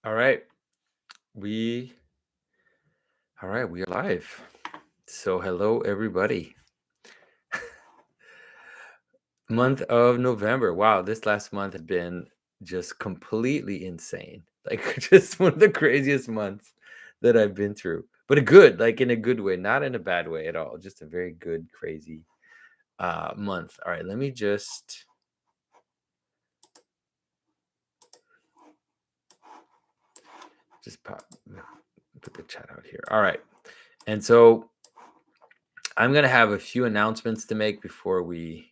All right. We we are live. So hello everybody. Month of November. Wow, this last month has been just completely insane. Like just one of the craziest months that I've been through. But a good, like in a good way, not in a bad way at all. Just a very good, crazy month. All right, let me just put the chat out here. All right. And so I'm gonna have a few announcements to make before we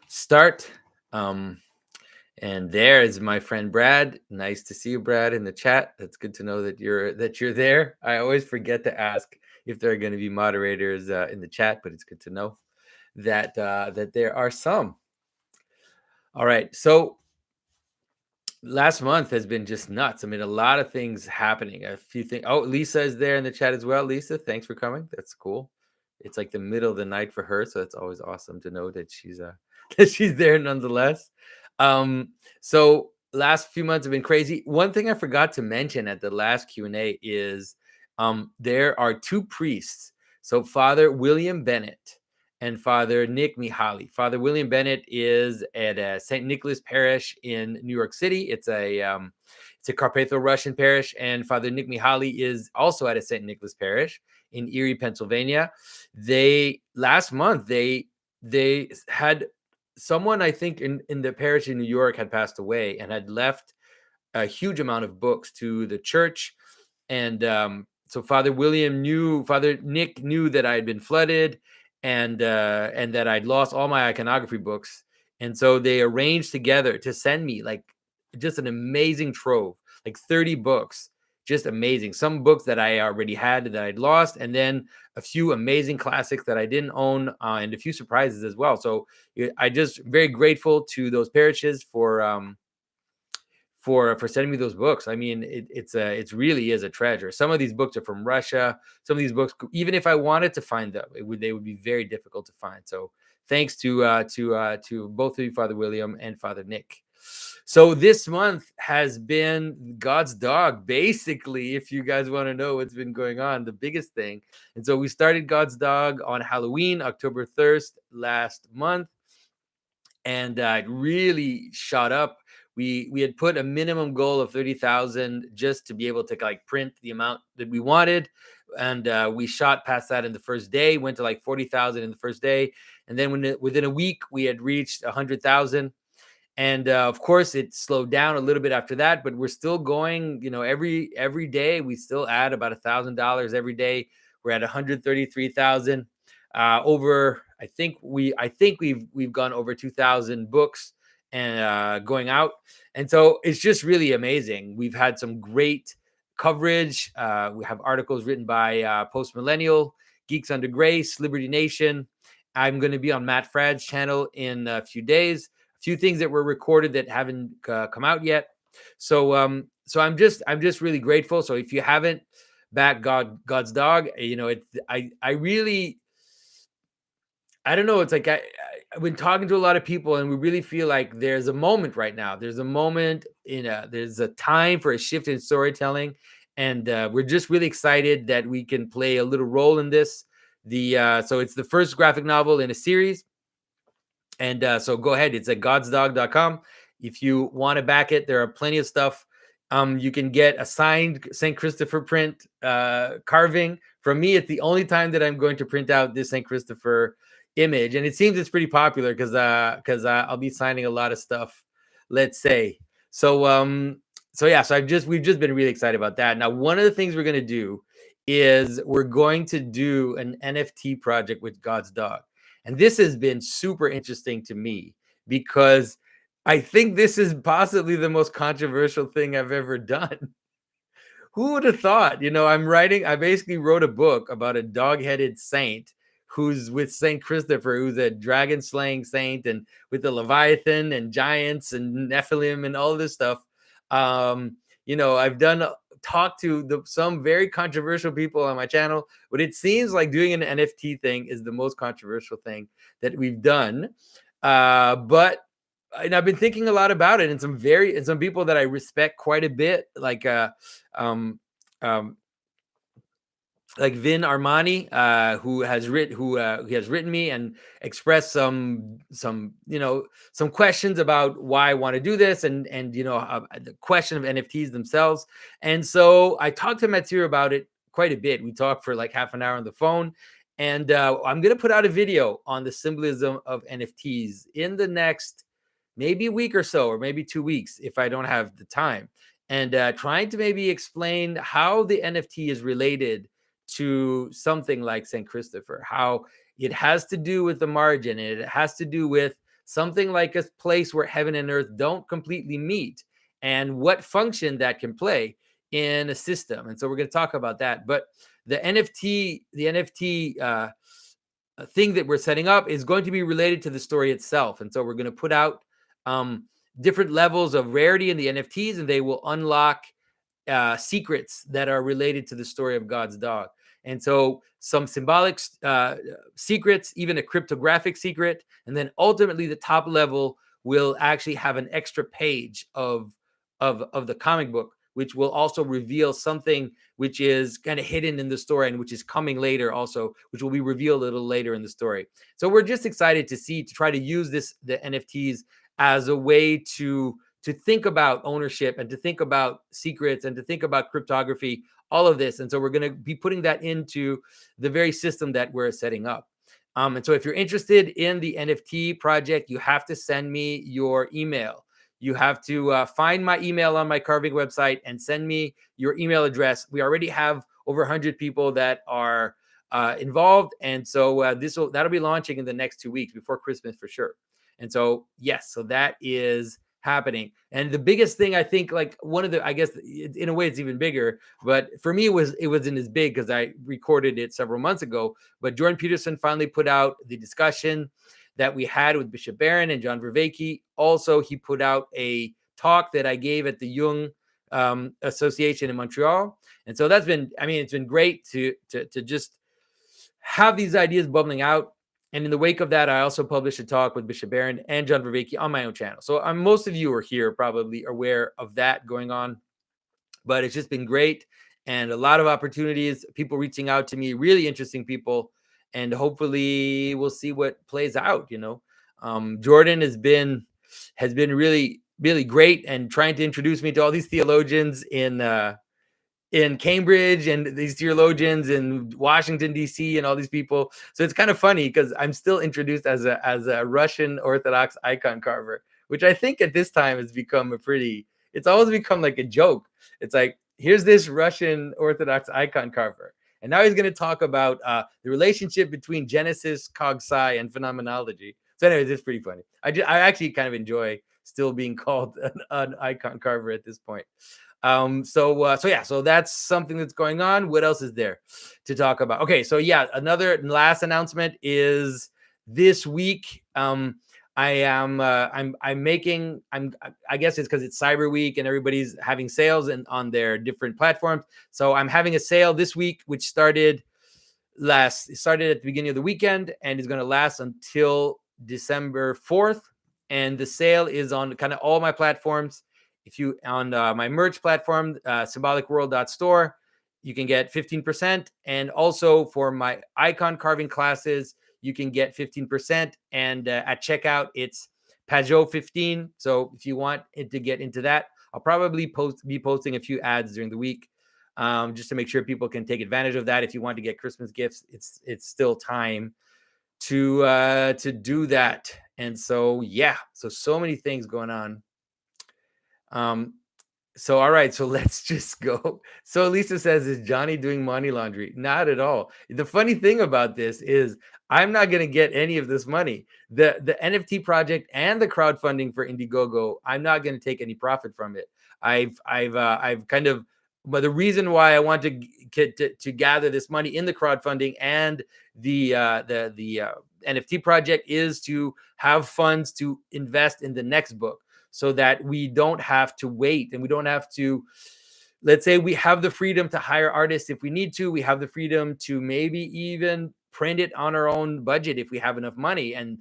start. And there is my friend Brad. Nice to see you, Brad, in the chat. That's good to know that you're there. I always forget to ask if there are going to be moderators in the chat, but it's good to know that there are some. All right, so last month has been just nuts. I mean, a lot of things happening. A few things. Oh, Lisa is there in the chat as well. Lisa, thanks for coming. That's cool. It's like the middle of the night for her, so it's always awesome to know that she's that she's there nonetheless. So last few months have been crazy. One thing I forgot to mention at the last Q&A is there are two priests. So Father William Bennett and Father Nick Mihaly. Father William Bennett is at St. Nicholas Parish in New York City. It's a Carpatho-Russian parish, and Father Nick Mihaly is also at a St. Nicholas Parish in Erie, Pennsylvania. They last month they had someone, I think, in the parish in New York had passed away and had left a huge amount of books to the church. And so Father Nick knew that I had been flooded and that I'd lost all my iconography books. And so they arranged together to send me like just an amazing trove, like 30 books, just amazing. Some books that I already had that I'd lost, and then a few amazing classics that I didn't own, and a few surprises as well. So I just very grateful to those parishes for sending me those books. I mean, it's really is a treasure. Some of these books are from Russia. Some of these books, even if I wanted to find them, they would be very difficult to find. So thanks to both of you, Father William and Father Nick. So this month has been God's Dog, basically, if you guys want to know what's been going on, the biggest thing. And so we started God's Dog on Halloween, October 1st last month, and it really shot up. We had put a minimum goal of 30,000 just to be able to like print the amount that we wanted, and we shot past that in the first day. Went to like 40,000 in the first day, and then within a week we had reached 100,000. And of course it slowed down a little bit after that, but we're still going. Every day we still add about $1,000 every day. We're at 133,000 over. I think we've gone over 2,000 books and going out, and so it's just really amazing. We've had some great coverage. We have articles written by Post Millennial, Geeks Under Grace, Liberty Nation. I'm going to be on Matt Fradd's channel in a few days. A few things that were recorded that haven't come out yet. So I'm just really grateful. So if you haven't backed God's Dog, I really, I don't know. It's like I've been talking to a lot of people, and we really feel like there's a moment right now. There's a moment there's a time for a shift in storytelling, and we're just really excited that we can play a little role in this. So it's the first graphic novel in a series, and so go ahead. It's at godsdog.com. If you want to back it, there are plenty of stuff. You can get a signed St. Christopher print carving from me. It's the only time that I'm going to print out this St. Christopher image, and it seems it's pretty popular because I'll be signing a lot of stuff, let's say. So we've just been really excited about that. Now, one of the things we're going to do is we're going to do an NFT project with God's Dog. And this has been super interesting to me because I think this is possibly the most controversial thing I've ever done. Who would have thought? I basically wrote a book about a dog-headed saint who's with Saint Christopher, who's a dragon slaying saint, and with the Leviathan and giants and Nephilim and all this stuff. I've talked to some very controversial people on my channel, but it seems like doing an NFT thing is the most controversial thing that we've done. But and I've been thinking a lot about it, and some people that I respect quite a bit, um, um, like Vin Armani, who has written me and expressed some some questions about why I want to do this, and the question of NFTs themselves. And so I talked to Mathieu about it quite a bit. We talked for like half an hour on the phone, and I'm gonna put out a video on the symbolism of NFTs in the next maybe a week or so, or maybe 2 weeks if I don't have the time, and trying to maybe explain how the NFT is related to something like St. Christopher, how it has to do with the margin, and it has to do with something like a place where heaven and earth don't completely meet, and what function that can play in a system. And so we're going to talk about that. But the NFT thing that we're setting up is going to be related to the story itself. And so we're going to put out um, different levels of rarity in the NFTs, and they will unlock secrets that are related to the story of God's dog. And so some symbolic secrets, even a cryptographic secret, and then ultimately the top level will actually have an extra page of the comic book, which will also reveal something which is kind of hidden in the story and which is coming later also, which will be revealed a little later in the story. So we're just excited to try to use the NFTs as a way to think about ownership and to think about secrets and to think about cryptography, all of this. And so we're going to be putting that into the very system that we're setting up. And so if you're interested in the NFT project, you have to send me your email. You have to find my email on my carving website and send me your email address. We already have over 100 people that are involved. And so that'll be launching in the next 2 weeks before Christmas for sure. And so, yes, so that is happening. And the biggest thing, I think, like one of the, I guess in a way it's even bigger, but for me it wasn't as big because I recorded it several months ago. But Jordan Peterson finally put out the discussion that we had with Bishop Barron and John Vervaeke. Also, he put out a talk that I gave at the Jung Association in Montreal. And so that's been, I mean, it's been great to just have these ideas bubbling out. And in the wake of that, I also published a talk with Bishop Barron and John Vervaeke on my own channel. So most of you are here probably aware of that going on, but it's just been great and a lot of opportunities, people reaching out to me, really interesting people, and hopefully we'll see what plays out. Jordan has been really, really great and trying to introduce me to all these theologians in Cambridge and these theologians in Washington, D.C. and all these people. So it's kind of funny because I'm still introduced as a Russian Orthodox icon carver, which I think at this time has become it's always become like a joke. It's like, here's this Russian Orthodox icon carver. And now he's going to talk about the relationship between Genesis, Cog Sci, and phenomenology. So anyways, it's pretty funny. I actually kind of enjoy still being called an icon carver at this point. So that's something that's going on. What else is there to talk about? Okay, so yeah, another last announcement is this week. I guess it's because it's Cyber Week and everybody's having sales on their different platforms. So I'm having a sale this week, which started at the beginning of the weekend and is going to last until December 4th. And the sale is on kind of all my platforms. If you on my merch platform, symbolicworld.store, you can get 15%. And also for my icon carving classes, you can get 15%. And at checkout, it's Pajot 15. So if you want it to get into that, I'll probably be posting a few ads during the week, just to make sure people can take advantage of that. If you want to get Christmas gifts, it's still time to do that. And so yeah, so many things going on. So all right, so let's just go. So Lisa says, is Johnny doing money laundry? Not at all. The funny thing about this is I'm not going to get any of this money. The NFT project and the crowdfunding for Indiegogo, I'm not going to take any profit from it. I've kind of, but the reason why I want to gather this money in the crowdfunding and the NFT project is to have funds to invest in the next book, so that we don't have to wait and we don't have to, let's say we have the freedom to hire artists if we need to. We have the freedom to maybe even print it on our own budget if we have enough money, and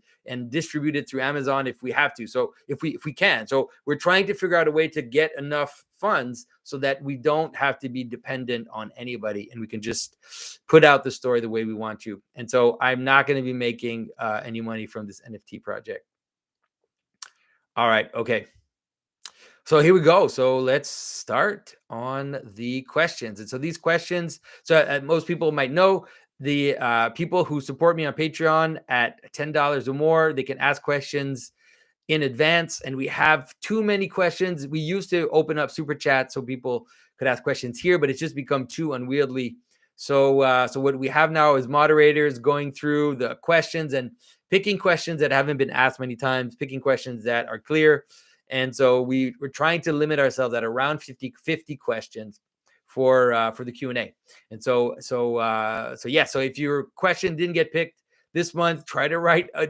distribute it through Amazon if we have to. So if we can. So we're trying to figure out a way to get enough funds so that we don't have to be dependent on anybody, and we can just put out the story the way we want to. And so I'm not going to be making any money from this NFT project. All right. Okay. So here we go. So let's start on the questions. And so these questions, so most people might know, the people who support me on Patreon at $10 or more, they can ask questions in advance. And we have too many questions. We used to open up super chat so people could ask questions here, but it's just become too unwieldy. So what we have now is moderators going through the questions and picking questions that haven't been asked many times, picking questions that are clear. And so we're trying to limit ourselves at around 50 questions for the Q&A. And so if your question didn't get picked this month, try to write a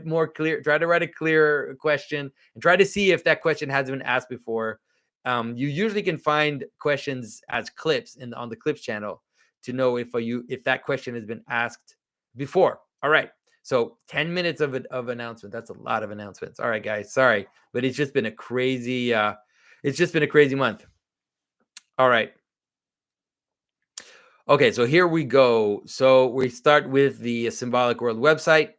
clear question, and try to see if that question has been asked before. You usually can find questions as clips on the clips channel to know if that question has been asked before. All right. So 10 minutes of announcement. That's a lot of announcements. All right, guys. Sorry, but it's just been a crazy month. All right. Okay, so here we go. So we start with the Symbolic World website.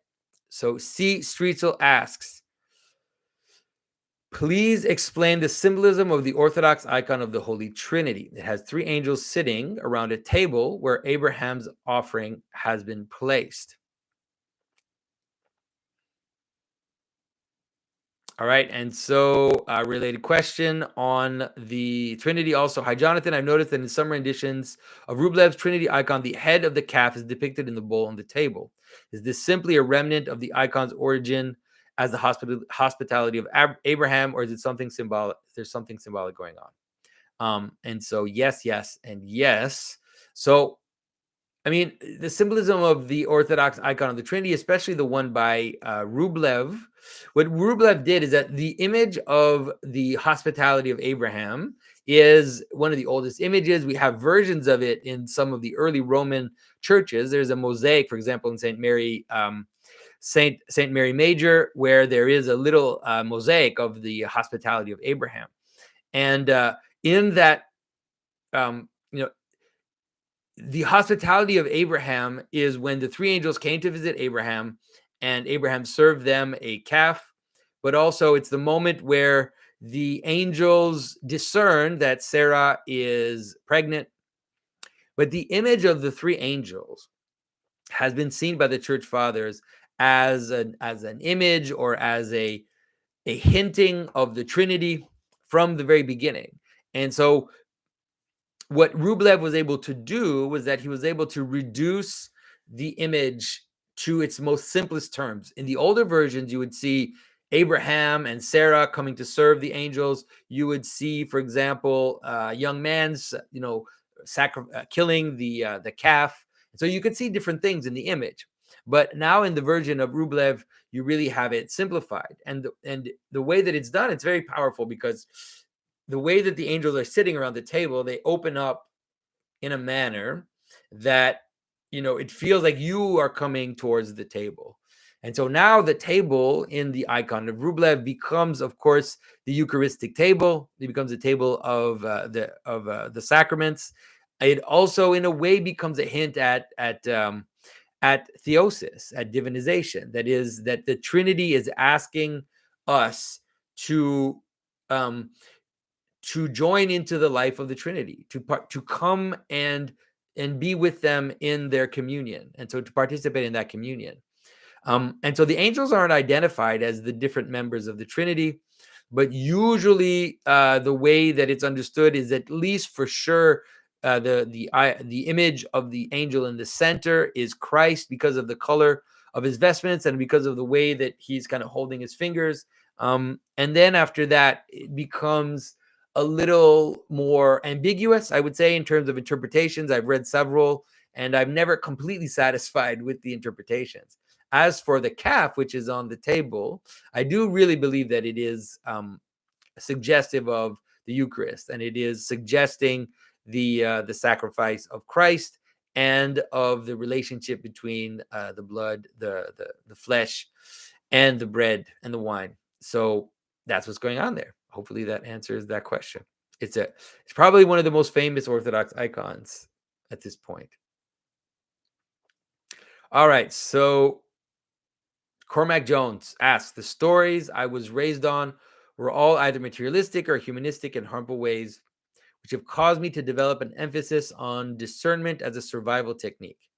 So C. Streetzel asks, please explain the symbolism of the Orthodox icon of the Holy Trinity. It has three angels sitting around a table where Abraham's offering has been placed. All right, and so a related question on the Trinity also. Hi, Jonathan. I've noticed that in some renditions of Rublev's Trinity icon, the head of the calf is depicted in the bowl on the table. Is this simply a remnant of the icon's origin as the hospitality of Abraham, or is it something symbolic? There's something symbolic going on. And so yes, and yes. So I mean, the symbolism of the Orthodox icon of the Trinity, especially the one by Rublev, what Rublev did is that the image of the hospitality of Abraham is one of the oldest images. We have versions of it in some of the early Roman churches. There's a mosaic, for example, in Saint Mary Major, where there is a little mosaic of the hospitality of Abraham, and in that, the hospitality of Abraham is when the three angels came to visit Abraham, and Abraham served them a calf. But also, it's the moment where the angels discern that Sarah is pregnant. But the image of the three angels has been seen by the church fathers as an image, or as a hinting of the Trinity from the very beginning. And so what Rublev was able to do was that he was able to reduce the image to its most simplest terms. In the older versions, you would see Abraham and Sarah coming to serve the angels. You would see, for example, young man's, killing the calf. So you could see different things in the image. But now in the version of Rublev, you really have it simplified. And the way that it's done, it's very powerful, because the way that the angels are sitting around the table, they open up in a manner that, it feels like you are coming towards the table. And so now the table in the icon of Rublev becomes, of course, the Eucharistic table. It becomes a table of the sacraments. It also, in a way, becomes a hint at theosis, at divinization. That is, that the Trinity is asking us to join into the life of the Trinity, to come and be with them in their communion, and so to participate in that communion. And so the angels aren't identified as the different members of the Trinity, but usually the way that it's understood is, at least for sure, the image of the angel in the center is Christ, because of the color of his vestments and because of the way that he's kind of holding his fingers. And then after that, it becomes a little more ambiguous, I would say, in terms of interpretations. I've read several, and I've never completely satisfied with the interpretations. As for the calf, which is on the table, I do really believe that it is suggestive of the Eucharist, and it is suggesting the sacrifice of Christ. and of the relationship between the blood, the flesh, and the bread and the wine. So that's what's going on there. Hopefully that answers that question. It's probably one of the most famous Orthodox icons at this point. All right, so Cormac Jones asks, the stories I was raised on were all either materialistic or humanistic in harmful ways, which have caused me to develop an emphasis on discernment as a survival technique.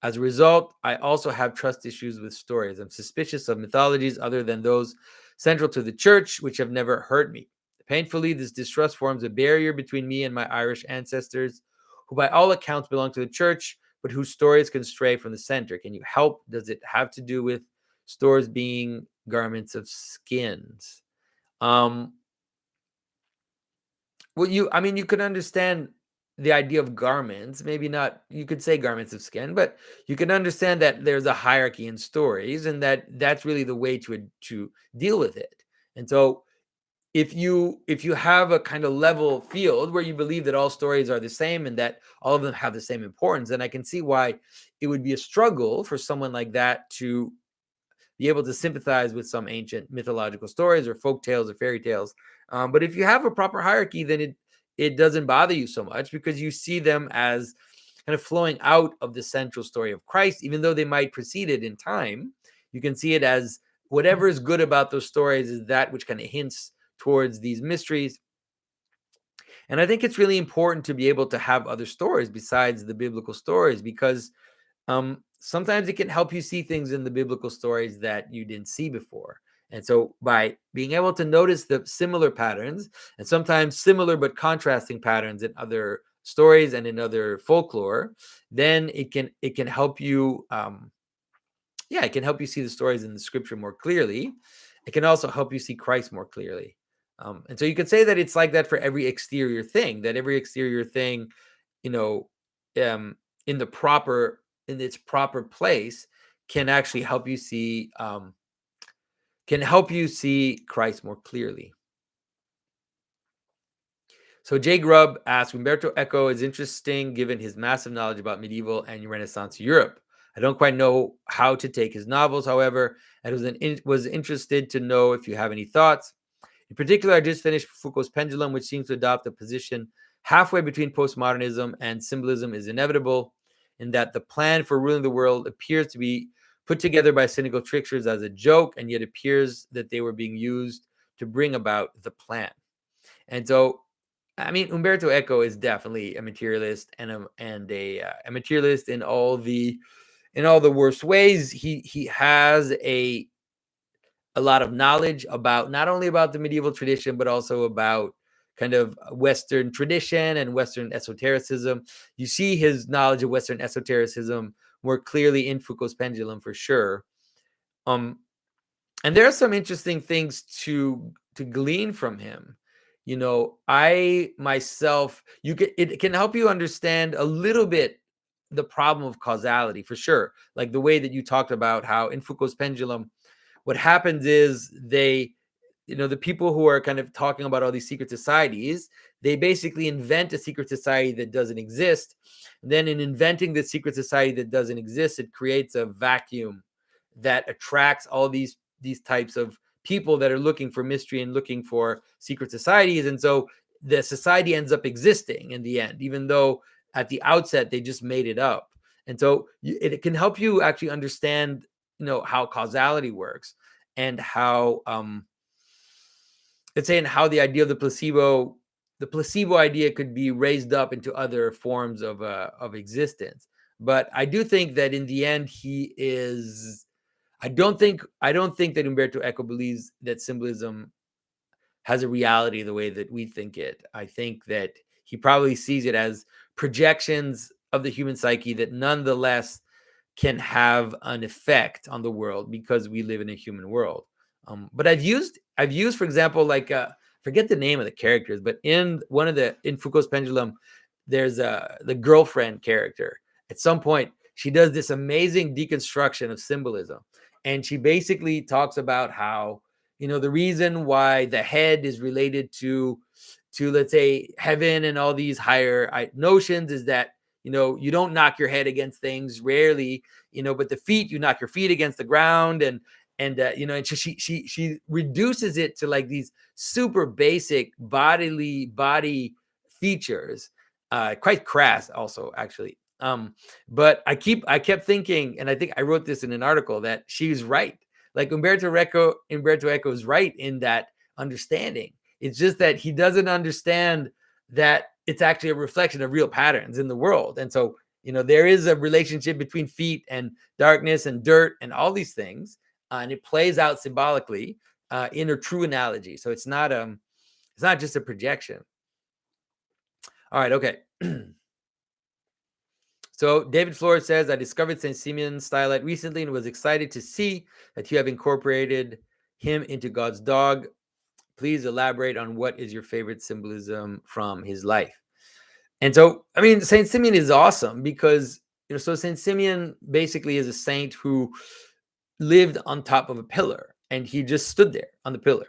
As a result, I also have trust issues with stories. I'm suspicious of mythologies other than those central to the church, which have never hurt me. Painfully, this distrust forms a barrier between me and my Irish ancestors, who by all accounts belong to the church, but whose stories can stray from the center. Can you help? Does it have to do with stores being garments of skins? Um, well, you can understand the idea of garments, maybe not, you could say garments of skin, but you can understand that there's a hierarchy in stories and that that's really the way to deal with it. And so if you have a kind of level field where you believe that all stories are the same and that all of them have the same importance, then I can see why it would be a struggle for someone like that to be able to sympathize with some ancient mythological stories or folk tales or fairy tales. But if you have a proper hierarchy, then it doesn't bother you so much because you see them as kind of flowing out of the central story of Christ, even though they might precede it in time. You can see it as whatever is good about those stories is that which kind of hints towards these mysteries. And I think it's really important to be able to have other stories besides the biblical stories because sometimes it can help you see things in the biblical stories that you didn't see before. And so by being able to notice the similar patterns and sometimes similar but contrasting patterns in other stories and in other folklore, then it can help you it can help you see the stories in the scripture more clearly. It can also help you see Christ more clearly. And so you could say that it's like that for every exterior thing, that every exterior thing, you know, um, in its proper place can actually help you see Christ more clearly. So Jay Grubb asks, Umberto Eco is interesting given his massive knowledge about medieval and Renaissance Europe. I don't quite know how to take his novels, however, and was interested to know if you have any thoughts. In particular, I just finished Foucault's Pendulum, which seems to adopt a position halfway between postmodernism and symbolism is inevitable, in that the plan for ruling the world appears to be put together by cynical tricksters as a joke, and yet appears that they were being used to bring about the plan. And so, I mean, Umberto Eco is definitely a materialist and a materialist in all the worst ways. He has a lot of knowledge about not only about the medieval tradition but also about kind of Western tradition and Western esotericism. You see his knowledge of Western esotericism more clearly in Foucault's Pendulum for sure. Um, and there are some interesting things to glean from him. I myself, it can help you understand a little bit the problem of causality for sure. Like the way that you talked about how in Foucault's Pendulum, what happens is the people who are kind of talking about all these secret societies, they basically invent a secret society that doesn't exist. And then in inventing the secret society that doesn't exist, it creates a vacuum that attracts all these types of people that are looking for mystery and looking for secret societies. And so the society ends up existing in the end, even though at the outset they just made it up. And so it can help you actually understand how causality works and how let's say and how the idea of the placebo idea could be raised up into other forms of existence. But I do think that in the end he is I don't think that Umberto Eco believes that symbolism has a reality the way that we think it. I think that he probably sees it as projections of the human psyche that nonetheless can have an effect on the world because we live in a human world. But I've used, for example, like forget the name of the characters, but in Foucault's Pendulum, there's the girlfriend character. At some point, she does this amazing deconstruction of symbolism, and she basically talks about how the reason why the head is related to let's say heaven and all these higher notions is that you don't knock your head against things rarely, but the feet, you knock your feet against the ground, and she reduces it to like these super basic body features, quite crass also actually. But I kept thinking, and I think I wrote this in an article, that she's right. Like Umberto Eco is right in that understanding. It's just that he doesn't understand that it's actually a reflection of real patterns in the world. And so, there is a relationship between feet and darkness and dirt and all these things, and it plays out symbolically in a true analogy. So it's not just a projection. All right, okay. So David Flores says, I discovered St. Simeon's stylite recently and was excited to see that you have incorporated him into God's dog. Please elaborate on what is your favorite symbolism from his life. And so, I mean, St. Simeon is awesome because, so St. Simeon basically is a saint who lived on top of a pillar, and he just stood there on the pillar.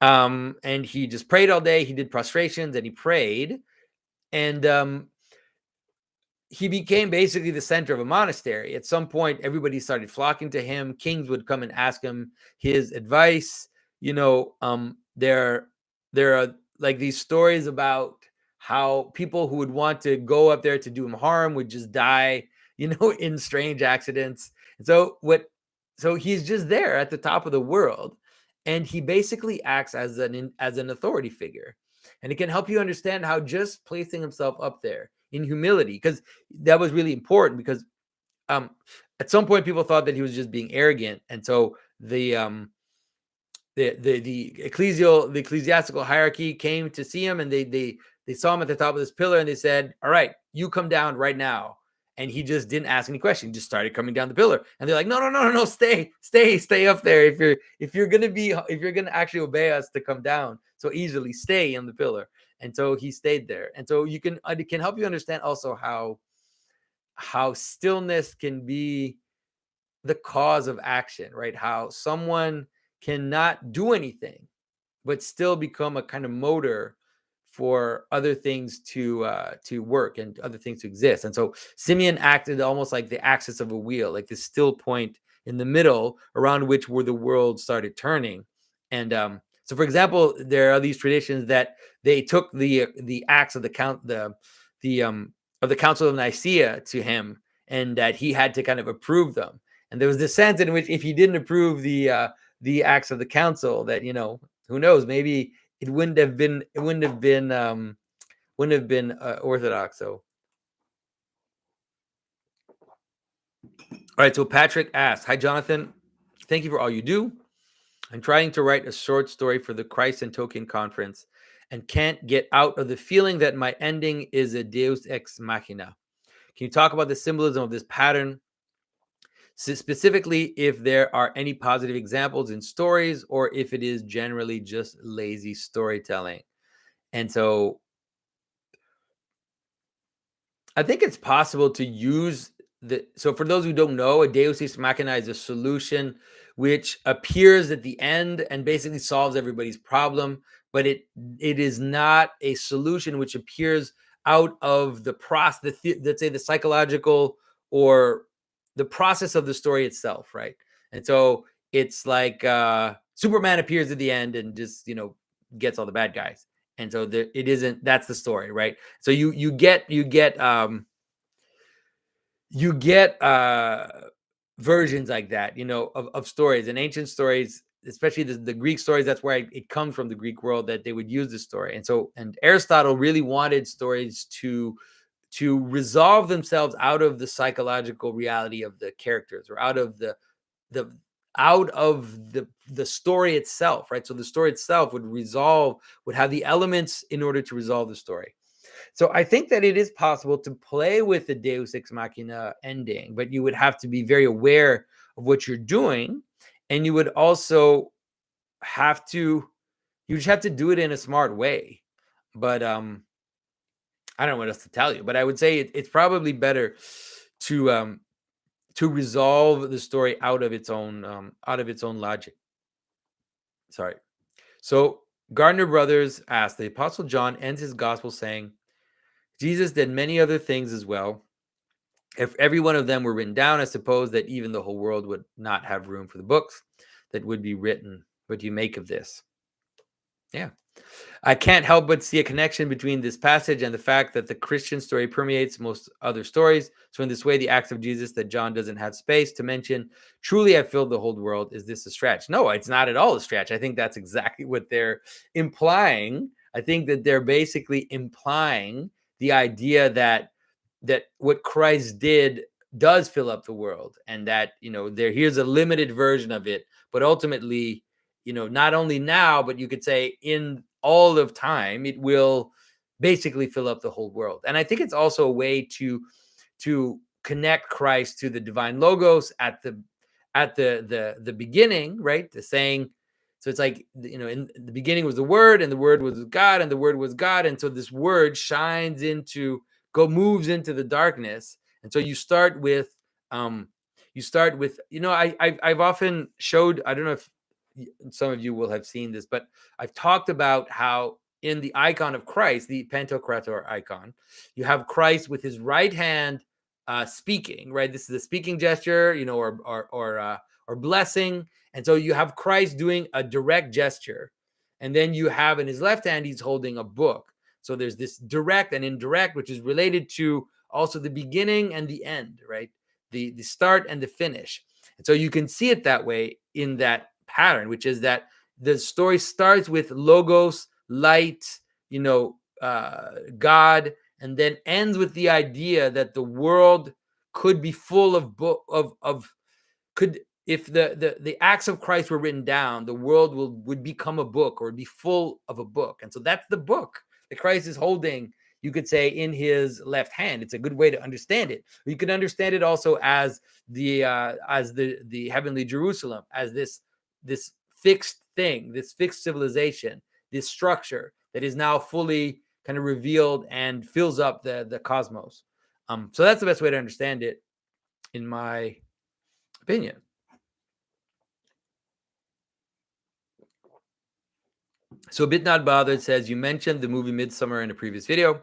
And he just prayed all day. He did prostrations and he prayed. And he became basically the center of a monastery. At some point, everybody started flocking to him. Kings would come and ask him his advice. There are like these stories about how people who would want to go up there to do him harm would just die, in strange accidents. And so he's just there at the top of the world, and he basically acts as an authority figure. And it can help you understand how just placing himself up there in humility, because that was really important, because at some point people thought that he was just being arrogant, and so the ecclesiastical hierarchy came to see him, and they saw him at the top of this pillar, and they said, all right, you come down right now. And he just didn't ask any questions, he just started coming down the pillar. And they're like, no, stay up there. If you're gonna actually obey us to come down so easily, stay on the pillar. And so he stayed there. And so it can help you understand also how stillness can be the cause of action, right? How someone cannot do anything but still become a kind of motor for other things to work and other things to exist. And so Simeon acted almost like the axis of a wheel, like this still point in the middle around which where the world started turning. And so, for example, there are these traditions that they took the acts of the Council of Nicaea to him, and that he had to kind of approve them. And there was this sense in which if he didn't approve the acts of the council, that who knows, maybe it wouldn't have been orthodox. So, all right. So Patrick asks, "Hi, Jonathan. Thank you for all you do. I'm trying to write a short story for the Christ and Tolkien conference, and can't get out of the feeling that my ending is a Deus ex machina. Can you talk about the symbolism of this pattern? Specifically, if there are any positive examples in stories, or if it is generally just lazy storytelling." And so I think it's possible to use so for those who don't know, a Deus Ex Machina is a solution which appears at the end and basically solves everybody's problem, but it is not a solution which appears out of the process, let's say the psychological or the process of the story itself, right? And so it's like Superman appears at the end and just gets all the bad guys, and so it isn't. That's the story, right? So you get versions like that, of stories and ancient stories, especially the Greek stories. That's where it comes from, the Greek world, that they would use the story. And Aristotle really wanted stories to resolve themselves out of the psychological reality of the characters, or out of the the story itself, right? So the story itself would have the elements in order to resolve the story. So I think that it is possible to play with the Deus Ex Machina ending, but you would have to be very aware of what you're doing, and you would also you just have to do it in a smart way. But I don't know what else to tell you. But I would say it's probably better to resolve the story out of its own logic. Sorry. So Gardner Brothers asked, the Apostle John ends his gospel saying, Jesus did many other things as well. If every one of them were written down, I suppose that even the whole world would not have room for the books that would be written. What do you make of this? Yeah. I can't help but see a connection between this passage and the fact that the Christian story permeates most other stories. So, in this way, the acts of Jesus that John doesn't have space to mention truly have filled the whole world. Is this a stretch? No, it's not at all a stretch. I think that's exactly what they're implying. I think that they're basically implying the idea that what Christ did does fill up the world, and that here's a limited version of it, but ultimately, not only now, but you could say in all of time, it will basically fill up the whole world. And I think it's also a way to connect Christ to the divine logos at the beginning, right? The saying, so it's like, in the beginning was the word, and the word was God, and the word was God. And so this word shines into, moves into the darkness. And so um I've often showed, I don't know if some of you will have seen this, but I've talked about how in the icon of Christ, the Pantocrator icon, you have Christ with his right hand speaking, right? This is a speaking gesture, or blessing. And so you have Christ doing a direct gesture. And then you have in his left hand, he's holding a book. So there's this direct and indirect, which is related to also the beginning and the end, right? The start and the finish. And so you can see it that way in that pattern, which is that the story starts with logos, light, God, and then ends with the idea that the world could be full of could, if the acts of Christ were written down, the world would become a book, or be full of a book. And so that's the book that Christ is holding, you could say, in his left hand. It's a good way to understand it. You could understand it also as the heavenly Jerusalem, as this fixed thing, this fixed civilization, this structure that is now fully kind of revealed and fills up the cosmos. So that's the best way to understand it, in my opinion. So a bit not bothered says, you mentioned the movie Midsummer in a previous video.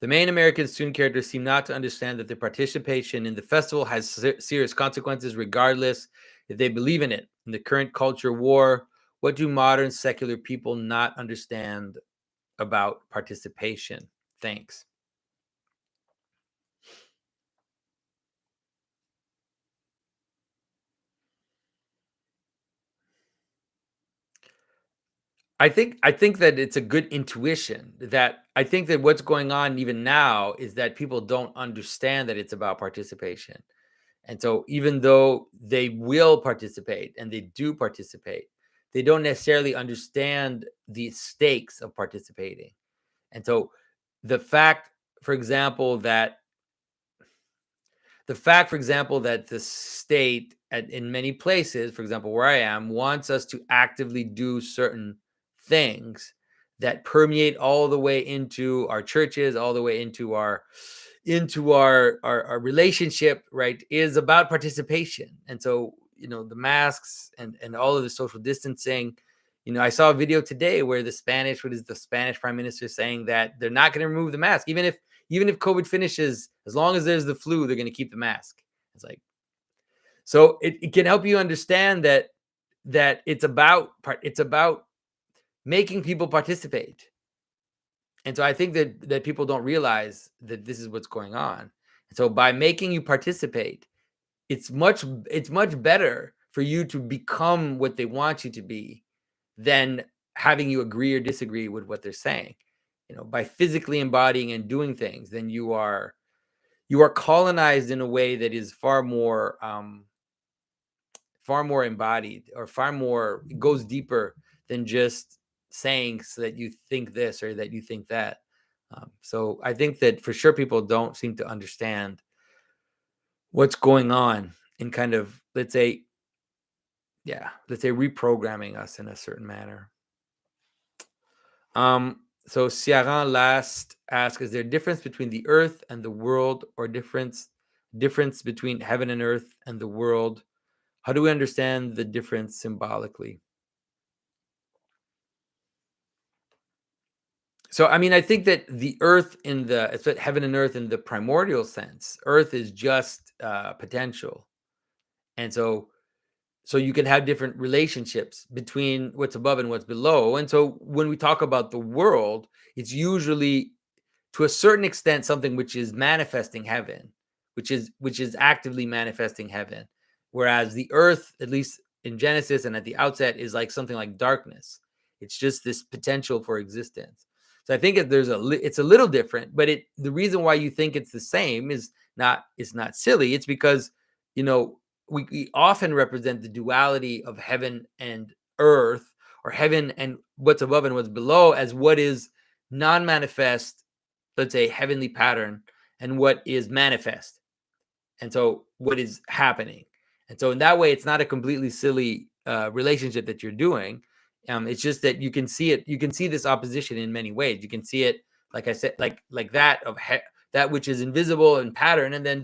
The main American student characters seem not to understand that their participation in the festival has serious consequences, regardless if they believe in it. In the current culture war, what do modern secular people not understand about participation? Thanks. I think that it's a good intuition. That I think that what's going on even now is that people don't understand that it's about participation. And so even though they will participate, and they do participate, they don't necessarily understand the stakes of participating. And so the fact, for example, that the state in many places, for example, where I am, wants us to actively do certain things that permeate all the way into our churches, all the way into our relationship, right, is about participation. And so, the masks and all of the social distancing. I saw a video today where the Spanish prime minister saying that they're not going to remove the mask, even if COVID finishes, as long as there's the flu, they're going to keep the mask. It's like, so it can help you understand that it's about making people participate. And so I think that people don't realize that this is what's going on. And so by making you participate, it's much better for you to become what they want you to be than having you agree or disagree with what they're saying. By physically embodying and doing things, then you are colonized in a way that is far more embodied, or far more, it goes deeper than just saying so that you think this or that you think that. So I think that for sure people don't seem to understand what's going on in kind of, let's say reprogramming us in a certain manner. So Ciaran last asked, is there a difference between the earth and the world, or difference between heaven and earth and the world? How do we understand the difference symbolically? So, I mean, I think that the earth in the it's what heaven and earth in the primordial sense, earth is just potential. And so you can have different relationships between what's above and what's below. And so when we talk about the world, it's usually to a certain extent something which is manifesting heaven, which is actively manifesting heaven, whereas the earth, at least in Genesis and at the outset, is like something like darkness. It's just this potential for existence. So I think it's a little different, but the reason why you think it's the same is not it's not silly. It's because you know we often represent the duality of heaven and earth, or heaven and what's above and what's below, as what is non-manifest, let's say heavenly pattern, and what is manifest, and so what is happening. And so in that way it's not a completely silly relationship that you're doing. It's just that you can see this opposition in many ways. You can see it, like I said, like that of that which is invisible and pattern, and then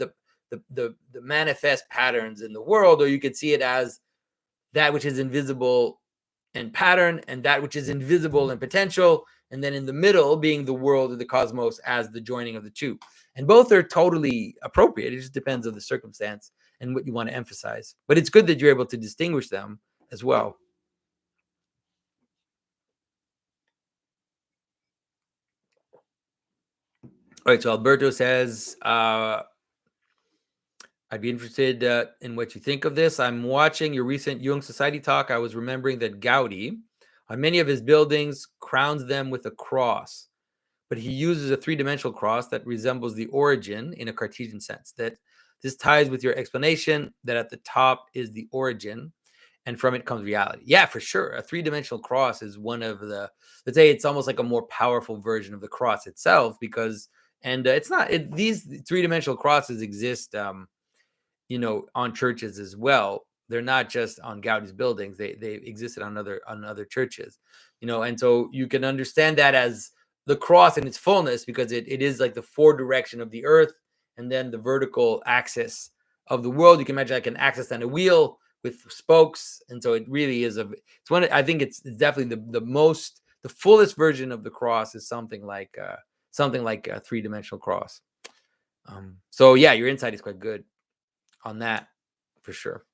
the manifest patterns in the world, or you could see it as that which is invisible and pattern, and that which is invisible and potential, and then in the middle being the world or the cosmos as the joining of the two. And both are totally appropriate. It just depends on the circumstance and what you want to emphasize. But it's good that you're able to distinguish them as well. All right. So Alberto says, I'd be interested in what you think of this. I'm watching your recent Jung Society talk. I was remembering that Gaudi, on many of his buildings, crowns them with a cross, but he uses a three-dimensional cross that resembles the origin in a Cartesian sense. That this ties with your explanation that at the top is the origin, and from it comes reality. Yeah, for sure. A three-dimensional cross is one of the, let's say, it's almost like a more powerful version of the cross itself, because, and it's not, these three-dimensional crosses exist, on churches as well. They're not just on Gaudi's buildings. They existed on other churches, and so you can understand that as the cross in its fullness, because it is like the four direction of the earth, and then the vertical axis of the world. You can imagine like an axis and a wheel with spokes, and so it really is it's one. I think it's definitely the fullest version of the cross is something like a three-dimensional cross. So yeah, your insight is quite good on that, for sure.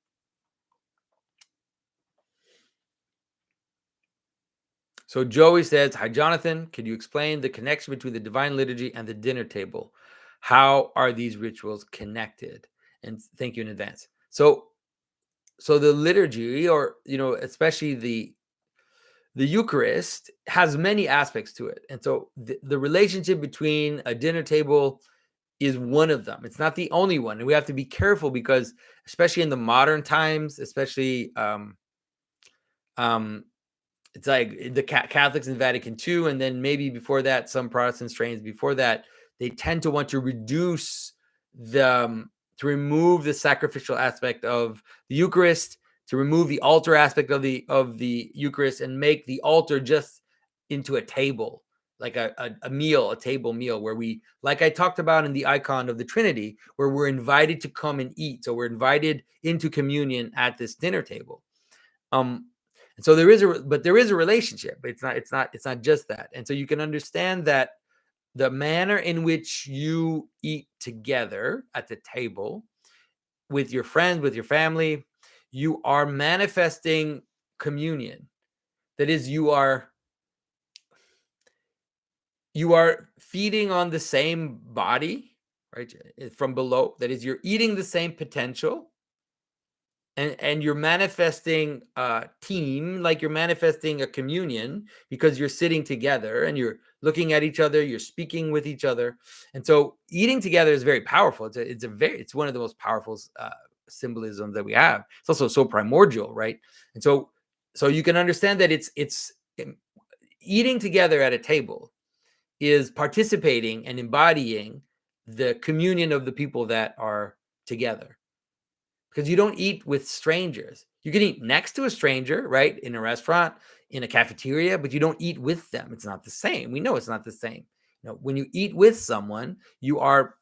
So Joey says, "Hi Jonathan, could you explain the connection between the divine liturgy and the dinner table? How are these rituals connected?" And thank you in advance. So the liturgy, or especially the Eucharist, has many aspects to it, and so the relationship between a dinner table is one of them. It's not the only one, and we have to be careful, because especially in the modern times, especially it's like the Catholics in Vatican II, and then maybe before that, some Protestant strains before that, they tend to want to reduce to remove the sacrificial aspect of the Eucharist, to remove the altar aspect of the Eucharist, and make the altar just into a table, like a meal, a table meal, where we, like I talked about in the icon of the Trinity, where we're invited to come and eat. So we're invited into communion at this dinner table. And so there is a relationship. It's not just that. And so you can understand that the manner in which you eat together at the table with your friends, with your family, you are manifesting communion. That is, you are feeding on the same body, right? From below. That is, you're eating the same potential, and you're manifesting a team, like you're manifesting a communion, because you're sitting together and you're looking at each other, you're speaking with each other. And so eating together is very powerful. It's one of the most powerful symbolisms that we have. It's also so primordial, right? And so you can understand that it's eating together at a table is participating and embodying the communion of the people that are together, because you don't eat with strangers. You can eat next to a stranger, right? In a restaurant, in a cafeteria, but you don't eat with them. It's not the same. We know it's not the same. When you eat with someone, you are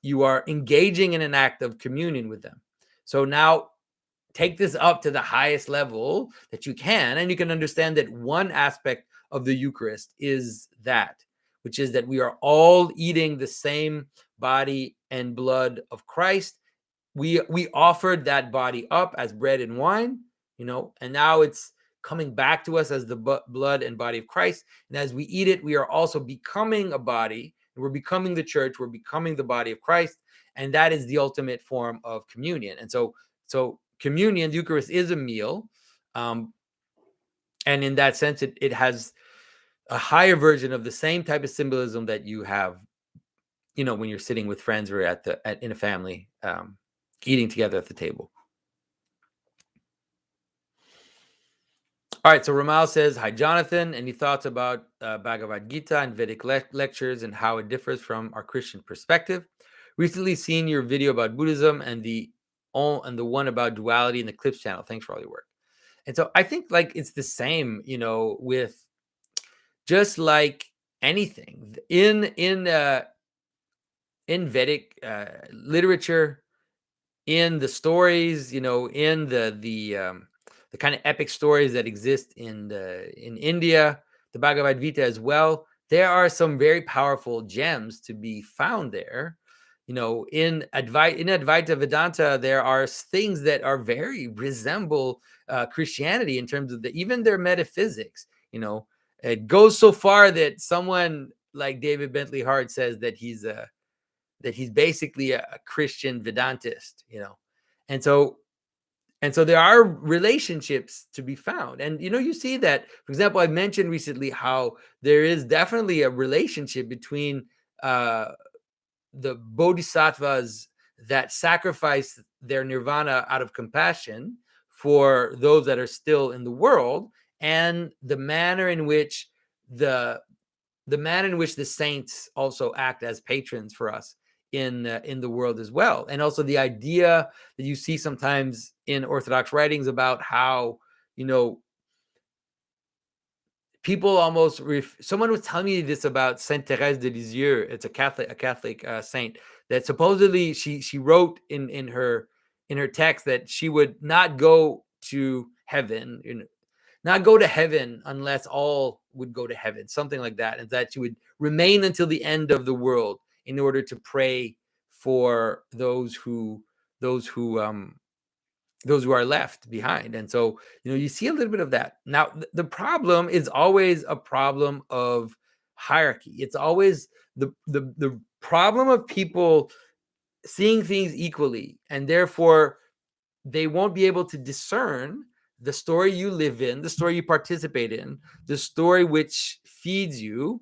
engaging in an act of communion with them. So now take this up to the highest level that you can, and you can understand that one aspect of the Eucharist is that, which is that we are all eating the same body and blood of Christ. We offered that body up as bread and wine, and now it's coming back to us as the blood and body of Christ. And as we eat it, we are also becoming a body. We're becoming the church. We're becoming the body of Christ. And that is the ultimate form of communion. And so communion, the Eucharist, is a meal. And in that sense, it has a higher version of the same type of symbolism that you have, when you're sitting with friends or in a family, eating together at the table. All right, so Ramal says, hi, Jonathan. Any thoughts about Bhagavad Gita and Vedic lectures and how it differs from our Christian perspective? Recently seen your video about Buddhism and the one about duality in the Clips channel. Thanks for all your work. And so I think it's the same, with just like anything in Vedic literature, in the stories, in the kind of epic stories that exist in India, the Bhagavad Gita as well. There are some very powerful gems to be found there. In Advaita Vedanta, there are things that are very resemble Christianity in terms of even their metaphysics. It goes so far that someone like David Bentley Hart says that he's basically a Christian Vedantist. And so there are relationships to be found. And, you see that, for example, I mentioned recently how there is definitely a relationship between the bodhisattvas that sacrifice their nirvana out of compassion for those that are still in the world, and the manner in which the saints also act as patrons for us in the world as well. And also the idea that you see sometimes in Orthodox writings about how, people almost someone was telling me this about Sainte Thérèse de Lisieux. It's a Catholic saint that supposedly she wrote in her text that she would not go to heaven, not go to heaven unless all would go to heaven, something like that, and that she would remain until the end of the world in order to pray for those who are left behind. And so, you see a little bit of that. Now, the problem is always a problem of hierarchy. It's always the problem of people seeing things equally, and therefore they won't be able to discern the story you live in, the story you participate in, the story which feeds you,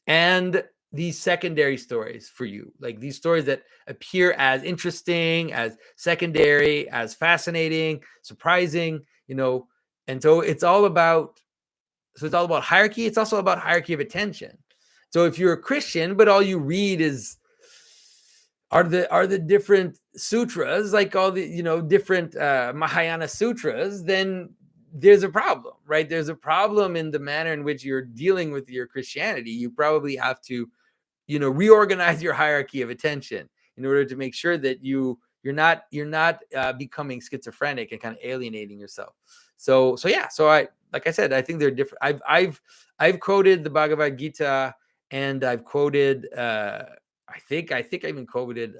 and these secondary stories for you, like these stories that appear as interesting, as secondary, as fascinating, surprising, and so it's all about hierarchy. It's also about hierarchy of attention. So if you're a Christian, but all you read are the different sutras, like all the different Mahayana sutras, then there's a problem, right? There's a problem in the manner in which you're dealing with your Christianity. You probably have to reorganize your hierarchy of attention in order to make sure that you're not becoming schizophrenic and kind of alienating yourself. So like I said, I think they're different. I've quoted the Bhagavad Gita, and I've quoted I think I even quoted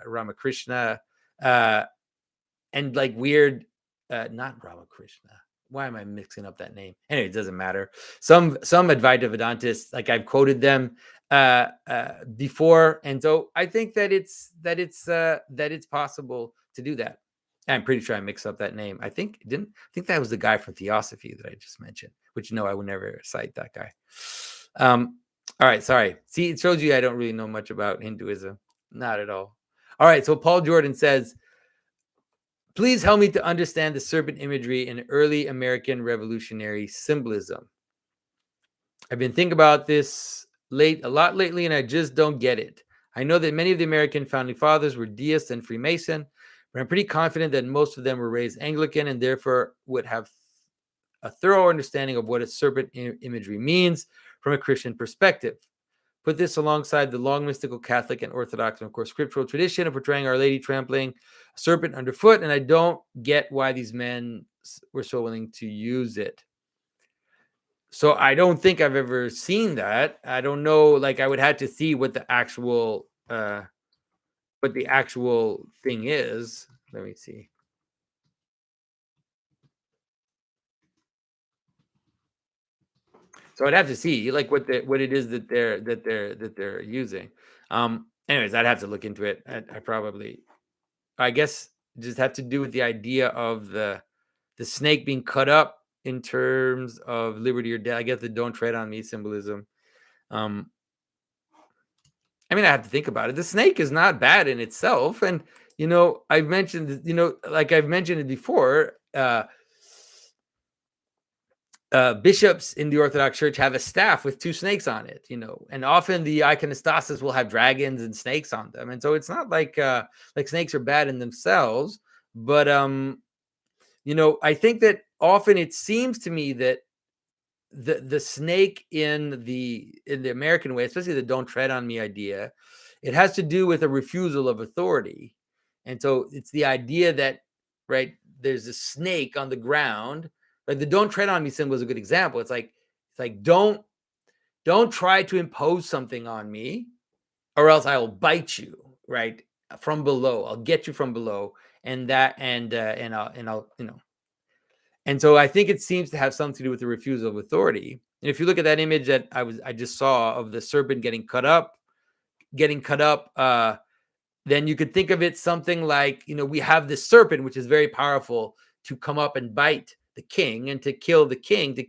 Ramakrishna, and like weird, not Ramakrishna. Why am I mixing up that name? Anyway, it doesn't matter. Some Advaita Vedantists, like I've quoted them before, and so I think that it's possible to do that. I'm pretty sure I mixed up that name. I think that was the guy from Theosophy that I just mentioned, which I would never cite that guy. All right, sorry. See, it shows you I don't really know much about Hinduism. Not at all. All right, so Paul Jordan says, please help me to understand the serpent imagery in early American revolutionary symbolism. I've been thinking about this a lot lately, and I just don't get it. I know that many of the American founding fathers were deists and Freemason, but I'm pretty confident that most of them were raised Anglican and therefore would have a thorough understanding of what a serpent imagery means from a Christian perspective. Put this alongside the long mystical Catholic and Orthodox and, of course, scriptural tradition of portraying Our Lady trampling a serpent underfoot, and I don't get why these men were so willing to use it. So I don't think I've ever seen that. I don't know, like, I would have to see what the actual thing is. Let me see. So I'd have to see, like, what it is that they're using. Anyways, I'd have to look into it. I probably, I guess, just have to do with the idea of the snake being cut up in terms of liberty or death. I guess the "Don't tread on me" symbolism. Um, I mean, I have to think about it. The snake is not bad in itself, and I've mentioned, like I've mentioned it before. Bishops in the Orthodox Church have a staff with two snakes on it, and often the iconostasis will have dragons and snakes on them, and so it's not like snakes are bad in themselves, but I think that often it seems to me that the snake in the American way, especially the "Don't tread on me" idea, it has to do with a refusal of authority, and so it's the idea that, right, there's a snake on the ground. Like the "Don't tread on me" symbol is a good example. It's like don't try to impose something on me, or else I will bite you, right, from below. I'll get you from below, and so I think it seems to have something to do with the refusal of authority. And if you look at that image that I just saw of the serpent getting cut up, then you could think of it something like, we have this serpent which is very powerful to come up and bite the king and to kill the king, to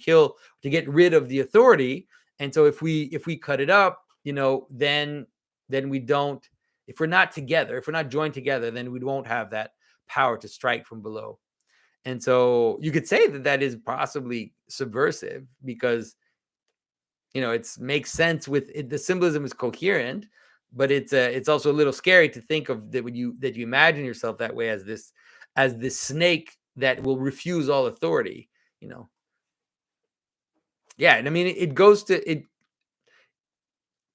get rid of the authority. And so if we cut it up, then we don't. If we're not together, if we're not joined together, then we won't have that power to strike from below. And so you could say that that is possibly subversive because it makes sense with it, the symbolism is coherent, but it's also a little scary to think of that when you imagine yourself that way as this snake that will refuse all authority. You know, yeah, and I mean it goes to it.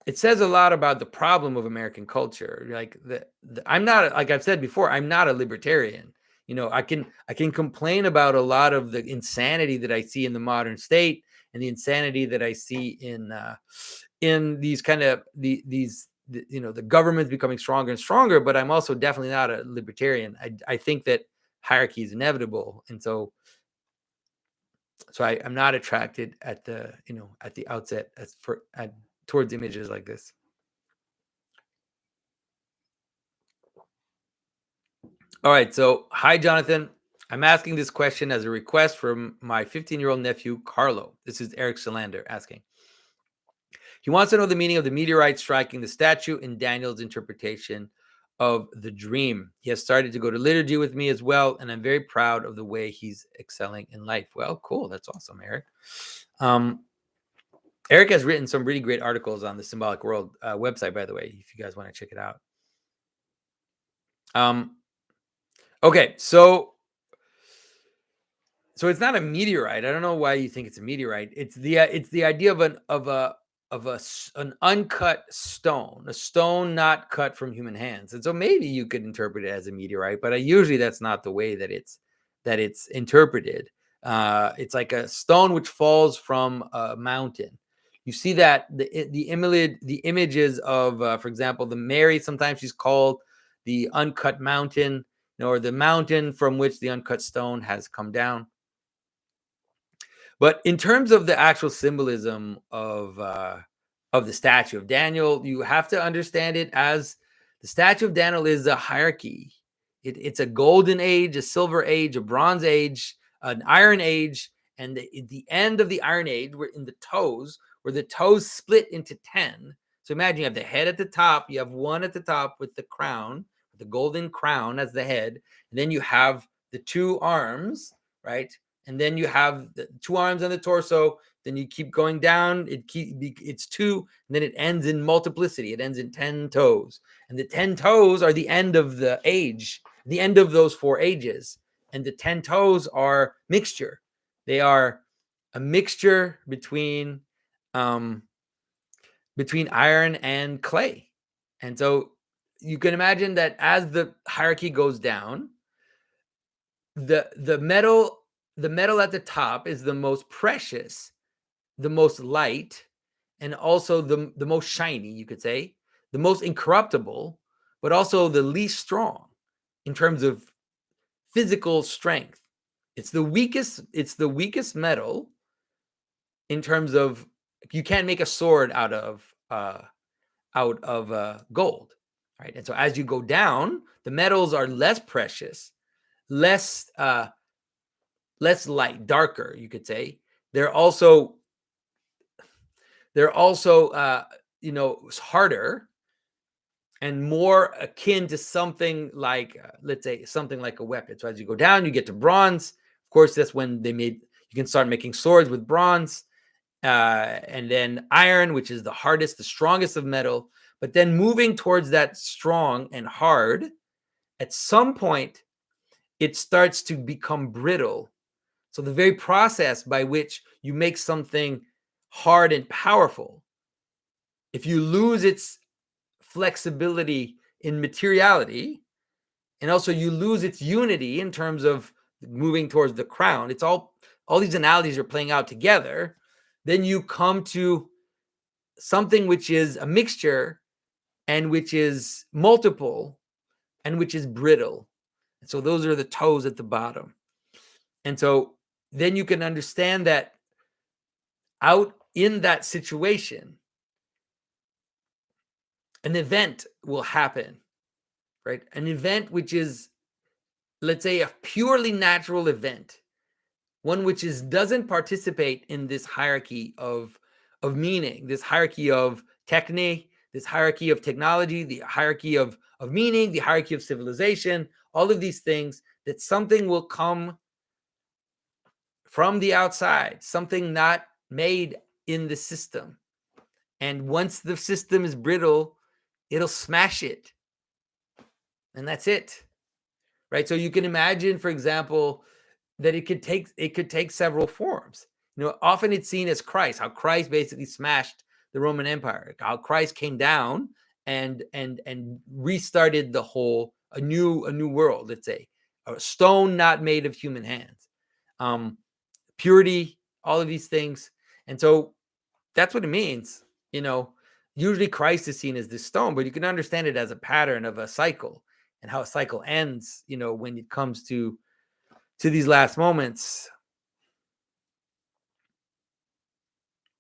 It says a lot about the problem of American culture. Like I'm not, like I've said before, I'm not a libertarian. I can complain about a lot of the insanity that I see in the modern state and the insanity that I see in these kind of the government's becoming stronger and stronger. But I'm also definitely not a libertarian. I think that hierarchy is inevitable, and so I'm not attracted at the outset towards images like this. All right. So, hi, Jonathan. I'm asking this question as a request from my 15-year-old nephew, Carlo. This is Eric Solander asking. He wants to know the meaning of the meteorite striking the statue in Daniel's interpretation of the dream. He has started to go to liturgy with me as well, and I'm very proud of the way he's excelling in life. Well, cool. That's awesome, Eric. Um, Eric has written some really great articles on the Symbolic World website, by the way, if you guys want to check it out. Okay, so it's not a meteorite. I don't know why you think it's a meteorite. It's the idea of an uncut stone, a stone not cut from human hands. And so maybe you could interpret it as a meteorite, but usually that's not the way that it's interpreted. It's like a stone which falls from a mountain. You see that the images of, for example, the Mary. Sometimes she's called the uncut mountain, or the mountain from which the uncut stone has come down. But in terms of the actual symbolism of the statue of Daniel, you have to understand it as the statue of Daniel is a hierarchy. It's a golden age, a silver age, a bronze age, an iron age, and the end of the iron age, we're in the toes, where the toes split into 10. So imagine you have the head at the top, you have one at the top with the crown, the golden crown as the head, and then you have the two arms, right? And then you have the two arms on the torso. Then you keep going down. It's two, and then it ends in multiplicity. It ends in 10 toes, and the 10 toes are the end of the age, the end of those four ages. And the 10 toes are mixture. They are a mixture um, between iron and clay. And so you can imagine that as the hierarchy goes down, the metal at the top is the most precious, the most light, and also the most shiny, you could say, the most incorruptible, but also the least strong in terms of physical strength. It's the weakest metal in terms of you can't make a sword out of gold, right? And so as you go down, the metals are less precious, less less light, darker, you could say. They're also they're also harder and more akin to something like let's say something like a weapon. So as you go down, you get to bronze. Of course, that's when you can start making swords with bronze, and then iron, which is the hardest, the strongest of metal. But then moving towards that strong and hard, at some point, it starts to become brittle. So the very process by which you make something hard and powerful, if you lose its flexibility in materiality, and also you lose its unity in terms of moving towards the crown, it's all these analogies are playing out together, then you come to something which is a mixture and which is multiple and which is brittle. And so those are the toes at the bottom. And so then you can understand that out in that situation, an event will happen, right? An event which is, let's say, a purely natural event, one which doesn't participate in this hierarchy of meaning, this hierarchy of techne, this hierarchy of technology, the hierarchy of meaning, the hierarchy of civilization, all of these things, that something will come from the outside, something not made in the system. And once the system is brittle, it'll smash it. And that's it. Right? So you can imagine, for example, that it could take several forms. Often it's seen as Christ, how Christ basically smashed the Roman Empire, how Christ came down and restarted the whole a new world, let's say, a stone not made of human hands, purity, all of these things. And so that's what it means. Usually Christ is seen as this stone, but you can understand it as a pattern of a cycle and how a cycle ends, when it comes to these last moments.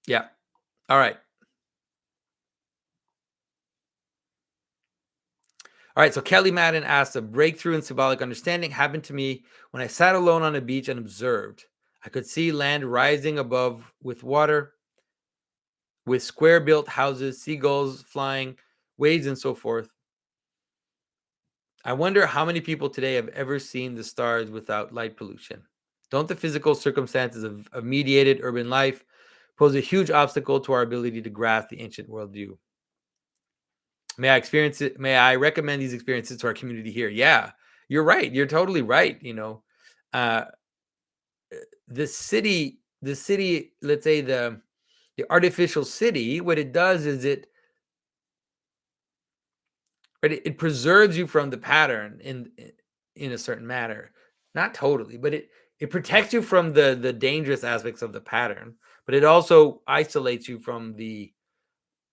Yeah. All right. All right. So Kelly Madden asked, a breakthrough in symbolic understanding happened to me when I sat alone on a beach and observed. I could see land rising above with water, with square built houses, seagulls flying, waves, and so forth. I wonder how many people today have ever seen the stars without light pollution. Don't the physical circumstances of mediated urban life pose a huge obstacle to our ability to grasp the ancient worldview? May I experience it? May I recommend these experiences to our community here? Yeah, you're right. You're totally right. Uh, the city, let's say the artificial city, what it does is it preserves you from the pattern in a certain manner. Not totally, but it protects you from the dangerous aspects of the pattern, but it also isolates you from the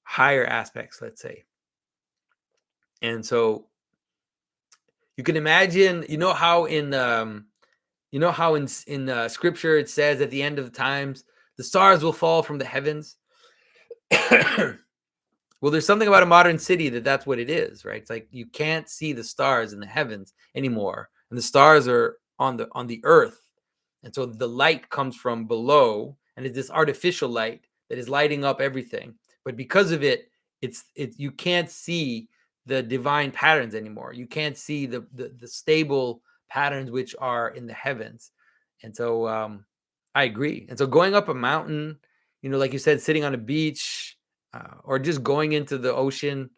higher aspects, let's say. And so you can imagine, how in scripture it says at the end of the times the stars will fall from the heavens. Well, there's something about a modern city that's what it is, right? It's like you can't see the stars in the heavens anymore, and the stars are on the earth, and so the light comes from below, and it's this artificial light that is lighting up everything. But because of it, you can't see the divine patterns anymore. You can't see the stable patterns which are in the heavens. And so I agree. And so going up a mountain, like you said, sitting on a beach, or just going into the ocean,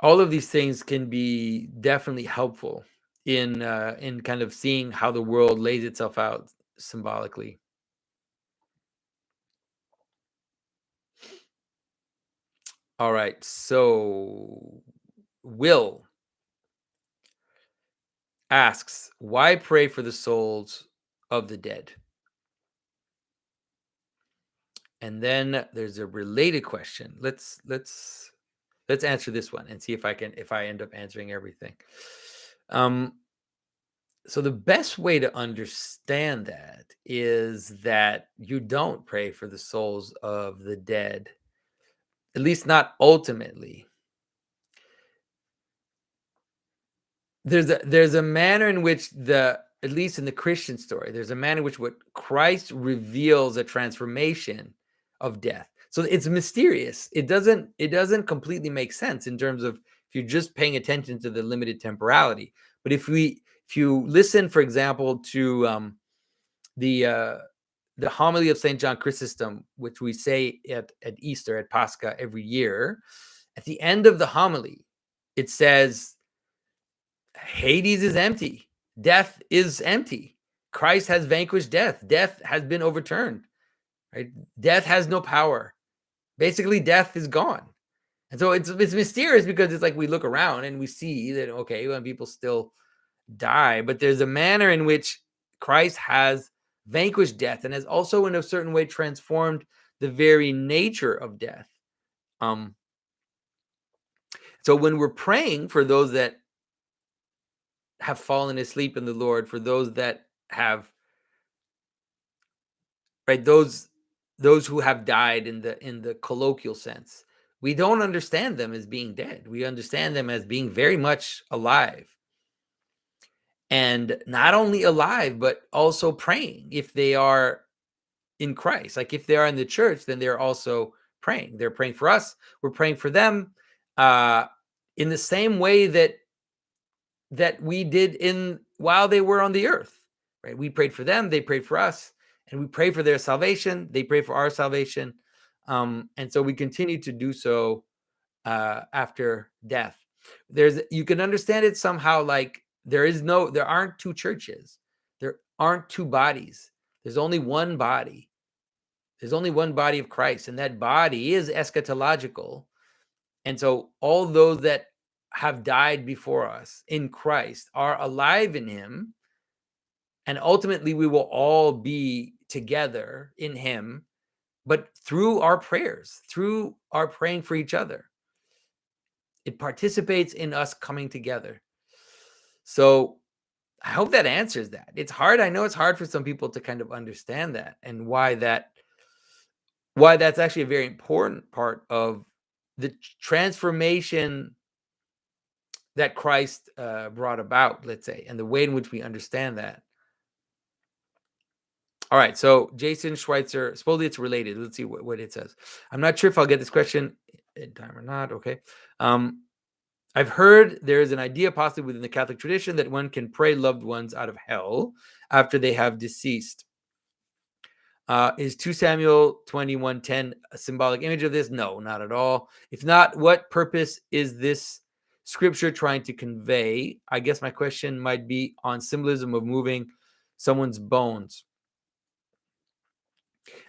all of these things can be definitely helpful in kind of seeing how the world lays itself out symbolically. All right, so Will asks, why pray for the souls of the dead? And then there's a related question. Let's answer this one and see if I end up answering everything. So the best way to understand that is that you don't pray for the souls of the dead, at least not ultimately. There's a manner in which at least in the Christian story, there's a manner in which what Christ reveals a transformation of death. So it's mysterious. It doesn't completely make sense in terms of if you're just paying attention to the limited temporality. But if you listen, for example, to the uh, the homily of Saint John Chrysostom, which we say at Easter at Pascha every year, at the end of the homily, it says Hades is empty. Death is empty. Christ has vanquished death. Death has been overturned. Right? Death has no power. Basically, death is gone. And so it's mysterious because it's like we look around and we see that okay, when people still die, but there's a manner in which Christ has vanquished death and has also in a certain way transformed the very nature of death. Um, so when we're praying for those that have fallen asleep in the Lord, for those that have right those who have died in the colloquial sense, we don't understand them as being dead. We understand them as being very much alive, and not only alive but also praying if they are in Christ. Like if they are in the church, then they're also praying. They're praying for us. We're praying for them uh, in the same way that we did in while they were on the earth. Right? We prayed for them. They prayed for us, and we pray for their salvation. They pray for our salvation, and so we continue to do so after death. You can understand it somehow like there aren't two churches, there aren't two bodies. There's only one body. There's only one body of Christ, and that body is eschatological. And so all those that have died before us in Christ are alive in him. And ultimately, we will all be together in him, but through our prayers, through our praying for each other. It participates in us coming together. So I hope that answers that. It's hard. I know it's hard for some people to kind of understand that and why that's actually a very important part of the transformation that Christ brought about, let's say, and the way in which we understand that. All right, so Jason Schweitzer, supposedly it's related. Let's see what it says. I'm not sure if I'll get this question in time or not. Okay. I've heard there is an idea possibly within the Catholic tradition that one can pray loved ones out of hell after they have deceased. Is 2 Samuel 21:10 a symbolic image of this? No, not at all. If not, what purpose is this scripture trying to convey? I guess my question might be on symbolism of moving someone's bones.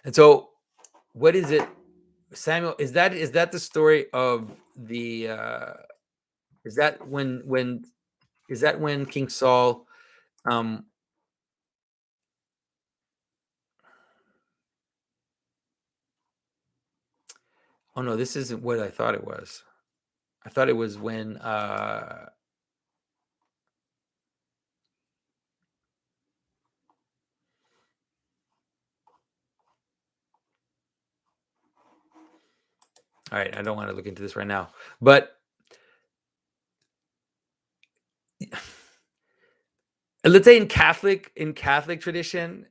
And so, what is it, Samuel? Is that the story of the? Is that when King Saul? Um, oh no, this isn't what I thought it was. I thought it was when. All right, I don't want to look into this right now, but let's say in Catholic tradition,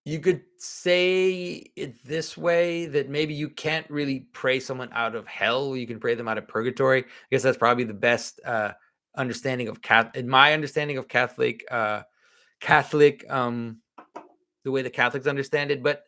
you could say it this way that maybe you can't really pray someone out of hell. You can pray them out of purgatory. I guess that's probably the best understanding of in my understanding of Catholic, the way the Catholics understand it. But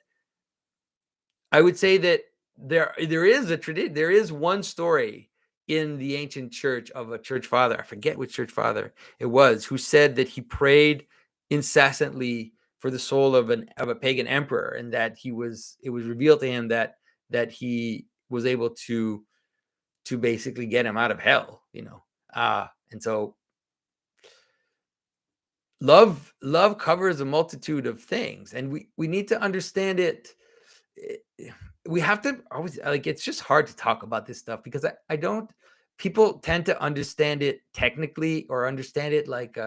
I would say that there is a tradition. There is one story in the ancient church of a church father. I forget which church father it was who said that he prayed incessantly for the soul of a pagan emperor, and that it was revealed to him that he was able to basically get him out of hell. And so love covers a multitude of things, and we need to understand it. eh, We have to always, like, it's just hard to talk about this stuff because I don't people tend to understand it technically, or understand it like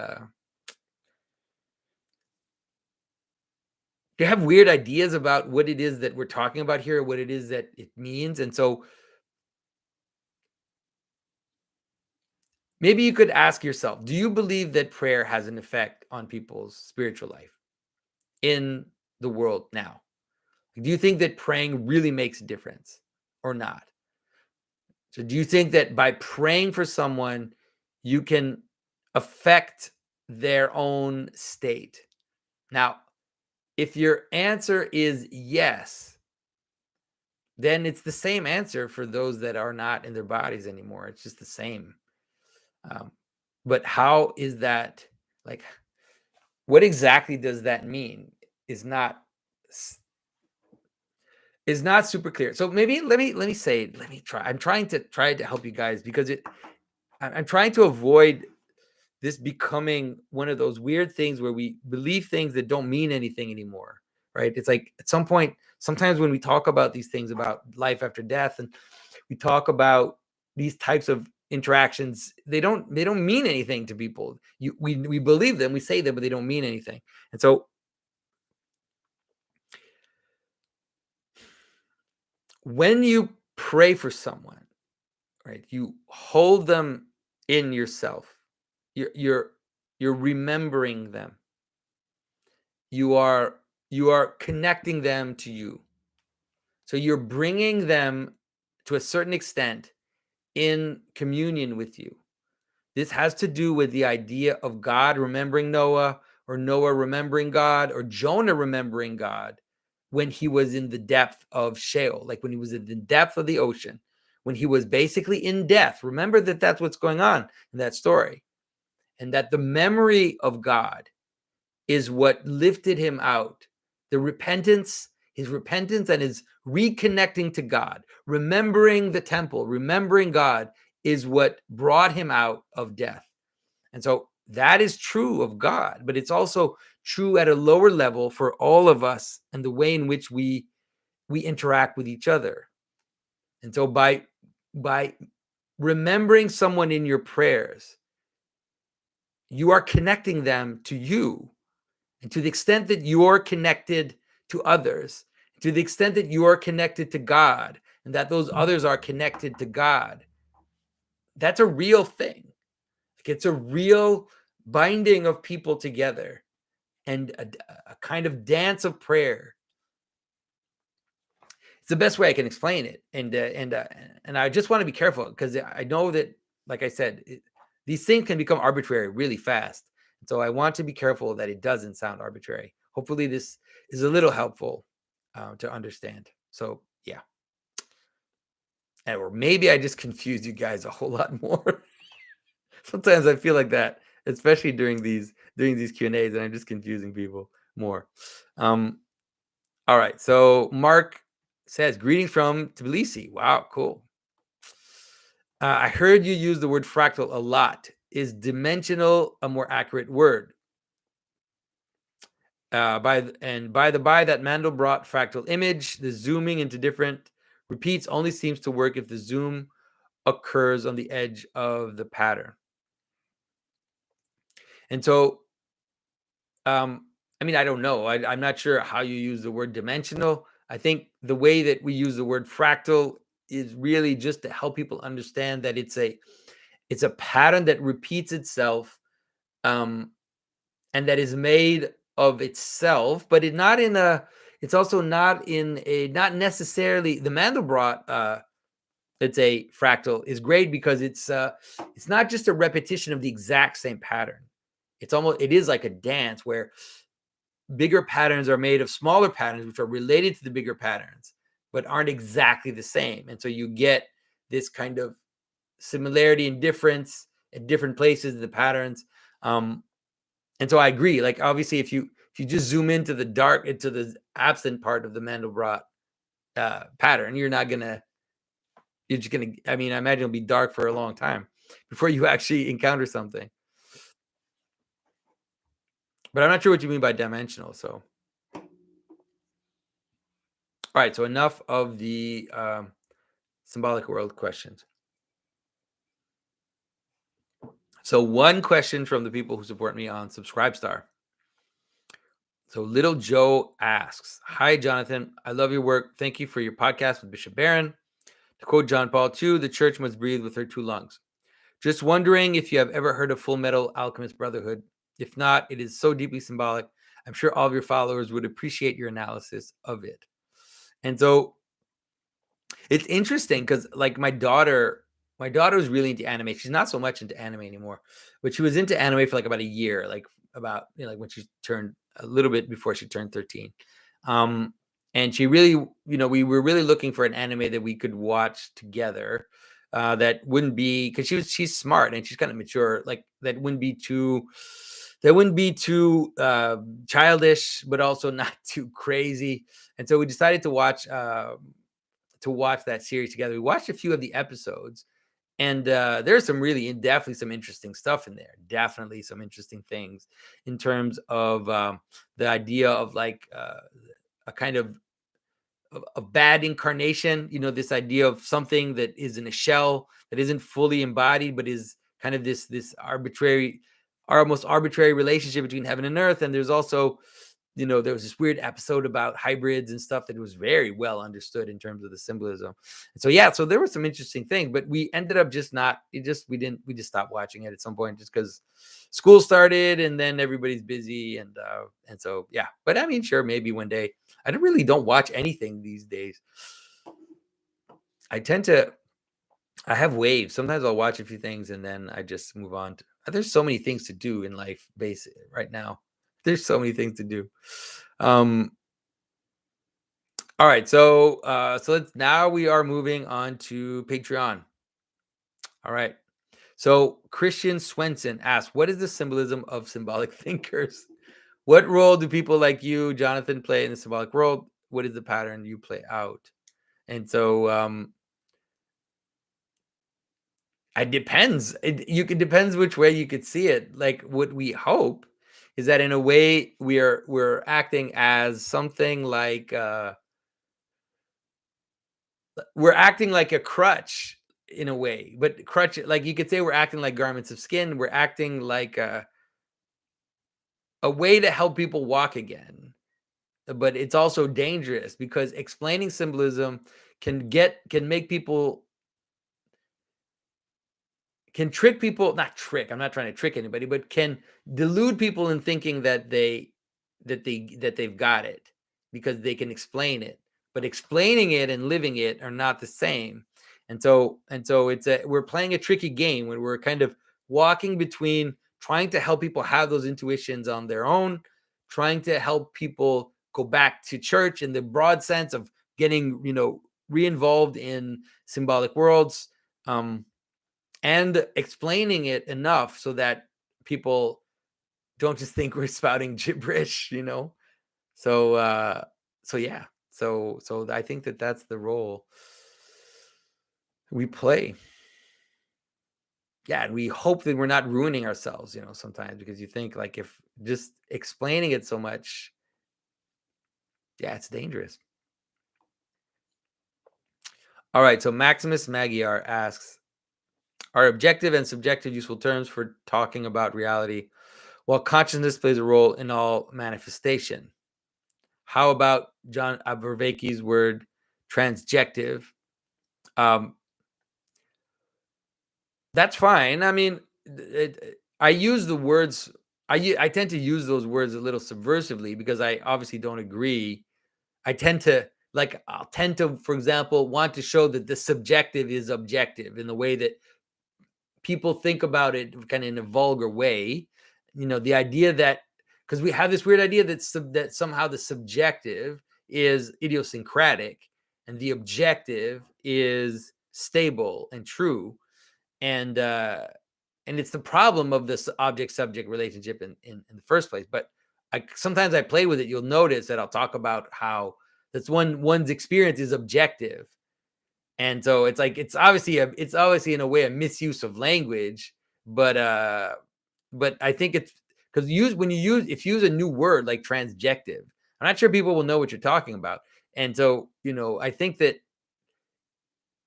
they have weird ideas about what it is that we're talking about here, what it is that it means. And so maybe you could ask yourself, do you believe that prayer has an effect on people's spiritual life in the world now? Do you think that praying really makes a difference or not? So do you think that by praying for someone, you can affect their own state? Now, if your answer is yes, then it's the same answer for those that are not in their bodies anymore. It's just the same. Um, but how is that, like, what exactly does that mean? Is not is not super clear. So maybe let me try. I'm trying to help you guys because I'm trying to avoid this becoming one of those weird things where we believe things that don't mean anything anymore, right? It's like at some point, sometimes when we talk about these things about life after death, and we talk about these types of interactions, they don't mean anything to people. We believe them, we say them, but they don't mean anything. And so when you pray for someone, right, you hold them in yourself. You're remembering them. You are connecting them to you. So you're bringing them to a certain extent in communion with you. This has to do with the idea of God remembering Noah, or Noah remembering God, or Jonah remembering God when he was in the depth of Sheol, like when he was in the depth of the ocean, when he was basically in death. Remember that that's what's going on in that story, and that the memory of God is what lifted him out. His repentance and his reconnecting to God, remembering the temple, remembering God, is what brought him out of death. And so that is true of God, but it's also true at a lower level for all of us and the way in which we interact with each other. And so by remembering someone in your prayers, you are connecting them to you. And to the extent that you're connected to others, to the extent that you are connected to God, and that those others are connected to God, that's a real thing. Like, it's a real binding of people together, and a kind of dance of prayer. It's the best way I can explain it. And I just want to be careful because I know that, like I said, these things can become arbitrary really fast. And so I want to be careful that it doesn't sound arbitrary. Hopefully, this is a little helpful to understand. So yeah, or maybe I just confused you guys a whole lot more. Sometimes I feel like that, especially during these Q&As, and I'm just confusing people more. All right, so Mark says, greetings from Tbilisi. Wow, cool. I heard you use the word fractal a lot. Is dimensional a more accurate word? By the by, that Mandelbrot fractal image, the zooming into different repeats only seems to work if the zoom occurs on the edge of the pattern. And so, I mean, I don't know. I'm not sure how you use the word dimensional. I think the way that we use the word fractal is really just to help people understand that it's a pattern that repeats itself, and that is made of itself, but it's also not in a, not necessarily the Mandelbrot. It's a fractal is great because it's not just a repetition of the exact same pattern. It is like a dance where bigger patterns are made of smaller patterns, which are related to the bigger patterns, but aren't exactly the same. And so you get this kind of similarity and difference at different places in the patterns. And so I agree. Like, obviously, if you just zoom into the absent part of the Mandelbrot pattern, you're just gonna. I mean, I imagine it'll be dark for a long time before you actually encounter something. but I'm not sure what you mean by dimensional. So, all right. So enough of the symbolic world questions. So one question from the people who support me on Subscribestar. So Little Joe asks, "Hi Jonathan, I love your work. Thank you for your podcast with Bishop Barron. To quote John Paul II, the church must breathe with her two lungs. Just wondering if you have ever heard of Full Metal Alchemist Brotherhood. If not, it is so deeply symbolic. I'm sure all of your followers would appreciate your analysis of it." And so it's interesting because like my daughter was really into anime. She's not so much into anime anymore, but she was into anime for like about a year, like about like when she turned a little bit before she turned 13. Um, and she really, we were really looking for an anime that we could watch together. That wouldn't be because she's smart and she's kind of mature, like that wouldn't be too childish, but also not too crazy. And so we decided to watch that series together. We watched a few of the episodes, and there's definitely some interesting stuff in there. Definitely some interesting things in terms of the idea of like a kind of a bad incarnation. This idea of something that is in a shell that isn't fully embodied, but is kind of this arbitrary, almost arbitrary relationship between heaven and earth. And there's also there was this weird episode about hybrids and stuff that was very well understood in terms of the symbolism. And so, yeah, so there were some interesting things, but we ended up just not, we just stopped watching it at some point just because school started and then everybody's busy. And so, yeah, but I mean, sure, maybe one day. I don't watch anything these days. I tend to, I have waves. Sometimes I'll watch a few things and then I just move on to, there's so many things to do in life right now. There's so many things to do. All right, so let's now we are moving on to Patreon. All right. So Christian Swenson asks, "What is the symbolism of symbolic thinkers? What role do people like you, Jonathan, play in the symbolic world? What is the pattern you play out?" And so it depends. Depends which way you could see it. Like what we hope is that in a way we're acting as something like we're acting like a crutch in a way, but crutch, like you could say we're acting like garments of skin. We're acting like a way to help people walk again. But it's also dangerous because explaining symbolism can make people can trick people, not trick. I'm not trying to trick anybody, but can delude people in thinking that they've got it because they can explain it. But explaining it and living it are not the same. And so we're playing a tricky game when we're kind of walking between trying to help people have those intuitions on their own, trying to help people go back to church in the broad sense of getting, re-involved in symbolic worlds, and explaining it enough so that people don't just think we're spouting gibberish. So yeah. So I think that's the role we play. Yeah, and we hope that we're not ruining ourselves, sometimes because you think like if just explaining it so much, yeah, it's dangerous. All right, so Maximus Magyar asks, "Are objective and subjective useful terms for talking about reality while consciousness plays a role in all manifestation? How about John Vervaeke's word transjective?" Um, that's fine. I mean, I use the words. I tend to use those words a little subversively because I obviously don't agree. I'll tend to, for example, want to show that the subjective is objective in the way that people think about it, kind of in a vulgar way. The idea that because we have this weird idea that somehow the subjective is idiosyncratic and the objective is stable and true, and it's the problem of this object subject relationship in the first place. But sometimes I play with it. You'll notice that I'll talk about how one's experience is objective, and so it's like it's obviously in a way a misuse of language, but I think it's because if you use a new word like transjective, I'm not sure people will know what you're talking about. And so, I think that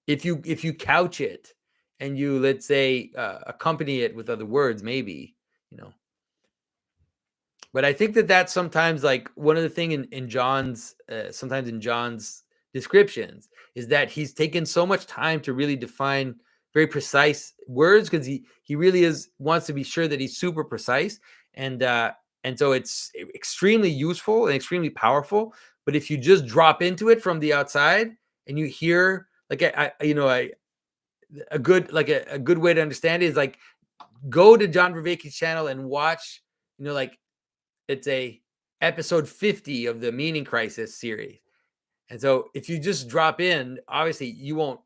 if you couch it and you, let's say, accompany it with other words, maybe, you know. But I think that that's sometimes like one of the thing in John's sometimes in John's descriptions is that he's taken so much time to really define very precise words because he really is wants to be sure that he's super precise, and so it's extremely useful and extremely powerful. But if you just drop into it from the outside and you hear like a good a good way to understand it is like go to John Vervaeke's channel and watch like it's a episode 50 of the Meaning Crisis series. And so if you just drop in, obviously you won't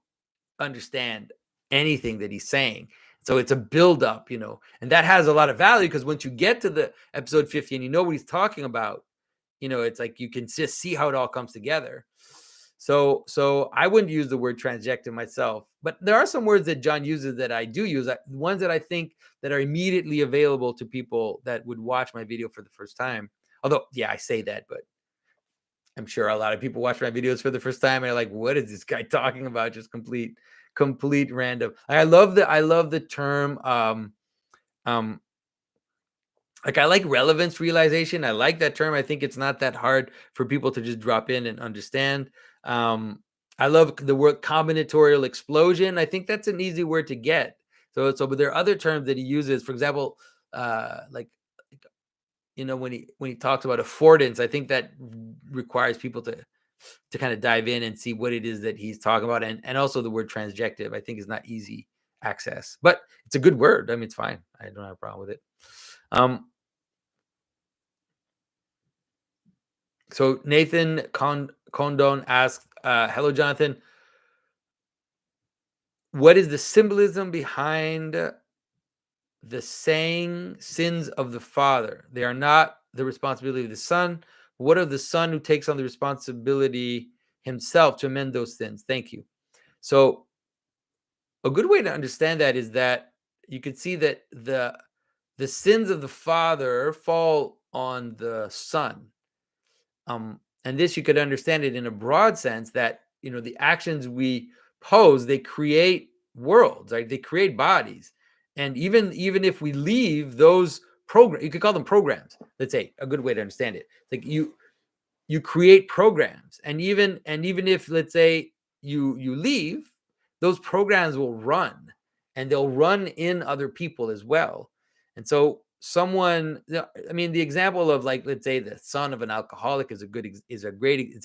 understand anything that he's saying. So it's a buildup, and that has a lot of value because once you get to the episode 50 and you know what he's talking about, it's like you can just see how it all comes together. So I wouldn't use the word transjective myself, but there are some words that John uses that I do use, ones that I think that are immediately available to people that would watch my video for the first time. Although, yeah, I say that, but I'm sure a lot of people watch my videos for the first time and are like, what is this guy talking about? Just complete random. I love the term um like I like relevance realization. I like that term. I think it's not that hard for people to just drop in and understand. I love the word combinatorial explosion. I think that's an easy word to get. But there are other terms that he uses. For example, like when he talks about affordance, I think that requires people to kind of dive in and see what it is that he's talking about, and also the word transjective. I think is not easy access, but it's a good word. I mean, it's fine. I don't have a problem with it. So Nathan Condon asks, hello, Jonathan. What is the symbolism behind the saying sins of the father? They are not the responsibility of the son. What of the son who takes on the responsibility himself to amend those sins? Thank you. So a good way to understand that is that you can see that the sins of the father fall on the son. And this you could understand it in a broad sense that the actions we pose, they create worlds, right? They create bodies, and even if we leave those programs, you could call them programs. Let's say a good way to understand it, like you create programs, and even if, let's say, you leave, those programs will run, and they'll run in other people as well. And so someone, I mean, the example of, like, let's say the son of an alcoholic is it's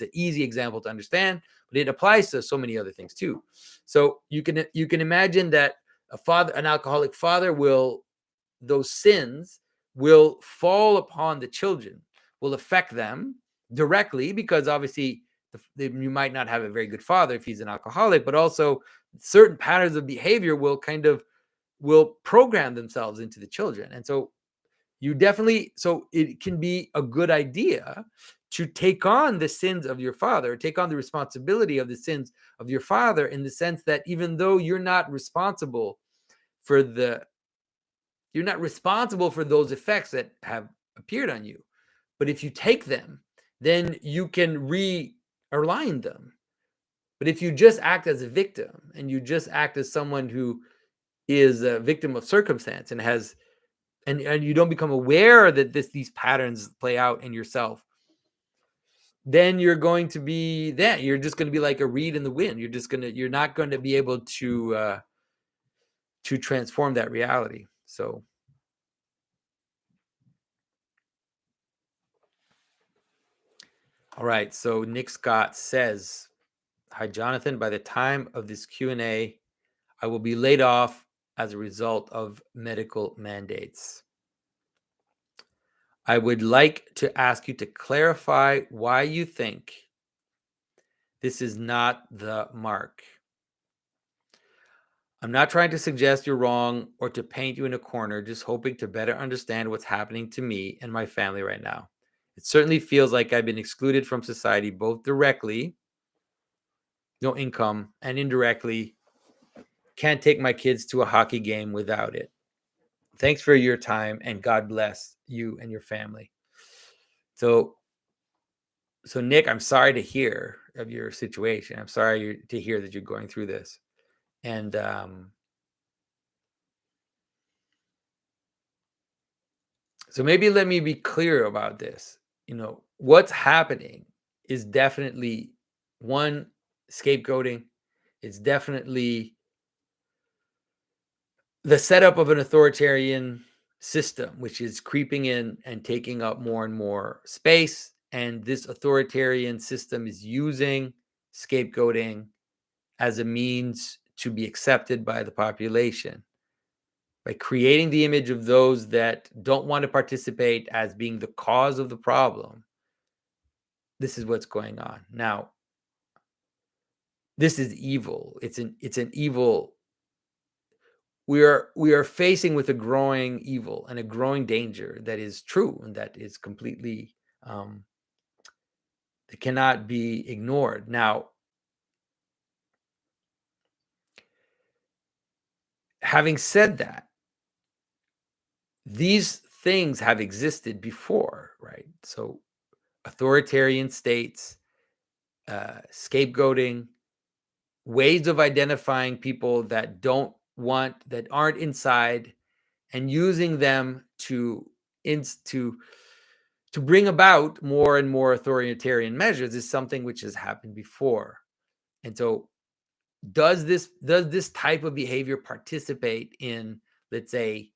an easy example to understand, but it applies to so many other things too. So you can imagine that an alcoholic father, those sins will fall upon the children, will affect them directly, because obviously you might not have a very good father if he's an alcoholic, but also certain patterns of behavior will program themselves into the children. And so it can be a good idea to take on the sins of your father, take on the responsibility of the sins of your father, in the sense that even though you're not responsible for those effects that have appeared on you, but if you take them, then you can realign them. But if you just act as a victim, and you just act as someone who is a victim of circumstance and you don't become aware that these patterns play out in yourself, then you're just going to be like a reed in the wind. You're not going to be able to transform that reality. So all right, so Nick Scott says, hi, Jonathan. By the time of this Q&A, I will be laid off as a result of medical mandates. I would like to ask you to clarify why you think this is not the mark. I'm not trying to suggest you're wrong or to paint you in a corner, just hoping to better understand what's happening to me and my family right now. It certainly feels like I've been excluded from society, both directly, no income, and indirectly, can't take my kids to a hockey game without it. Thanks for your time, and God bless you and your family. So, so Nick, I'm sorry to hear of your situation. I'm sorry to hear that you're going through this. And so maybe let me be clear about this. What's happening is definitely one, scapegoating. It's definitely the setup of an authoritarian system, which is creeping in and taking up more and more space. And this authoritarian system is using scapegoating as a means to be accepted by the population by creating the image of those that don't want to participate as being the cause of the problem. This is what's going on. Now, this is evil. It's an evil. We are facing with a growing evil and a growing danger that is true and that is completely that cannot be ignored. Now, having said that, these things have existed before, right? So, authoritarian states, scapegoating, ways of identifying people that that aren't inside, and using them to bring about more and more authoritarian measures is something which has happened before. And so, does this type of behavior participate in, let's say,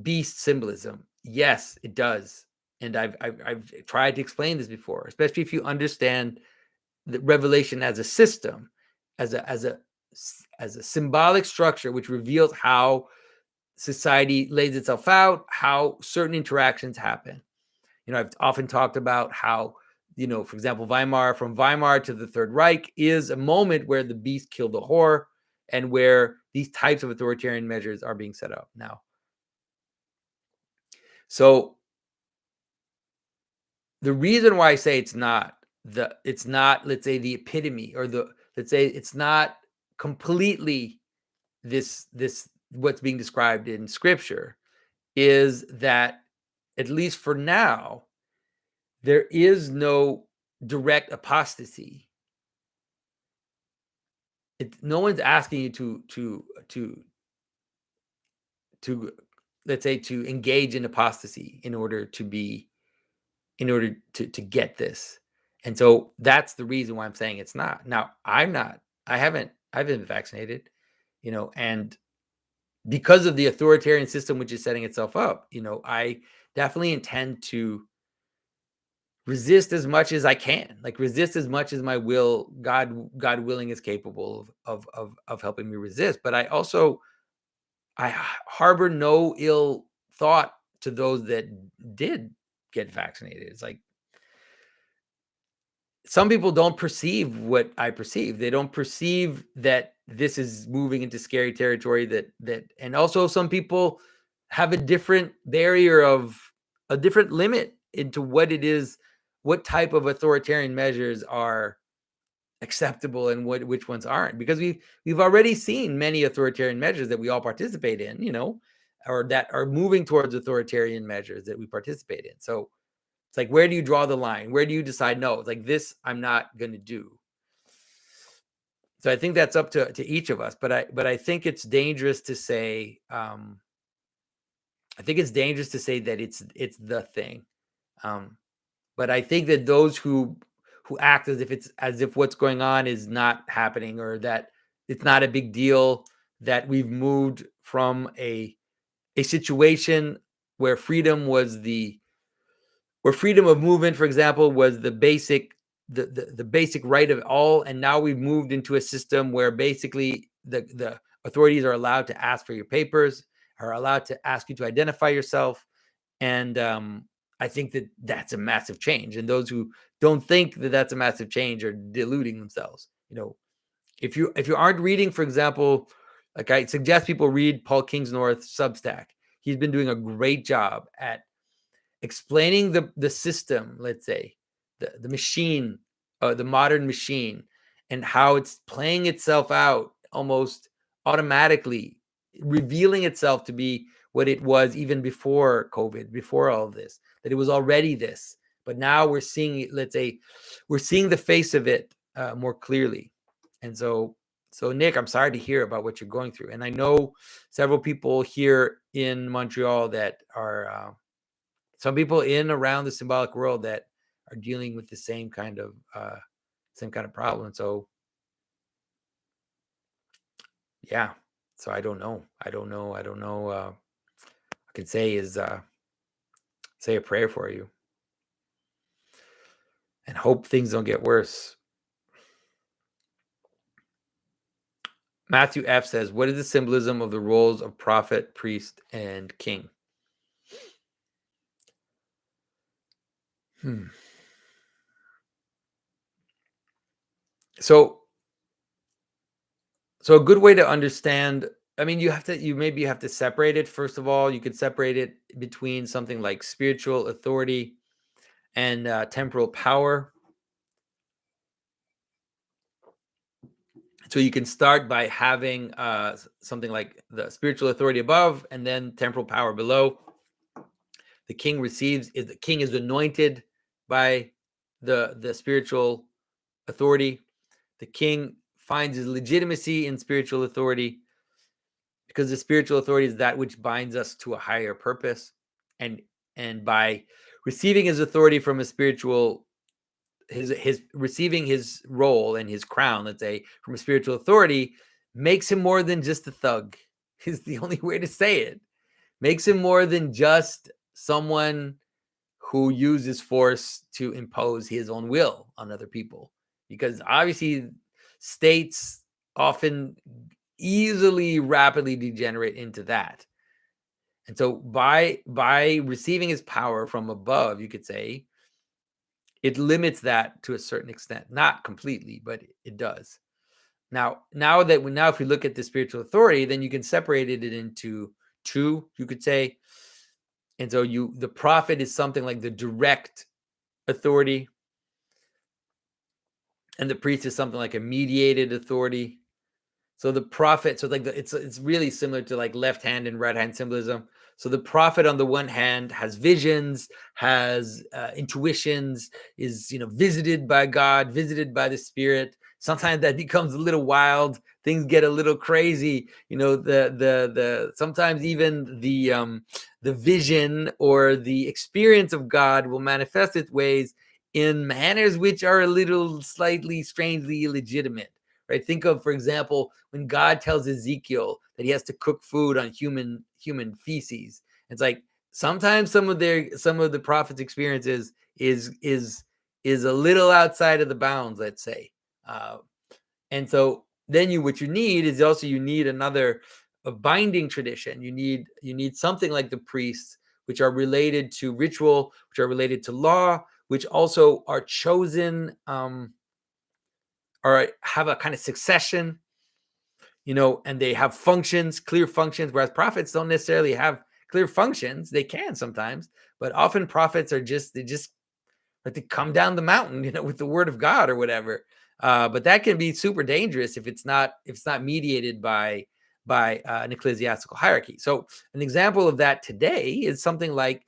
beast symbolism? Yes, it does. And I've tried to explain this before, especially if you understand the revelation as a system, as a symbolic structure which reveals how society lays itself out, how certain interactions happen. I've often talked about how, for example, from Weimar to the Third Reich is a moment where the beast killed the whore, and where these types of authoritarian measures are being set up now. So the reason why I say it's not, let's say, the epitome, or let's say it's not completely this what's being described in scripture, is that, at least for now, there is no direct apostasy. No one's asking you to let's say, to engage in apostasy in order to get this. And so that's the reason why I'm saying it's not. Now, I've been vaccinated, and because of the authoritarian system which is setting itself up, I definitely intend to resist as much as I can, like resist as much as my will, God willing, is capable of helping me resist. But I harbor no ill thought to those that did get vaccinated. It's like, some people don't perceive what I perceive. They don't perceive that this is moving into scary territory, and also some people have a different barrier, of a different limit into what it is, what type of authoritarian measures are acceptable and which ones aren't, because we've already seen many authoritarian measures that we all participate in, or that are moving towards authoritarian measures that we participate in. So it's like, where do you draw the line? Where do you decide, no, it's like, this I'm not going to do? So I think that's up to each of us. But I think it's dangerous to say. I think it's dangerous to say that it's the thing. But I think that those who act as if what's going on is not happening, or that it's not a big deal, that we've moved from a situation where freedom of movement, for example, was the basic right of all, and now we've moved into a system where basically the authorities are allowed to ask for your papers, are allowed to ask you to identify yourself. And I think that that's a massive change, and those who don't think that that's a massive change are deluding themselves. If you aren't reading, for example, like, I suggest people read Paul Kingsnorth's Substack. He's been doing a great job at explaining the system, let's say, the machine, the modern machine, and how it's playing itself out almost automatically, revealing itself to be what it was even before COVID, before all of this, that it was already this. But now we're seeing it, let's say, we're seeing the face of it more clearly. And so Nick, I'm sorry to hear about what you're going through. And I know several people here in Montreal that are some people in around the symbolic world that are dealing with the same kind of problem. So yeah, so I don't know. I can say is say a prayer for you and hope things don't get worse. Matthew F says, what is the symbolism of the roles of prophet, priest, and king? So a good way to understand, I mean, maybe have to separate it. First of all, you could separate it between something like spiritual authority and temporal power. So you can start by having something like the spiritual authority above and then temporal power below. The king is anointed by the spiritual authority. The king finds his legitimacy in spiritual authority because the spiritual authority is that which binds us to a higher purpose. And by receiving his authority from a spiritual, his receiving his role and his crown, let's say, from a spiritual authority, makes him more than just a thug. Is the only way to say it. Makes him more than just someone who uses force to impose his own will on other people. Because obviously states often easily, rapidly degenerate into that. And so by receiving his power from above, you could say, it limits that to a certain extent. Not completely, but it does. Now if we look at the spiritual authority, then you can separate it into two, you could say. And so the prophet is something like the direct authority, and the priest is something like a mediated authority. So the prophet, so like it's really similar to like left hand and right hand symbolism. So the prophet on the one hand has visions, has intuitions, is visited by God, visited by the Spirit. Sometimes that becomes a little wild. Things get a little crazy. The sometimes even the vision or the experience of God will manifest its ways in manners which are a little slightly strangely illegitimate. Right? Think of, for example, when God tells Ezekiel that he has to cook food on human feces. It's like sometimes some of the prophets' experiences is a little outside of the bounds, let's say. And so then what you need is also a binding tradition. You need something like the priests, which are related to ritual, which are related to law, which also are chosen or have a kind of succession, and they have clear functions, whereas prophets don't necessarily have clear functions. They can sometimes, but often prophets they just like to come down the mountain, with the word of God or whatever. But that can be super dangerous if it's not mediated by an ecclesiastical hierarchy. So an example of that today is something like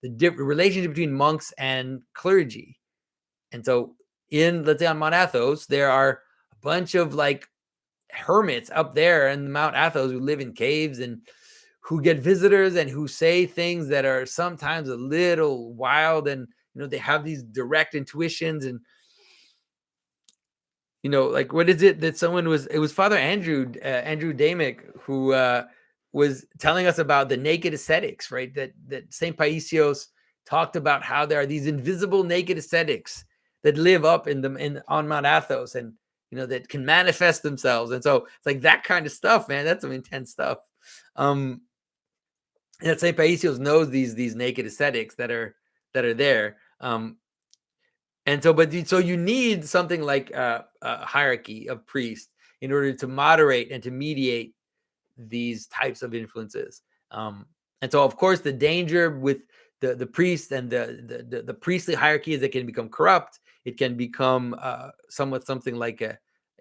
the relationship between monks and clergy. And so let's say on Mount Athos, there are a bunch of like hermits up there in Mount Athos who live in caves and who get visitors and who say things that are sometimes a little wild, and they have these direct intuitions. And like, what is it that it was Father Andrew Damick who was telling us about the naked ascetics, right? That Saint Paisios talked about how there are these invisible naked ascetics that live up on Mount Athos, and that can manifest themselves. And so it's like that kind of stuff, man. That's some intense stuff. And that Saint Paisios knows these naked ascetics that are there. And so you need something like a hierarchy of priests in order to moderate and to mediate these types of influences. And so, of course, the danger with the priest and the priestly hierarchy is it can become corrupt. It can become something like a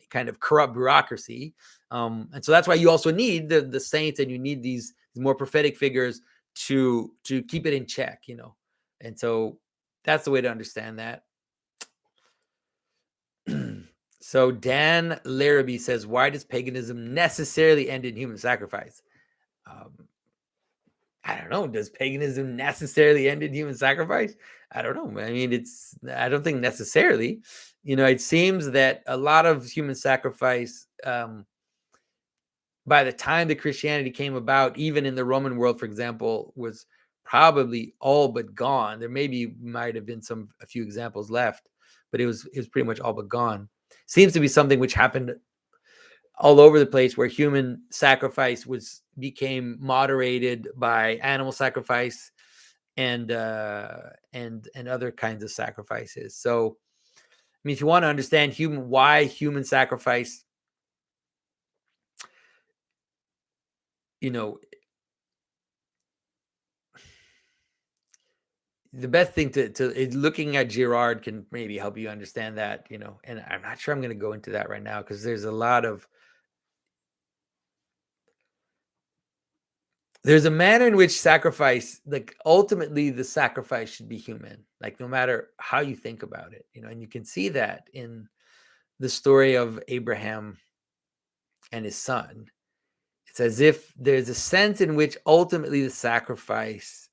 kind of corrupt bureaucracy. And so that's why you also need the saints, and you need these these more prophetic figures to keep it in check, and so that's the way to understand that. So Dan Larrabee says, why does paganism necessarily end in human sacrifice? I don't know. Does paganism necessarily end in human sacrifice? I don't know. I mean, I don't think necessarily. It seems that a lot of human sacrifice, by the time that Christianity came about, even in the Roman world, for example, was probably all but gone. There might have been a few examples left, but it was pretty much all but gone. Seems to be something which happened all over the place, where human sacrifice became moderated by animal sacrifice and other kinds of sacrifices. So, I mean, if you want to understand why human sacrifice, the best thing to looking at Girard can maybe help you understand that, and I'm not sure I'm going to go into that right now, because there's a manner in which sacrifice, like, ultimately the sacrifice should be human, like, no matter how you think about it, and you can see that in the story of Abraham and his son. It's as if there's a sense in which ultimately the sacrifice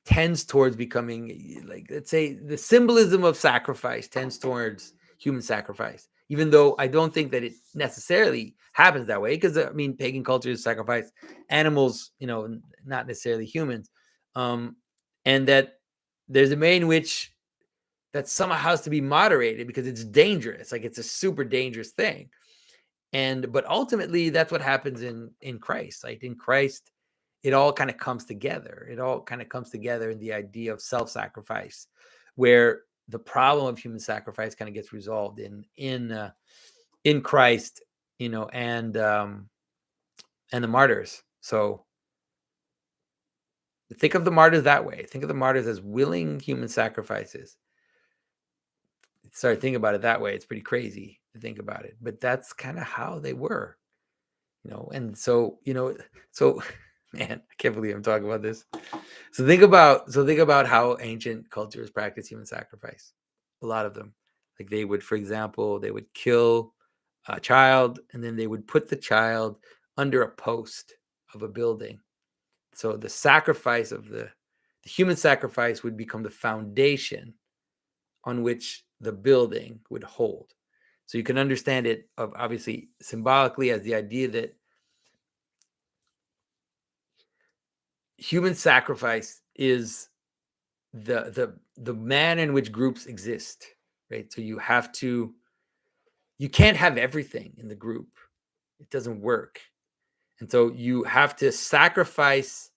tends towards becoming, like, let's say, the symbolism of sacrifice tends towards human sacrifice, even though I don't think that it necessarily happens that way, because I mean, pagan cultures sacrifice animals, not necessarily humans, and that there's a way in which that somehow has to be moderated, because it's dangerous, like, it's a super dangerous thing. But ultimately that's what happens in Christ. Like, in Christ, it all kind of comes together. It all kind of comes together in the idea of self-sacrifice, where the problem of human sacrifice kind of gets resolved in Christ, and the martyrs. So think of the martyrs that way. Think of the martyrs as willing human sacrifices. Start thinking about it that way. It's pretty crazy to think about it, but that's kind of how they were. And so, so man, I can't believe I'm talking about this. So think about how ancient cultures practice human sacrifice. A lot of them, like, they would, for example, they would kill a child, and then they would put the child under a post of a building. So the sacrifice of the human sacrifice would become the foundation on which the building would hold. So you can understand it, obviously symbolically, as the idea that human sacrifice is the manner in which groups exist, right? So you can't have everything in the group. It doesn't work. And so you have to sacrifice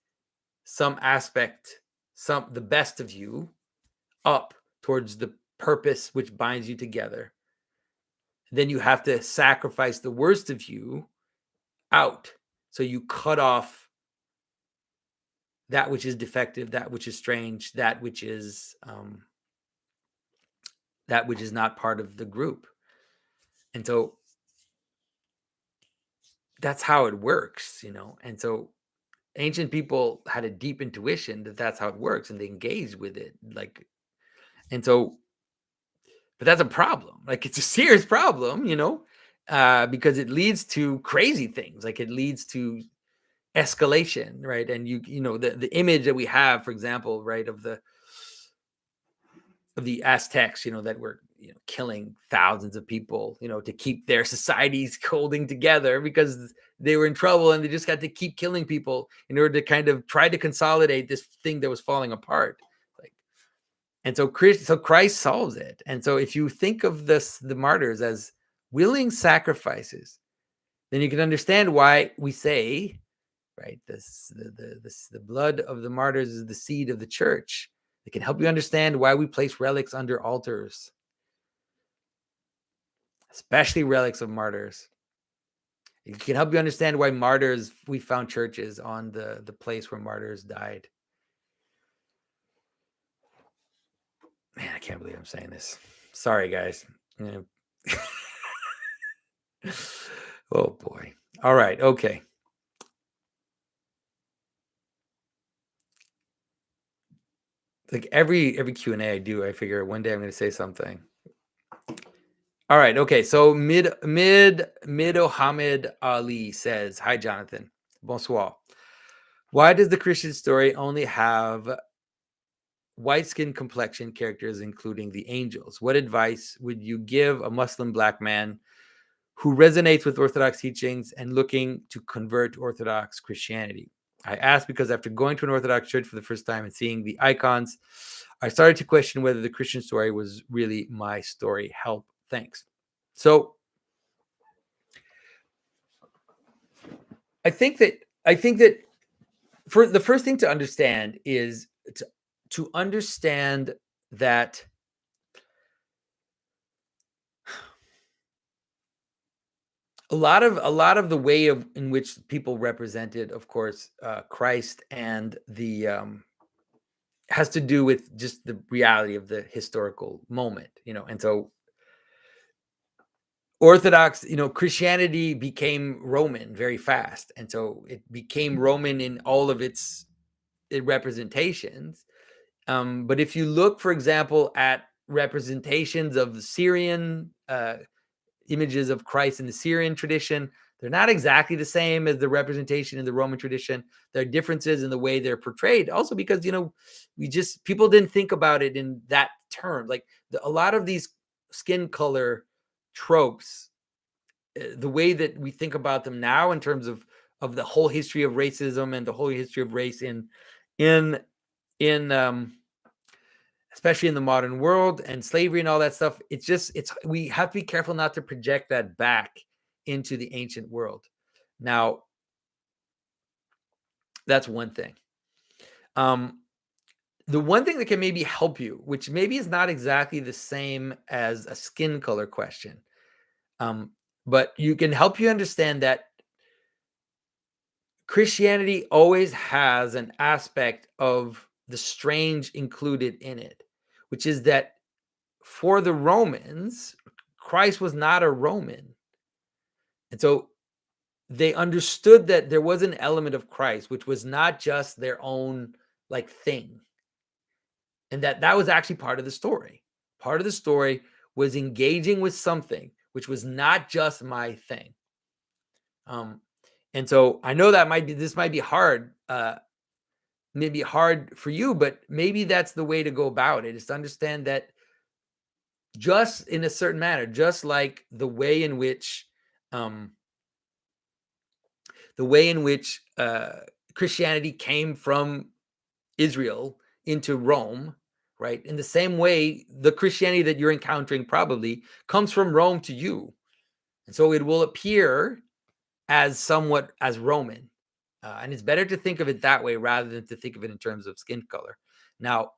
some aspect, the best of you, up towards the purpose which binds you together. Then you have to sacrifice the worst of you out. So you cut off that which is defective, that which is strange, that which is not part of the group. And so that's how it works, And so ancient people had a deep intuition that that's how it works, and they engaged with it, like, and so, but that's a problem. Like, it's a serious problem, because it leads to crazy things. Like, it leads to escalation, right? And the image that we have, for example, right, of the Aztecs, that were killing thousands of people, to keep their societies holding together, because they were in trouble, and they just had to keep killing people in order to kind of try to consolidate this thing that was falling apart. Like, and so Christ solves it. And so if you think of the martyrs as willing sacrifices, then you can understand why we say, right, the blood of the martyrs is the seed of the church. It can help you understand why we place relics under altars, especially relics of martyrs. It can help you understand why we found churches on the place where martyrs died. Man, I can't believe I'm saying this. Sorry, guys. Oh boy. All right. Okay. Like every Q&A I do, I figure one day I'm going to say something. All right. Okay. So mid Mohammed Ali says, "Hi, Jonathan. Bonsoir. Why does the Christian story only have white skin complexion characters, including the angels? What advice would you give a Muslim black man who resonates with Orthodox teachings and looking to convert to Orthodox Christianity?" I ask because after going to an Orthodox church for the first time and seeing the icons, I started to question whether the Christian story was really my story. Help. Thanks. So I think that for the first thing to understand is to understand that a lot of the way of in which people represented, of course, Christ and the has to do with just the reality of the historical moment, and so Orthodox, Christianity became Roman very fast, and so it became Roman in all of its representations. But if you look, for example, at representations of the Syrian images of Christ in the Syrian tradition, they're not exactly the same as the representation in the Roman tradition. There are differences in the way they're portrayed, also because people didn't think about it in that term. Like a lot of these skin color tropes, the way that we think about them now in terms of the whole history of racism and the whole history of race in in especially in the modern world and slavery and all that stuff, it's we have to be careful not to project that back into the ancient world. Now, that's one thing. um the one thing that can maybe help you, which maybe is not exactly the same as a skin color question, um but you can help you understand that Christianity always has an aspect of the strange included in it, which is that for the Romans, Christ was not a Roman. And so they understood that there was an element of Christ, which was not just their own like thing. And that was actually part of the story. Part of the story was engaging with something which was not just my thing. Um, and so I know that this might be hard, maybe hard for you, but maybe that's the way to go about it, is to understand that just in a certain manner, just like um, the way in which Christianity came from Israel into Rome, right? In the same way, the Christianity that you're encountering probably comes from Rome to you, and so it will appear as somewhat as Roman. And it's better to think of it that way rather than to think of it in terms of skin color. Now,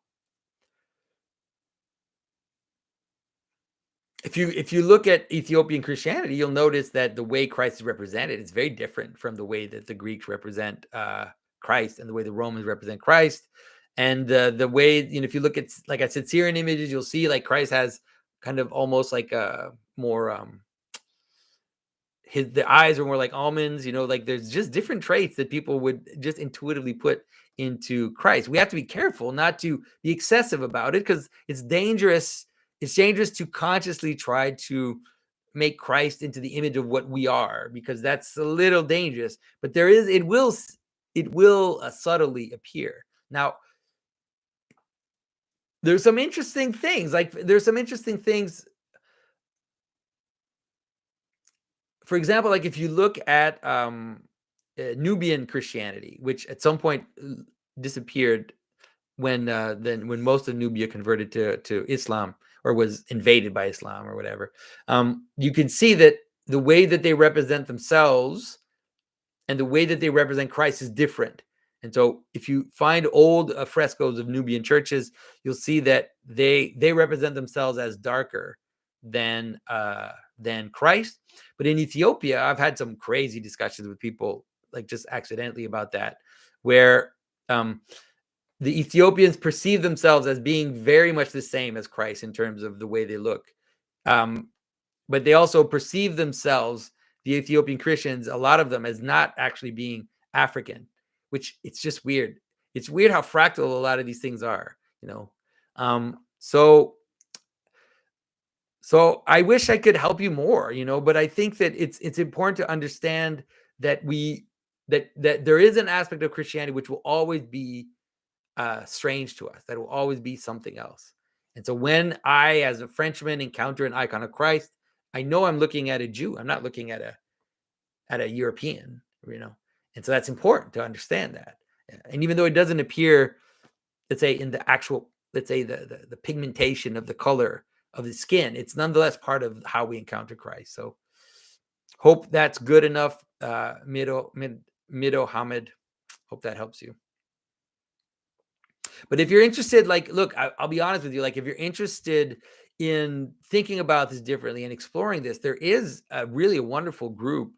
if you look at Ethiopian Christianity, you'll notice that the way Christ is represented is very different from the way that the Greeks represent Christ and the way the Romans represent Christ. And the way, if you look at, like I said, Syrian images, you'll see like Christ has kind of almost like a more the eyes are more like almonds, like there's just different traits that people would just intuitively put into Christ. We have to be careful not to be excessive about it, because it's dangerous. It's dangerous to consciously try to make Christ into the image of what we are, because that's a little dangerous. But it will subtly appear. Now, there's some interesting things. For example, like if you look at Nubian Christianity, which at some point disappeared when most of Nubia converted to Islam, or was invaded by Islam or whatever. You can see that the way that they represent themselves and the way that they represent Christ is different. And so if you find old frescoes of Nubian churches, you'll see that they represent themselves as darker than Christ. But in Ethiopia, I've had some crazy discussions with people, like just accidentally, about that, where the Ethiopians perceive themselves as being very much the same as Christ in terms of the way they look. But they also perceive themselves, the Ethiopian Christians, a lot of them, as not actually being African, which it's just weird. It's weird how fractal a lot of these things are. you know. So I wish I could help you more, but I think that it's important to understand that that there is an aspect of Christianity which will always be strange to us, that will always be something else. And so when I, as a Frenchman, encounter an icon of Christ, I know I'm looking at a Jew. I'm not looking at a European, And so that's important to understand that. And even though it doesn't appear, let's say, in the actual, let's say, the pigmentation of the color of the skin, it's nonetheless part of how we encounter Christ. So hope that's good enough, Mido Hamid. Hope that helps you. But if you're interested, like, look, I'll be honest with you, like, if you're interested in thinking about this differently and exploring this, there is really a wonderful group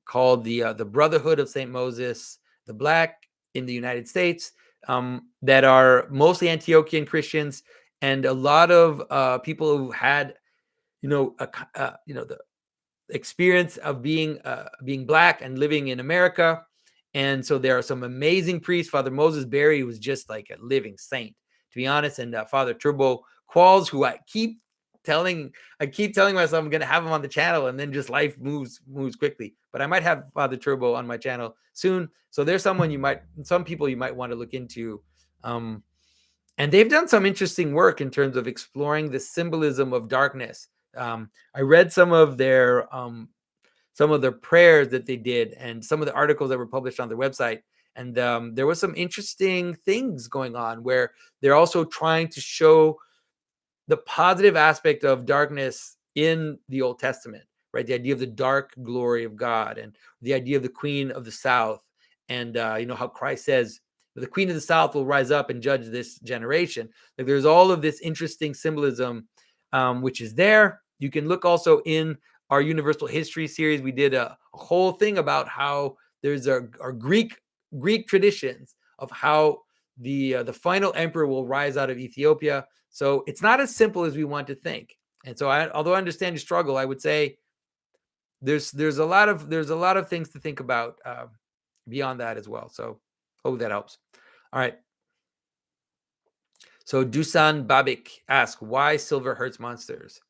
called the Brotherhood of St. Moses, the Black in the United States, that are mostly Antiochian Christians, and a lot of people who had, the experience of being Black and living in America. And so there are some amazing priests. Father Moses Berry was just like a living saint, to be honest. And Father Turbo Qualls, who I keep telling myself I'm going to have him on the channel, and then just life moves quickly. But I might have Father Turbo on my channel soon. So there's some people you might want to look into. And they've done some interesting work in terms of exploring the symbolism of darkness. I read some of their prayers that they did, and some of the articles that were published on their website. And there was some interesting things going on where they're also trying to show the positive aspect of darkness in the Old Testament, right? The idea of the dark glory of God, and the idea of the Queen of the South, and how Christ says the Queen of the South will rise up and judge this generation. Like, there's all of this interesting symbolism, which is there. You can look also in our Universal History series. We did a whole thing about how there's our Greek traditions of how the final emperor will rise out of Ethiopia. So it's not as simple as we want to think. And so, although I understand your struggle, I would say there's a lot of things to think about beyond that as well. So hope that helps. All right. So Dusan Babik asks, why silver hurts monsters?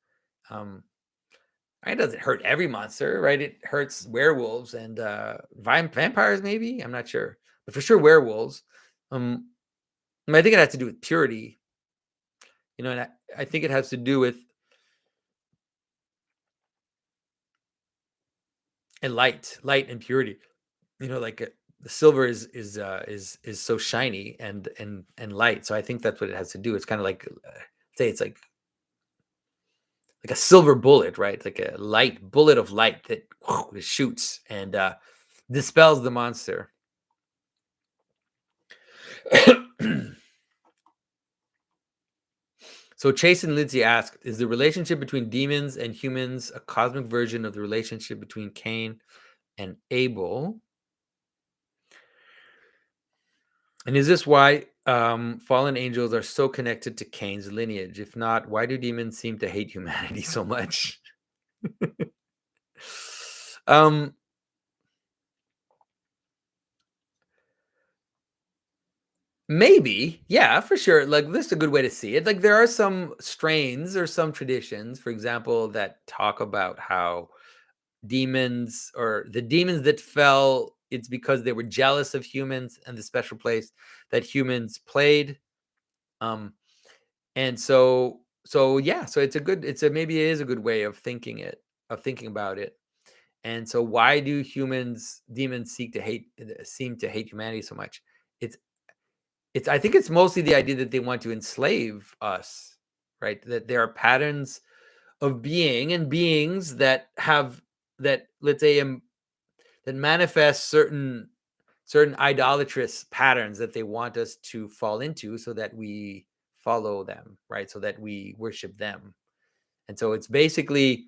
It doesn't hurt every monster, right? It hurts werewolves and vampires, maybe. I'm not sure, but for sure werewolves. I think it has to do with purity, and I think it has to do with light and purity. Like the silver is so shiny and light. So I think that's what it has to do. It's kind of like, say, it's like a silver bullet, right? It's like a light bullet of light that shoots and dispels the monster. So Chase and Lindsay asked, is the relationship between demons and humans a cosmic version of the relationship between Cain and Abel? And is this why fallen angels are so connected to Cain's lineage? If not, why do demons seem to hate humanity so much? Maybe, yeah, for sure. Like, this is a good way to see it. Like, there are some strains or some traditions, for example, that talk about how demons, or the demons that fell, it's because they were jealous of humans and the special place that humans played. And so yeah, so maybe it is a good way of thinking about it. And so why do demons seem to hate humanity so much? I think it's mostly the idea that they want to enslave us, right? That there are patterns of being and beings that have, that, let's say, that manifest certain idolatrous patterns that they want us to fall into, so that we follow them, right? So that we worship them. And so it's basically,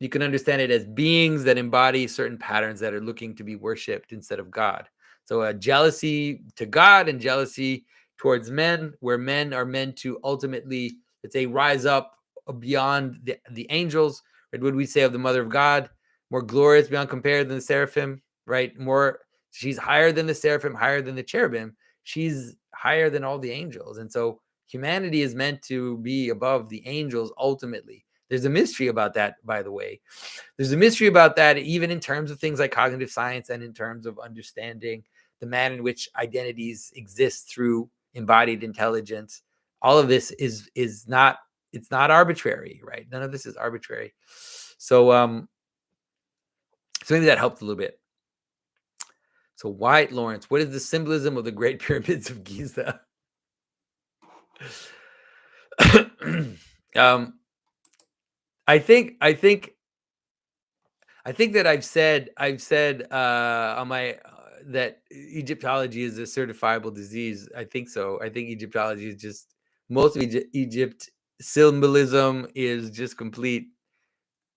you can understand it as beings that embody certain patterns that are looking to be worshipped instead of God. So a jealousy to God and jealousy towards men, where men are meant to ultimately, let's say, rise up beyond the angels. Right? What we say of the Mother of God, more glorious beyond compare than the seraphim, right? She's higher than the seraphim, higher than the cherubim. She's higher than all the angels. And so Humanity is meant to be above the angels ultimately. There's a mystery about that, by the way. There's a mystery about that, even in terms of things like cognitive science and in terms of understanding the manner in which identities exist through embodied intelligence. All of this is not, it's not arbitrary, right? None of this is arbitrary. So maybe that helped a little bit. So Wyatt Lawrence, what is the symbolism of the Great Pyramids of Giza? um, I think that I've said on my that Egyptology is a certifiable disease. I think so. I think Egyptology is just, most of Egypt symbolism is just complete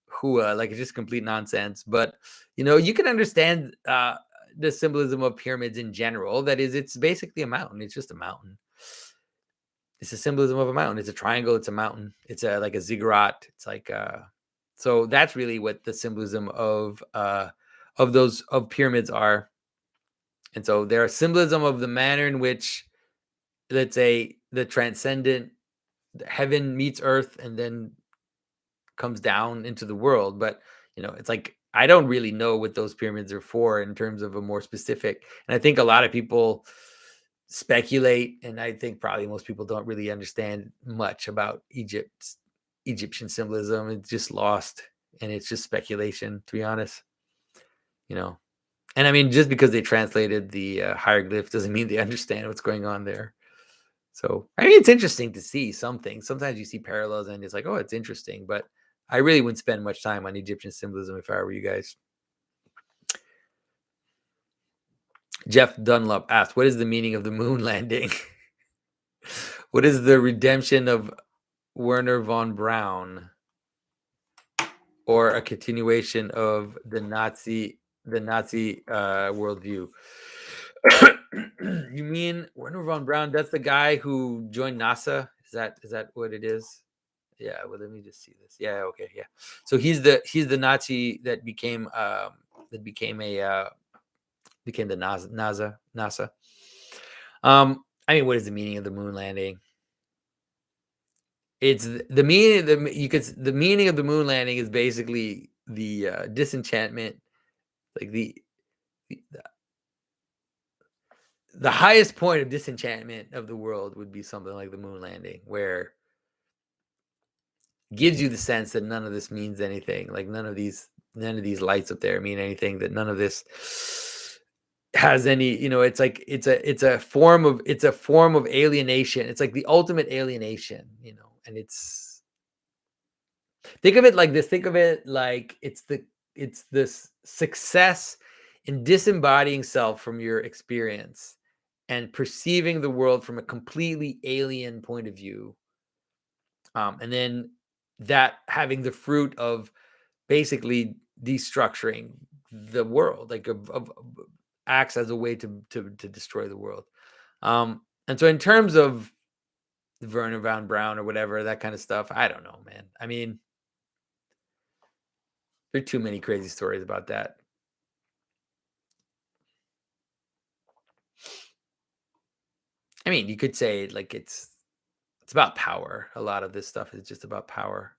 hua, like it's just complete nonsense. But you can understand the symbolism of pyramids in general. That is, it's basically a mountain. It's just a mountain. It's a symbolism of a mountain. It's a triangle. It's a mountain. It's like a ziggurat. It's like so that's really what the symbolism of those of pyramids are. And so they're a symbolism of the manner in which, let's say, the transcendent heaven meets earth and then comes down into the world. But it's like, I don't really know what those pyramids are for in terms of a more specific. And I think a lot of people speculate, and I think probably most people don't really understand much about Egyptian symbolism. It's just lost, and it's just speculation, to be honest. And I mean, just because they translated the hieroglyph doesn't mean they understand what's going on there. So I mean, it's interesting to see something. Sometimes you see parallels, and it's like, oh, it's interesting. But I really wouldn't spend much time on Egyptian symbolism if I were you guys. Jeff Dunlop asked, "What is the meaning of the moon landing? What is the redemption of Werner von Braun, or a continuation of the Nazi worldview?" You mean Werner von Braun? That's the guy who joined NASA. Is that what it is? Yeah. Well, let me just see this. Yeah. Okay. Yeah. So he's the Nazi that became became the NASA. I mean, what is the meaning of the moon landing? It's the meaning. The meaning of the moon landing is basically the disenchantment, like the the highest point of disenchantment of the world would be something like the moon landing, where it gives you the sense that none of this means anything. Like none of these lights up there mean anything. That none of this has any. It's like it's a form of alienation. It's like the ultimate alienation. And think of it like this. Think of it like it's this success in disembodying self from your experience and perceiving the world from a completely alien point of view. And then that having the fruit of basically destructuring the world, like of acts as a way to destroy the world. And so in terms of Werner von Braun or whatever, that kind of stuff, I don't know, man. I mean, there are too many crazy stories about that. I mean, you could say like it's about power. A lot of this stuff is just about power.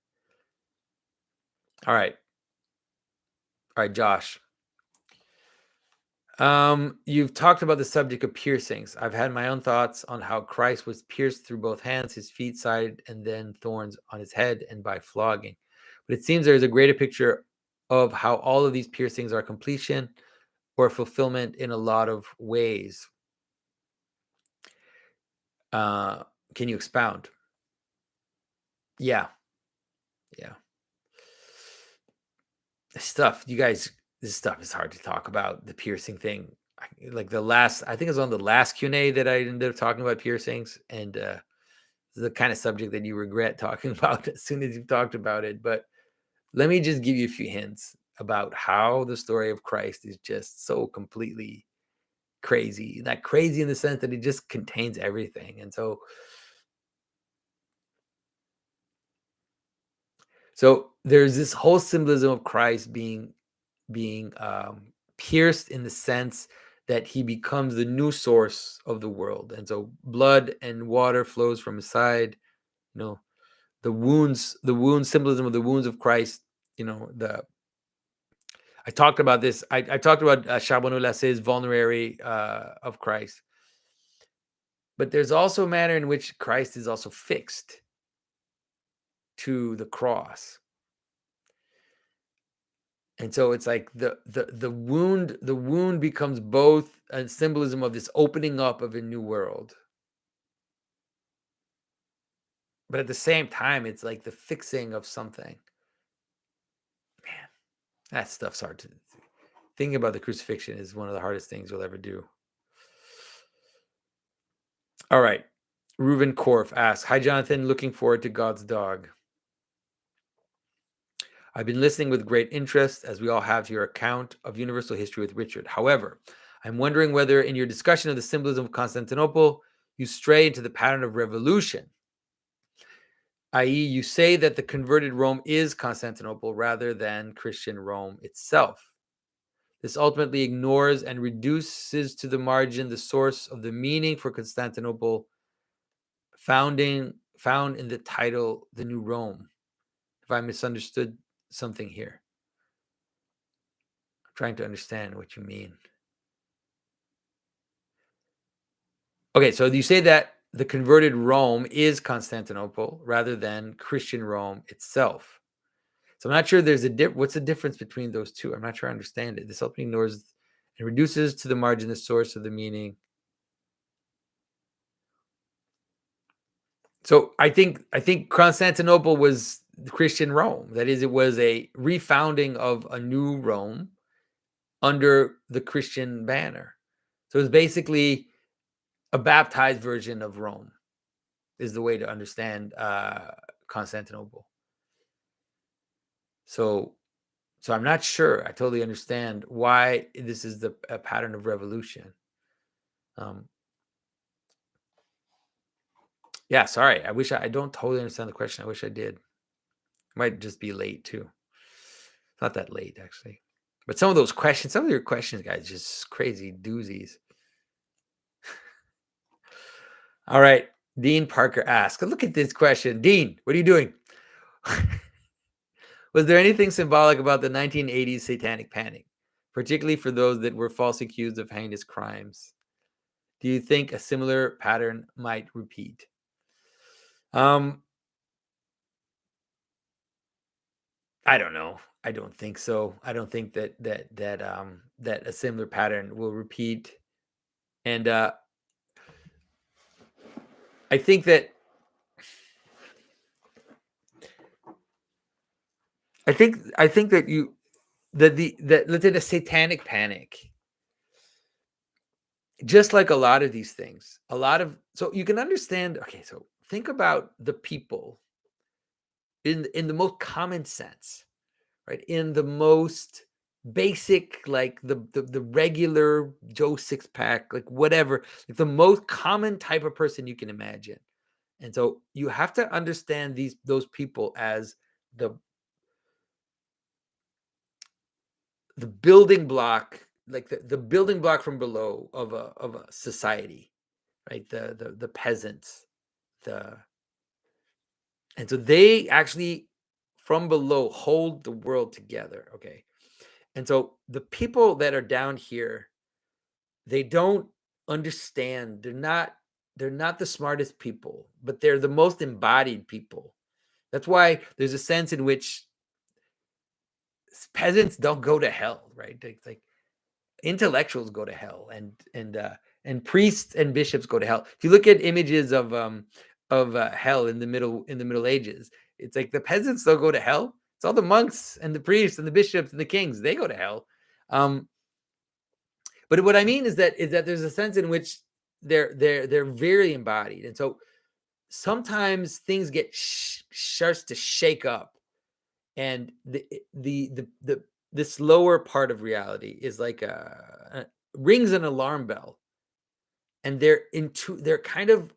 All right. All right, Josh. You've talked about the subject of piercings. I've had my own thoughts on how Christ was pierced through both hands, his feet, side, and then thorns on his head, and by flogging. But it seems there is a greater picture of how all of these piercings are completion or fulfillment in a lot of ways. Can you expound? Yeah. This stuff, you guys, this stuff is hard to talk about. The piercing thing, like I think it was on the last Q&A that I ended up talking about piercings, and the kind of subject that you regret talking about as soon as you've talked about it. But let me just give you a few hints about how the story of Christ is just so completely crazy. Not crazy in the sense that it just contains everything. And so there's this whole symbolism of Christ being pierced in the sense that he becomes the new source of the world. And so blood and water flows from his side. You know, the wounds symbolism of the wounds of Christ. You know, I talked about this. I talked about Charbonneau-Lassais's vulnerary of Christ. But there's also a manner in which Christ is also fixed to the cross. And so it's like the wound becomes both a symbolism of this opening up of a new world. But at the same time, it's like the fixing of something. Man, that stuff's hard to thinking about. The crucifixion is one of the hardest things we'll ever do. All right. Reuven Korf asks, "Hi, Jonathan. Looking forward to God's dog. I've been listening with great interest, as we all have, to your account of universal history with Richard. However, I'm wondering whether in your discussion of the symbolism of Constantinople, you stray into the pattern of revolution, i.e., you say that the converted Rome is Constantinople rather than Christian Rome itself. This ultimately ignores and reduces to the margin the source of the meaning for Constantinople found in the title, The New Rome. If I misunderstood something here, I'm trying to understand what you mean." Okay, so you say that the converted Rome is Constantinople rather than Christian Rome itself. So I'm not sure there's what's the difference between those two? I'm not sure I understand it. This ultimately ignores and reduces to the margin the source of the meaning. So I think Constantinople was Christian Rome. That is, it was a refounding of a new Rome under the Christian banner. So it's basically a baptized version of Rome, is the way to understand Constantinople. So I'm not sure I totally understand why this is a pattern of revolution. Yeah, sorry. I don't totally understand the question. I wish I did. Might just be late too. It's not that late actually. But some of your questions, guys, just crazy doozies. All right. Dean Parker asks, look at this question. Dean, what are you doing? Was there anything symbolic about the 1980s satanic panic, particularly for those that were falsely accused of heinous crimes? Do you think a similar pattern might repeat? I don't know. I don't think so. I don't think that a similar pattern will repeat. And I think that let's say the satanic panic, just like a lot of these things, so you can understand. Okay, so think about the people in the most common sense, right? In the most basic, like the regular Joe Six-pack, like whatever, like the most common type of person you can imagine. And so you have to understand those people as the building block, like the building block from below of a society, right? The peasants, and so they actually from below hold the world together. Okay. And so the people that are down here, they don't understand. They're not the smartest people, but they're the most embodied people. That's why there's a sense in which peasants don't go to hell, right? It's like intellectuals go to hell, and priests and bishops go to hell. If you look at images of hell in the Middle Ages, it's like the peasants don't go to hell. It's all the monks and the priests and the bishops and the kings. They go to hell. But what I mean is that there's a sense in which they're very embodied, and so sometimes things starts to shake up, and this lower part of reality is like rings an alarm bell, and they're kind of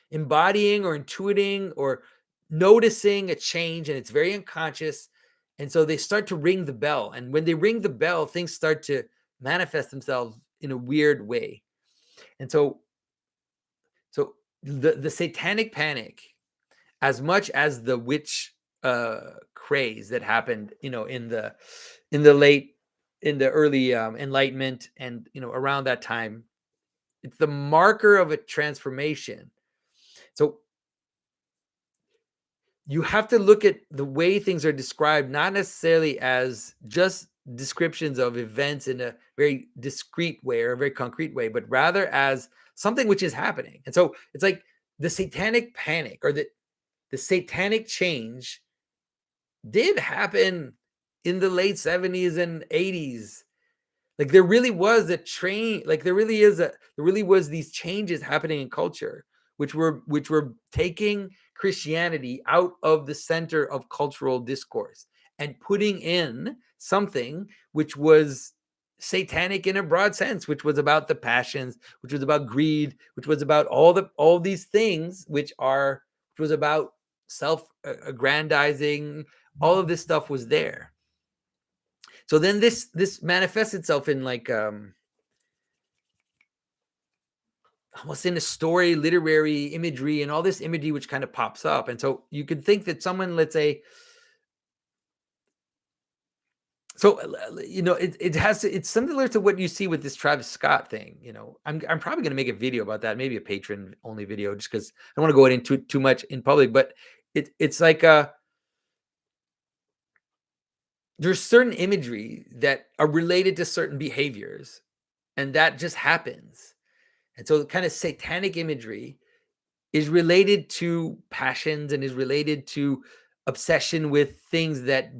embodying or intuiting or noticing a change, and it's very unconscious, and so they start to ring the bell, and when they ring the bell, things start to manifest themselves in a weird way. And so the satanic panic, as much as the witch craze that happened, in the early Enlightenment, and around that time, it's the marker of a transformation. So you have to look at the way things are described, not necessarily as just descriptions of events in a very discrete way or a very concrete way, but rather as something which is happening. And so it's like the satanic panic, or the satanic change, did happen in the late 70s and 80s. Like there really was a train, like there really was these changes happening in culture, which were taking Christianity out of the center of cultural discourse and putting in something which was satanic in a broad sense, which was about the passions, which was about greed, which was about all these things, which was about self-aggrandizing. All of this stuff was there. So then this manifests itself in like almost in a story, literary imagery, and all this imagery which kind of pops up. And so you could think that someone, let's say, so it's similar to what you see with this Travis Scott thing. I'm probably going to make a video about that, maybe a patron only video, just because I don't want to go into too much in public. But it's like there's certain imagery that are related to certain behaviors, and that just happens. And so kind of satanic imagery is related to passions and is related to obsession with things that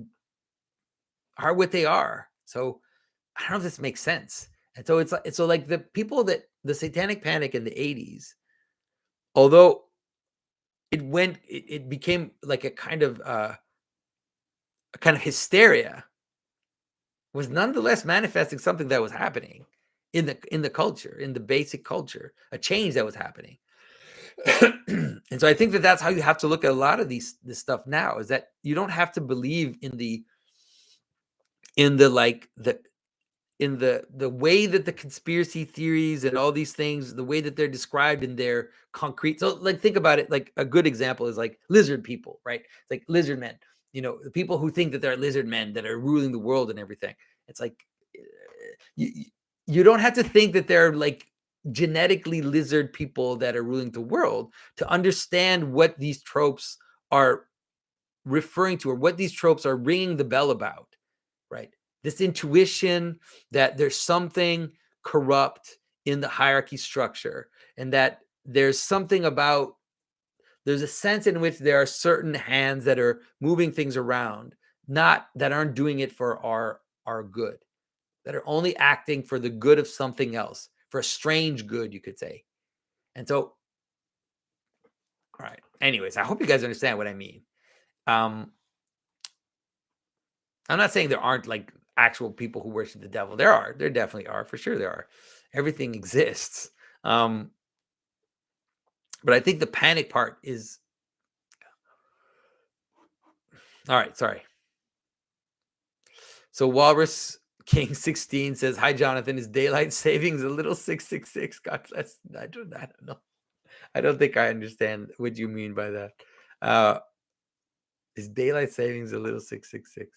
are what they are. So I don't know if this makes sense. And so it's like the people that the satanic panic in the 80s, although it became like a kind of hysteria, was nonetheless manifesting something that was happening in the culture, in the basic culture, a change that was happening. And so I think that that's how you have to look at a lot of this stuff now, is that you don't have to believe in the way that the conspiracy theories and all these things, the way that they're described in their concrete. So like, think about it. Like a good example is like lizard people, right? It's like lizard men, the people who think that they're lizard men that are ruling the world and everything. It's like, you don't have to think that they're like genetically lizard people that are ruling the world to understand what these tropes are referring to, or what these tropes are ringing the bell about, right? This intuition that there's something corrupt in the hierarchy structure, and that there's a sense in which there are certain hands that are moving things around, that aren't doing it for our good, that are only acting for the good of something else, for a strange good, you could say. And so, all right. Anyways, I hope you guys understand what I mean. I'm not saying there aren't like actual people who worship the devil. There definitely are, for sure there are. Everything exists. But I think the panic part is, all right, sorry. So Walrus King 16 says, "Hi Jonathan, is daylight savings a little 666? God bless." I don't know. I don't think I understand what you mean by that. Is daylight savings a little 666?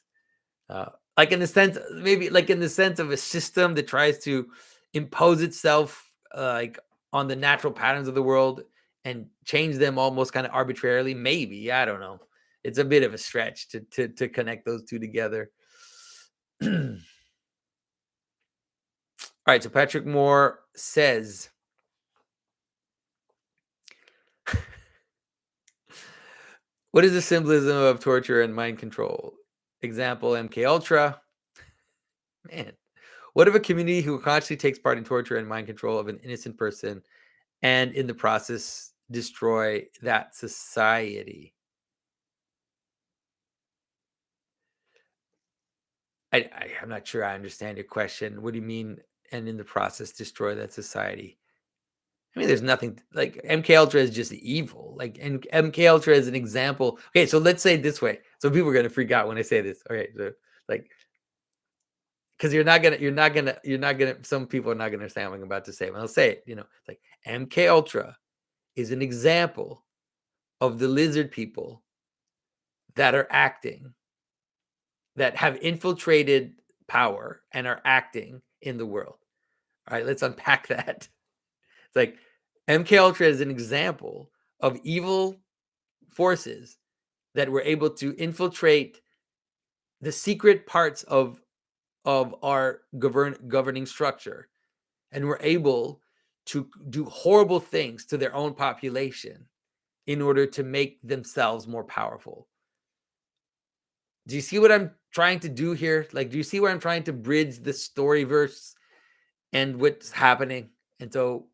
Like in the sense, maybe like in the sense of a system that tries to impose itself like on the natural patterns of the world and change them almost kind of arbitrarily. Maybe, I don't know. It's a bit of a stretch to connect those two together. All right, so Patrick Moore says, what is the symbolism of torture and mind control? Example, MK Ultra. Man, what if a community who consciously takes part in torture and mind control of an innocent person, and in the process destroy that society? I'm not sure I understand your question. What do you mean, and in the process destroy that society? I mean, there's nothing like MK Ultra is just evil. Like, and MK Ultra is an example. Okay, so let's say it this way. So people are gonna freak out when I say this. Okay, so like because some people are not gonna understand what I'm about to say. When I'll say it, it's like MK Ultra is an example of the lizard people that are acting, that have infiltrated power and are acting in the world. All right, let's unpack that. It's like MK Ultra is an example of evil forces that were able to infiltrate the secret parts of our governing structure, and were able to do horrible things to their own population in order to make themselves more powerful. Do you see what I'm trying to do here? Like, do you see where I'm trying to bridge the story verse and what's happening? And so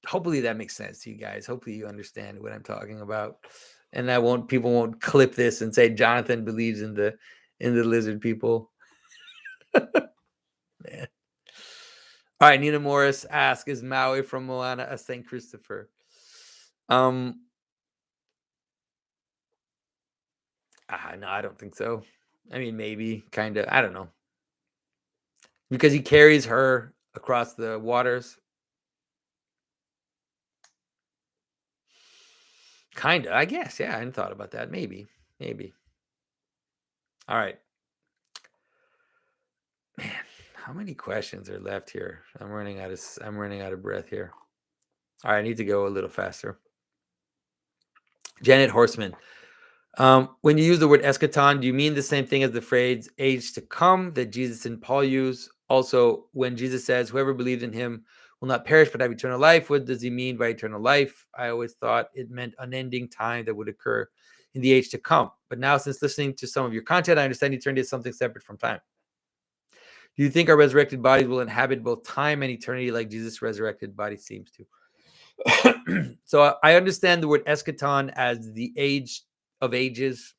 hopefully that makes sense to you guys. Hopefully you understand what I'm talking about. And people won't clip this and say Jonathan believes in the lizard people. Man. All right, Nina Morris asks, is Maui from Moana a St. Christopher? No, I don't think so. I mean, maybe, kind of. I don't know. Because he carries her across the waters. Kind of, I guess. Yeah, I hadn't thought about that. Maybe. All right. Man, how many questions are left here? I'm running out of breath here. All right, I need to go a little faster. Janet Horseman. When you use the word eschaton, do you mean the same thing as the phrase age to come that Jesus and Paul use? Also, when Jesus says, whoever believes in him will not perish but have eternal life, what does he mean by eternal life? I always thought it meant unending time that would occur in the age to come. But now, since listening to some of your content, I understand eternity is something separate from time. Do you think our resurrected bodies will inhabit both time and eternity like Jesus' resurrected body seems to? So I understand the word eschaton as the age of ages.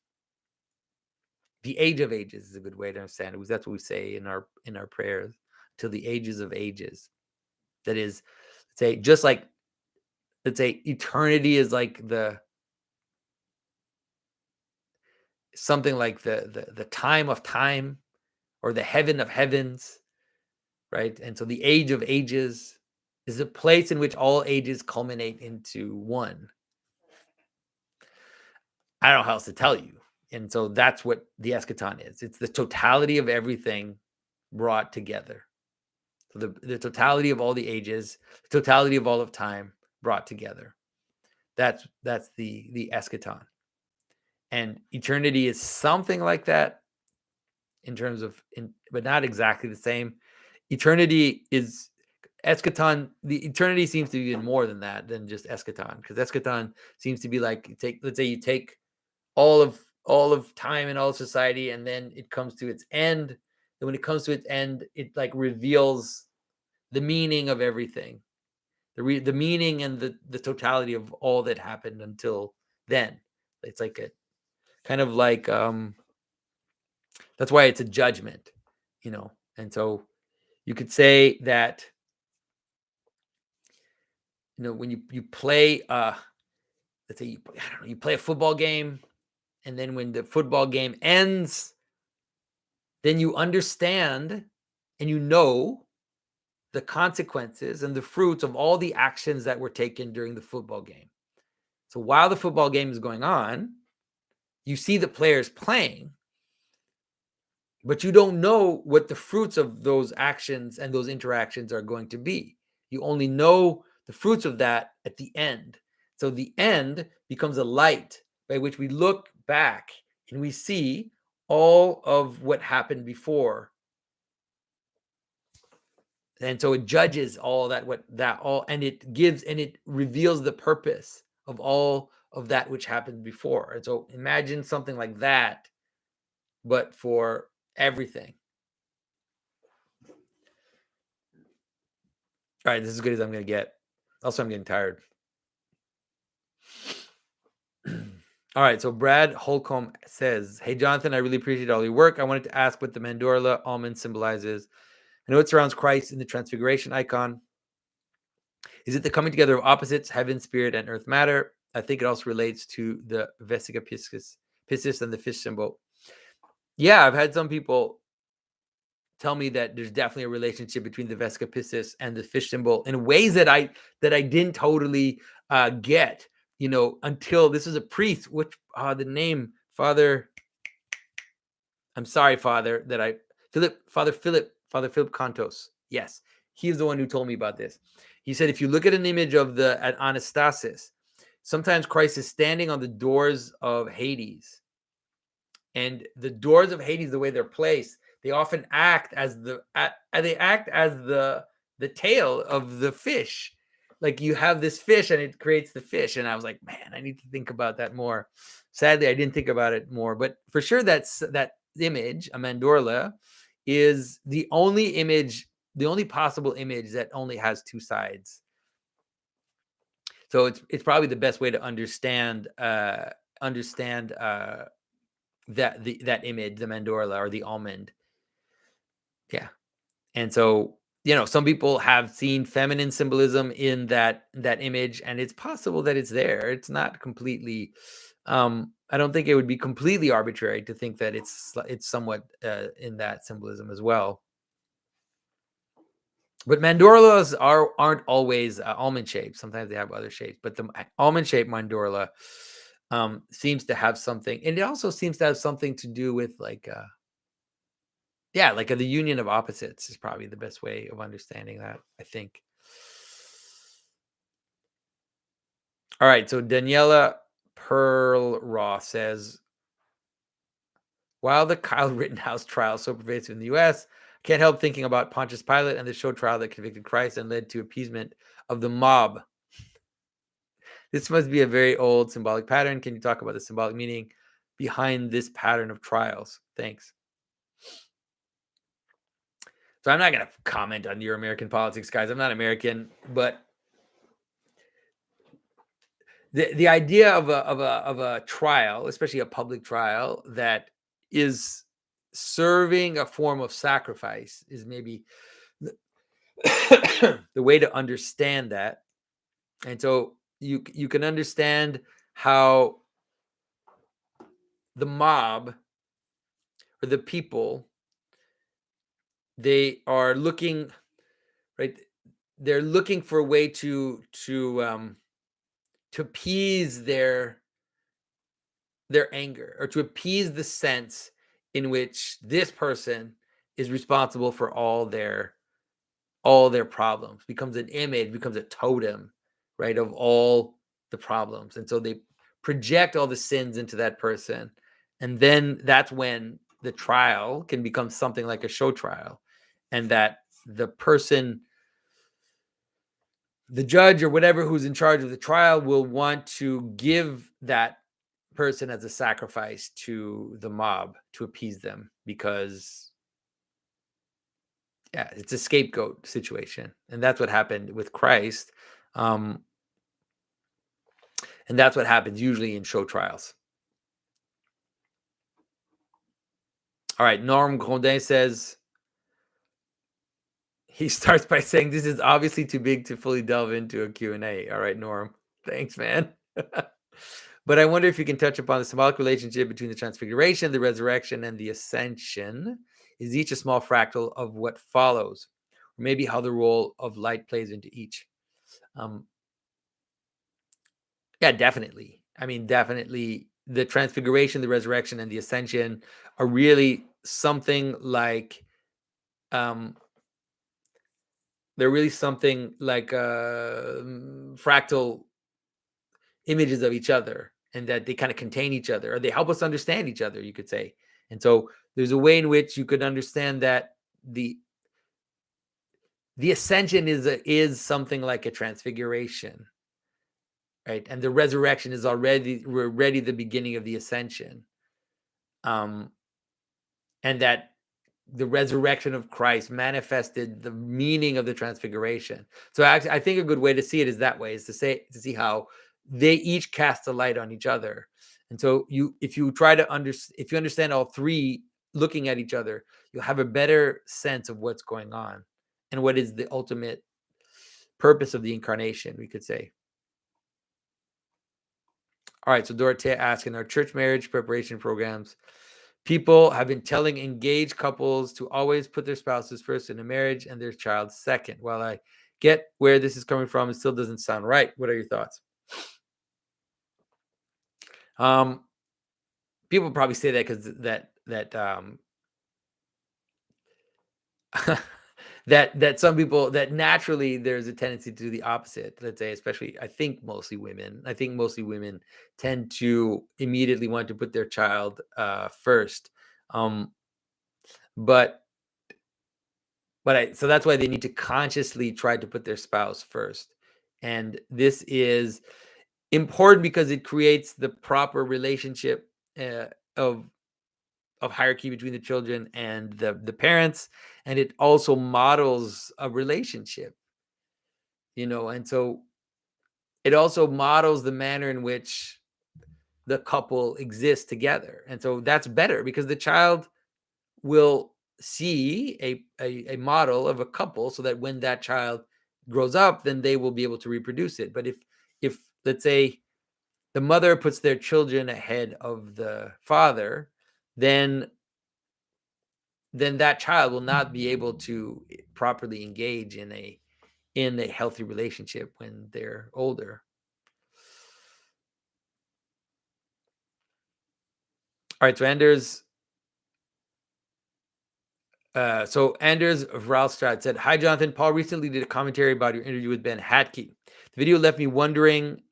The age of ages is a good way to understand it, because that's what we say in our prayers, till the ages of ages. That is, let's say eternity is like something like the time of time, or the heaven of heavens, right? And so the age of ages is a place in which all ages culminate into one. I don't know how else to tell you. And so that's what the eschaton is. It's the totality of everything brought together. So the totality of all the ages, the totality of all of time brought together. That's the eschaton. And eternity is something like that in terms of, but not exactly the same. Eternity is eschaton. The eternity seems to be even more than that, than just eschaton, because eschaton seems to be like, let's say you take all of time and all of society, and then it comes to its end. And when it comes to its end, it like reveals the meaning of everything, the meaning and the totality of all that happened until then. It's like a kind of like that's why it's a judgment, And so you could say that, when you play let's say you play a football game, and then when the football game ends, then you understand and the consequences and the fruits of all the actions that were taken during the football game. So while the football game is going on, you see the players playing, but you don't know what the fruits of those actions and those interactions are going to be. You only know the fruits of that at the end. So the end becomes a light by which we look back and we see all of what happened before. And so it judges all that, and it reveals the purpose of all of that which happened before. And so imagine something like that, but for everything. All right, this is as good as I'm going to get. Also, I'm getting tired. All right, so Brad Holcomb says, hey, Jonathan, I really appreciate all your work. I wanted to ask what the mandorla almond symbolizes. I know it surrounds Christ in the transfiguration icon. Is it the coming together of opposites, heaven, spirit, and earth matter? I think it also relates to the Vesica Piscis and the fish symbol. Yeah, I've had some people tell me that there's definitely a relationship between the Vesca Piscis and the fish symbol in ways that I didn't totally get, until this is a priest, which the name Father. I'm sorry, Father, that I Father Philip Cantos. Yes, he's the one who told me about this. He said if you look at an image of at Anastasis, sometimes Christ is standing on the doors of Hades, and the doors of Hades, the way they're placed, they often act as the tail of the fish. Like you have this fish and it creates the fish. And I was like, man, I need to think about that more. Sadly, I didn't think about it more, but for sure that image, a mandorla, is the only possible image that only has two sides. So it's probably the best way to understand that image, the mandorla or the almond. Yeah. And so, some people have seen feminine symbolism in that image, and it's possible that it's there. It's not completely, I don't think it would be completely arbitrary to think that it's somewhat in that symbolism as well. But mandorlas aren't always almond shaped. Sometimes they have other shapes, but the almond shaped mandorla seems to have something, and it also seems to have something to do with like the union of opposites is probably the best way of understanding that, I think. All right, so Daniela Pearl Ross says, while the Kyle Rittenhouse trial is so pervasive in the U.S., I can't help thinking about Pontius Pilate and the show trial that convicted Christ and led to appeasement of the mob. This must be a very old symbolic pattern. Can you talk about the symbolic meaning behind this pattern of trials? Thanks. So I'm not going to comment on your American politics, guys. I'm not American, but the idea of a trial, especially a public trial that is serving a form of sacrifice, is maybe the way to understand that. And so you can understand how the mob or the people, they are looking, right? They're looking for a way to appease their anger, or to appease the sense in which this person is responsible for all their problems, becomes an image, becomes a totem, right, of all the problems. And so they project all the sins into that person. And then that's when the trial can become something like a show trial, and that the person, the judge or whatever who's in charge of the trial, will want to give that person as a sacrifice to the mob to appease them, because it's a scapegoat situation. And that's what happened with Christ. And that's what happens usually in show trials. All right, Norm Grondin says, he starts by saying, this is obviously too big to fully delve into a Q&A. All right, Norm. Thanks, man. But I wonder if you can touch upon the symbolic relationship between the transfiguration, the resurrection, and the ascension. Is each a small fractal of what follows? Or maybe how the role of light plays into each? Yeah, definitely. I mean, definitely the transfiguration, the resurrection, and the ascension are really something like, they're really something like fractal images of each other, and that they kind of contain each other, or they help us understand each other, you could say. And so there's a way in which you could understand that the ascension is something like a transfiguration, right? And the resurrection is already the beginning of the ascension. And that the resurrection of Christ manifested the meaning of the transfiguration. So actually, I think a good way to see it is that way, is to see how they each cast a light on each other. And so if you understand all three looking at each other, you'll have a better sense of what's going on and what is the ultimate purpose of the incarnation, we could say. All right, so Dorothea asking, our church marriage preparation programs, People have been telling engaged couples to always put their spouses first in a marriage and their child second. While I get where this is coming from, it still doesn't sound right. What are your thoughts? Um, People probably say that because that some people, that naturally there's a tendency to do the opposite. Let's say, especially, I think mostly women. I think mostly women tend to immediately want to put their child first. Um, but so that's why they need to consciously try to put their spouse first. And this is important because it creates the proper relationship uh, of hierarchy between the children and the parents, and it also models a relationship, and so it also models the manner in which the couple exists together. And so that's better because the child will see a model of a couple, so that when that child grows up, then they will be able to reproduce it. But if let's say the mother puts their children ahead of the father, then that child will not be able to properly engage in a healthy relationship when they're older. All right, so Anders Vralstrad said, "Hi, Jonathan. Paul recently did a commentary about your interview with Ben Hatke. The video left me wondering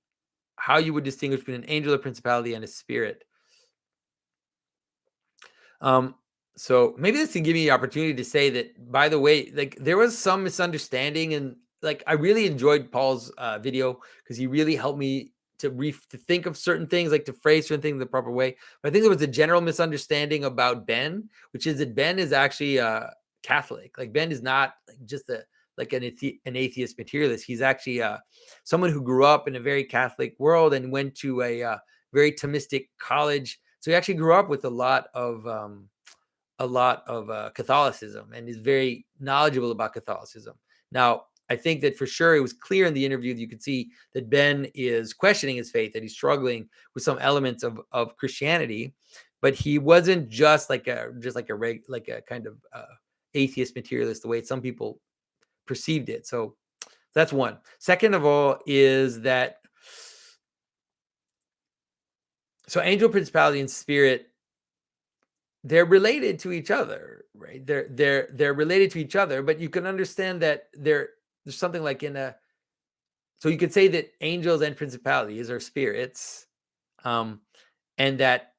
how you would distinguish between an angel, a principality, and a spirit." Um, so maybe this can give me the opportunity to say that, by the way, like, there was some misunderstanding, and like, I really enjoyed Paul's video because he really helped me to think of certain things, like to phrase certain things the proper way. But I think there was a general misunderstanding about Ben, which is that Ben is actually Catholic. Like, Ben is not like just an atheist materialist. He's actually someone who grew up in a very Catholic world and went to a very Thomistic college. So he actually grew up with a lot of Catholicism, and is very knowledgeable about Catholicism. Now, I think that for sure it was clear in the interview that you could see that Ben is questioning his faith, that he's struggling with some elements of Christianity, but he wasn't just like a kind of atheist materialist the way some people perceived it. So that's one. Second of all is that, so angel, principality, and spirit, they're related to each other, right? They're related to each other, but you can understand that there's something like so you could say that angels and principalities are spirits, and that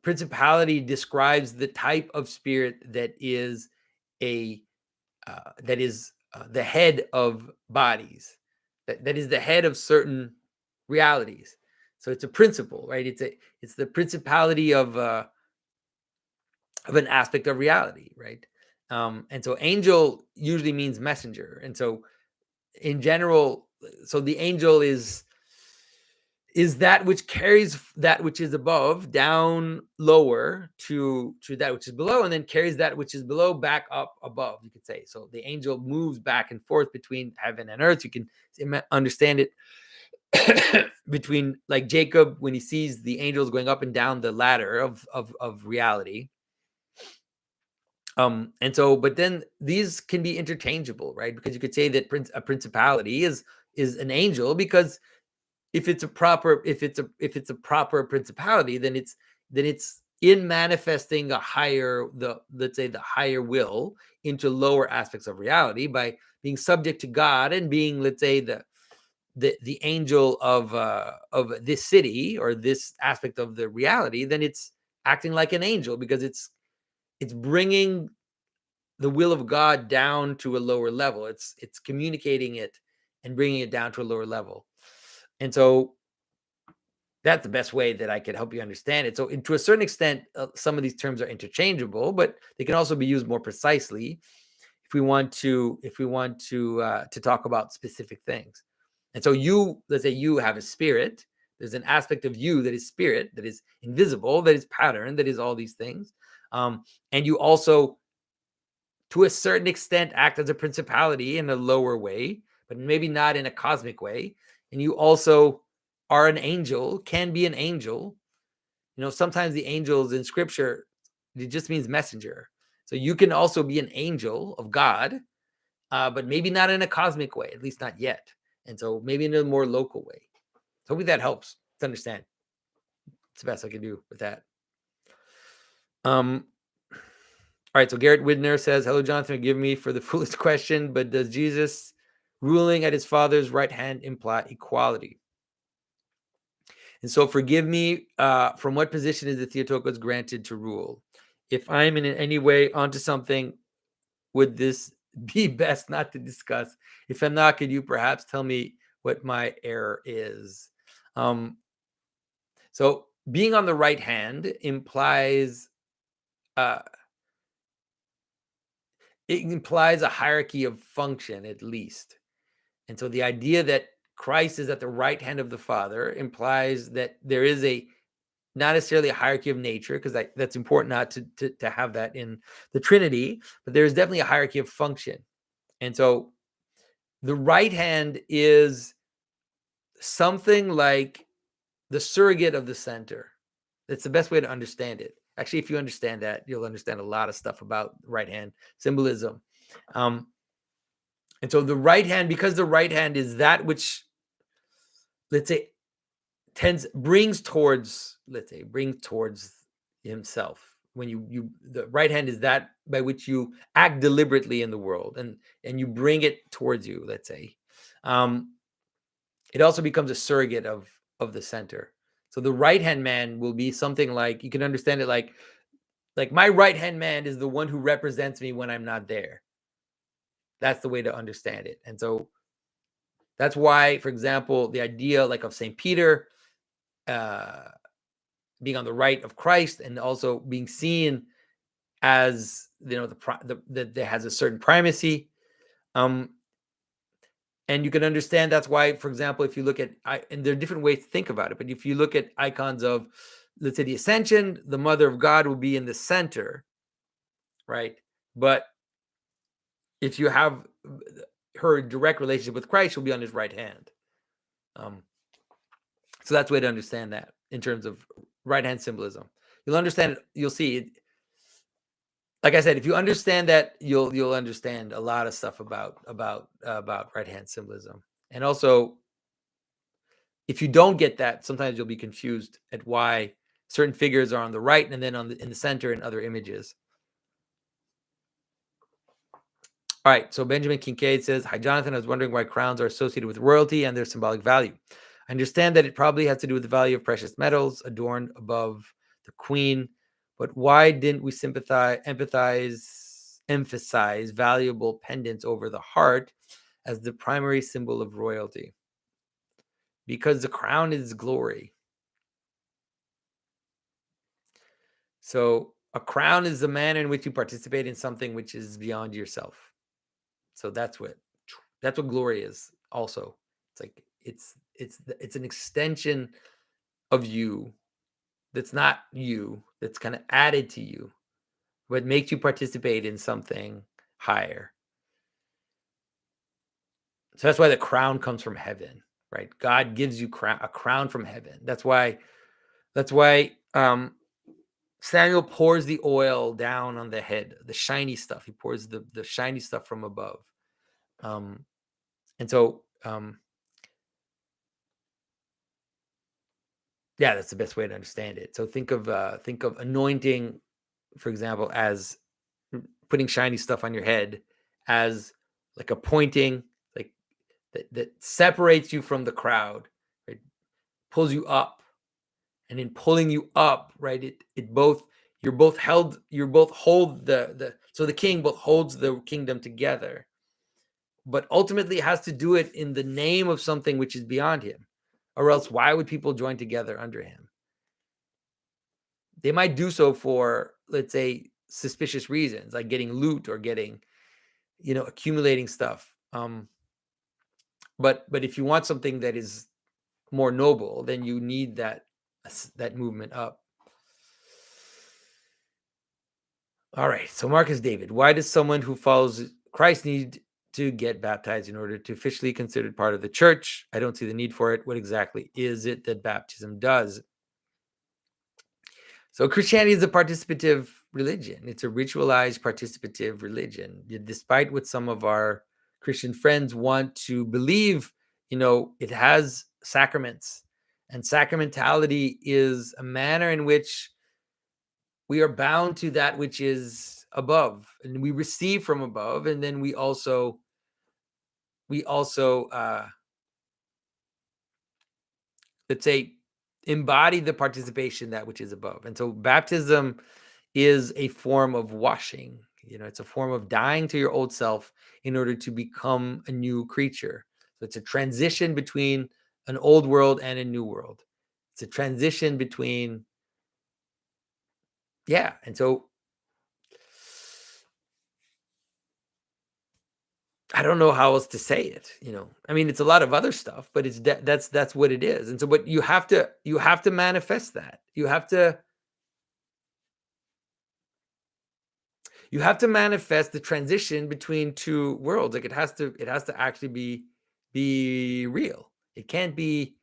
principality describes the type of spirit that is a the head of bodies, that is the head of certain realities. So it's a principle, right? It's the principality of an aspect of reality, right? And so angel usually means messenger. And so in general, so the angel is that which carries that which is above down lower to that which is below, and then carries that which is below back up above, you could say. So the angel moves back and forth between heaven and earth. You can understand it between, like, Jacob, when he sees the angels going up and down the ladder of reality. And so, but then these can be interchangeable, right? Because you could say that a principality is an angel, because if it's a proper principality, then it's in manifesting let's say the higher will into lower aspects of reality by being subject to God and being, let's say, the angel of this city or this aspect of the reality. Then it's acting like an angel because it's bringing the will of God down to a lower level. It's communicating it and bringing it down to a lower level. And so that's the best way that I could help you understand it. So, to a certain extent, some of these terms are interchangeable, but they can also be used more precisely if we want to talk about specific things. And so, let's say you have a spirit. There's an aspect of you that is spirit, that is invisible, that is pattern, that is all these things. And you also, to a certain extent, act as a principality in a lower way, but maybe not in a cosmic way. And you also are an angel, can be an angel. Sometimes the angels in scripture It just means messenger. So you can also be an angel of God, but maybe not in a cosmic way, at least not yet. And so maybe in a more local way. So hopefully that helps to understand. It's the best I can do with that. All right, so Garrett Widner says, hello, Jonathan, forgive me for the foolish question, but does Jesus ruling at his Father's right hand imply equality? And so forgive me, from what position is the Theotokos granted to rule? If I'm in any way onto something, would this be best not to discuss? If I'm not, could you perhaps tell me what my error is? So being on the right hand implies it implies a hierarchy of function, at least. And so the idea that Christ is at the right hand of the Father implies that there is not necessarily a hierarchy of nature, because that's important not to have that in the Trinity, but there's definitely a hierarchy of function. And so the right hand is something like the surrogate of the center. That's the best way to understand it. Actually, if you understand that, you'll understand a lot of stuff about right hand symbolism. And so the right hand, because the right hand is that which, let's say, brings towards himself. When the right hand is that by which you act deliberately in the world, and you bring it towards you, let's say. It also becomes a surrogate of the center. So the right hand man will be something like, you can understand it like my right hand man is the one who represents me when I'm not there. That's the way to understand it. And so that's why, for example, the idea like of St. Peter being on the right of Christ, and also being seen as, that has a certain primacy. And you can understand that's why, for example, if you look at, and there are different ways to think about it, but if you look at icons of, let's say, the Ascension, the Mother of God will be in the center, right? But if you have her direct relationship with Christ, she'll be on his right hand. So that's the way to understand that in terms of right hand symbolism. You'll understand it. You'll see it. Like I said, if you understand that, you'll understand a lot of stuff about right hand symbolism. And also, if you don't get that, sometimes you'll be confused at why certain figures are on the right and then in the center in other images. All right, so Benjamin Kincaid says, hi, Jonathan. I was wondering why crowns are associated with royalty and their symbolic value. I understand that it probably has to do with the value of precious metals adorned above the queen, but why didn't we emphasize valuable pendants over the heart as the primary symbol of royalty? Because the crown is glory. So a crown is the manner in which you participate in something which is beyond yourself. So that's what glory is also. It's like it's an extension of you that's not you, that's kind of added to you, but makes you participate in something higher. So that's why the crown comes from heaven, right? God gives you a crown from heaven. That's why Samuel pours the oil down on the head, the shiny stuff. He pours the shiny stuff from above. And so, yeah, that's the best way to understand it. So think of anointing, for example, as putting shiny stuff on your head, as like a pointing, like that separates you from the crowd, right? Pulls you up, and in pulling you up, right? You're both hold so the king both holds the kingdom together, but ultimately has to do it in the name of something which is beyond him, or else why would people join together under him? They might do so for, let's say, suspicious reasons, like getting loot or getting, accumulating stuff. But if you want something that is more noble, then you need that movement up. All right. So Marcus David, why does someone who follows Christ need to get baptized in order to officially considered part of the church? I don't see the need for it. What exactly is it that baptism does? So Christianity is a participative religion. It's a ritualized, participative religion. Despite what some of our Christian friends want to believe, it has sacraments. And sacramentality is a manner in which we are bound to that which is above, and we receive from above, and then we also let's say embody the participation that which is above. And so baptism is a form of washing. It's a form of dying to your old self in order to become a new creature. So it's a transition between an old world and a new world. It's a transition between, yeah. And so I don't know how else to say it. I mean, it's a lot of other stuff, but that's what it is. And so, but you have to manifest that. You have to manifest the transition between two worlds. Like it has to actually be real. It can't be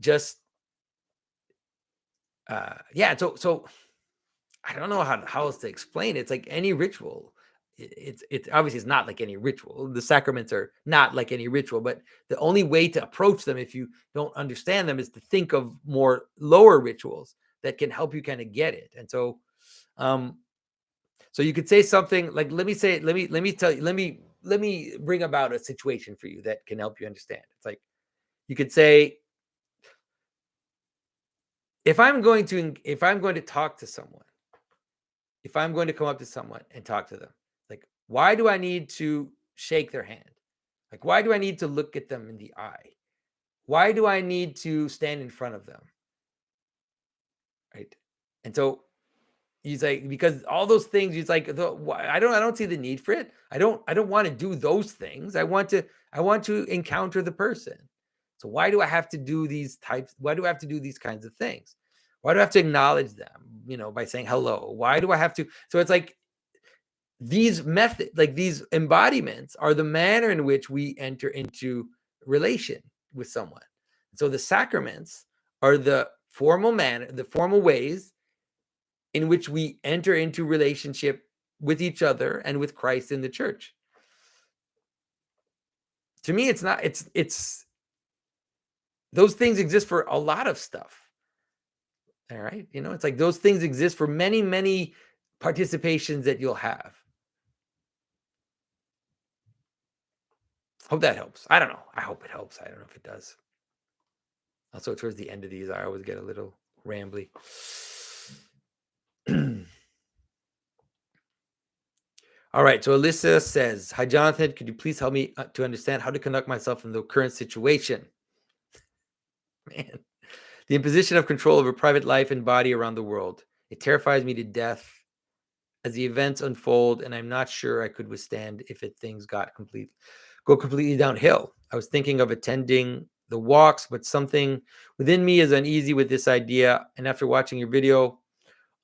just yeah. So I don't know how else to explain it. It's like any ritual. It's obviously it's not like any ritual. The sacraments are not like any ritual, but the only way to approach them, if you don't understand them, is to think of more lower rituals that can help you kind of get it. And um, so you could say something like, let me tell you, let me bring about a situation for you that can help you understand. It's like you could say, if I'm going to talk to someone, if I'm going to come up to someone and talk to them, like, why do I need to shake their hand? Like, why do I need to look at them in the eye? Why do I need to stand in front of them? Right. And so he's like, because all those things, he's like, I don't see the need for it. I don't want to do those things. I want to encounter the person. So why do I have to do why do I have to do these kinds of things? Why do I have to acknowledge them, by saying hello? Why do I have to? So it's like these embodiments are the manner in which we enter into relation with someone. So the sacraments are the formal ways in which we enter into relationship with each other and with Christ in the church. To me, it's not, it's those things exist for a lot of stuff. All right. It's like those things exist for many, many participations that you'll have. Hope that helps. I don't know. I hope it helps. I don't know if it does. Also, towards the end of these, I always get a little rambly. All right. So Alyssa says, "Hi, Jonathan. Could you please help me to understand how to conduct myself in the current situation?" Man, the imposition of control over private life and body around the world. It terrifies me to death as the events unfold, and I'm not sure I could withstand if things go completely downhill. I was thinking of attending the walks, but something within me is uneasy with this idea. And after watching your video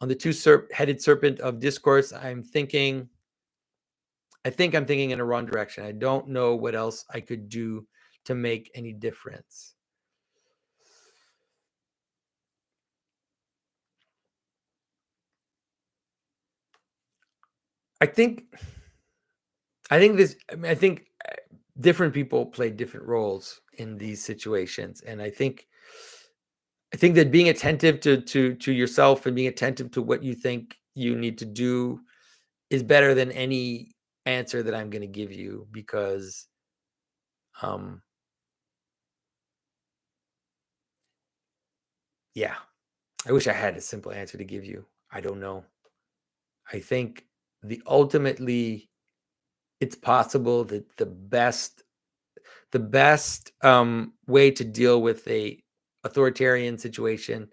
on the two-headed serpent of discourse, I think I'm thinking in a wrong direction. I don't know what else I could do to make any difference. I think different people play different roles in these situations, and I think that being attentive to yourself and being attentive to what you think you need to do is better than any answer that I'm going to give you, because yeah, I wish I had a simple answer to give you. I don't know. I think ultimately it's possible that the best way to deal with a authoritarian situation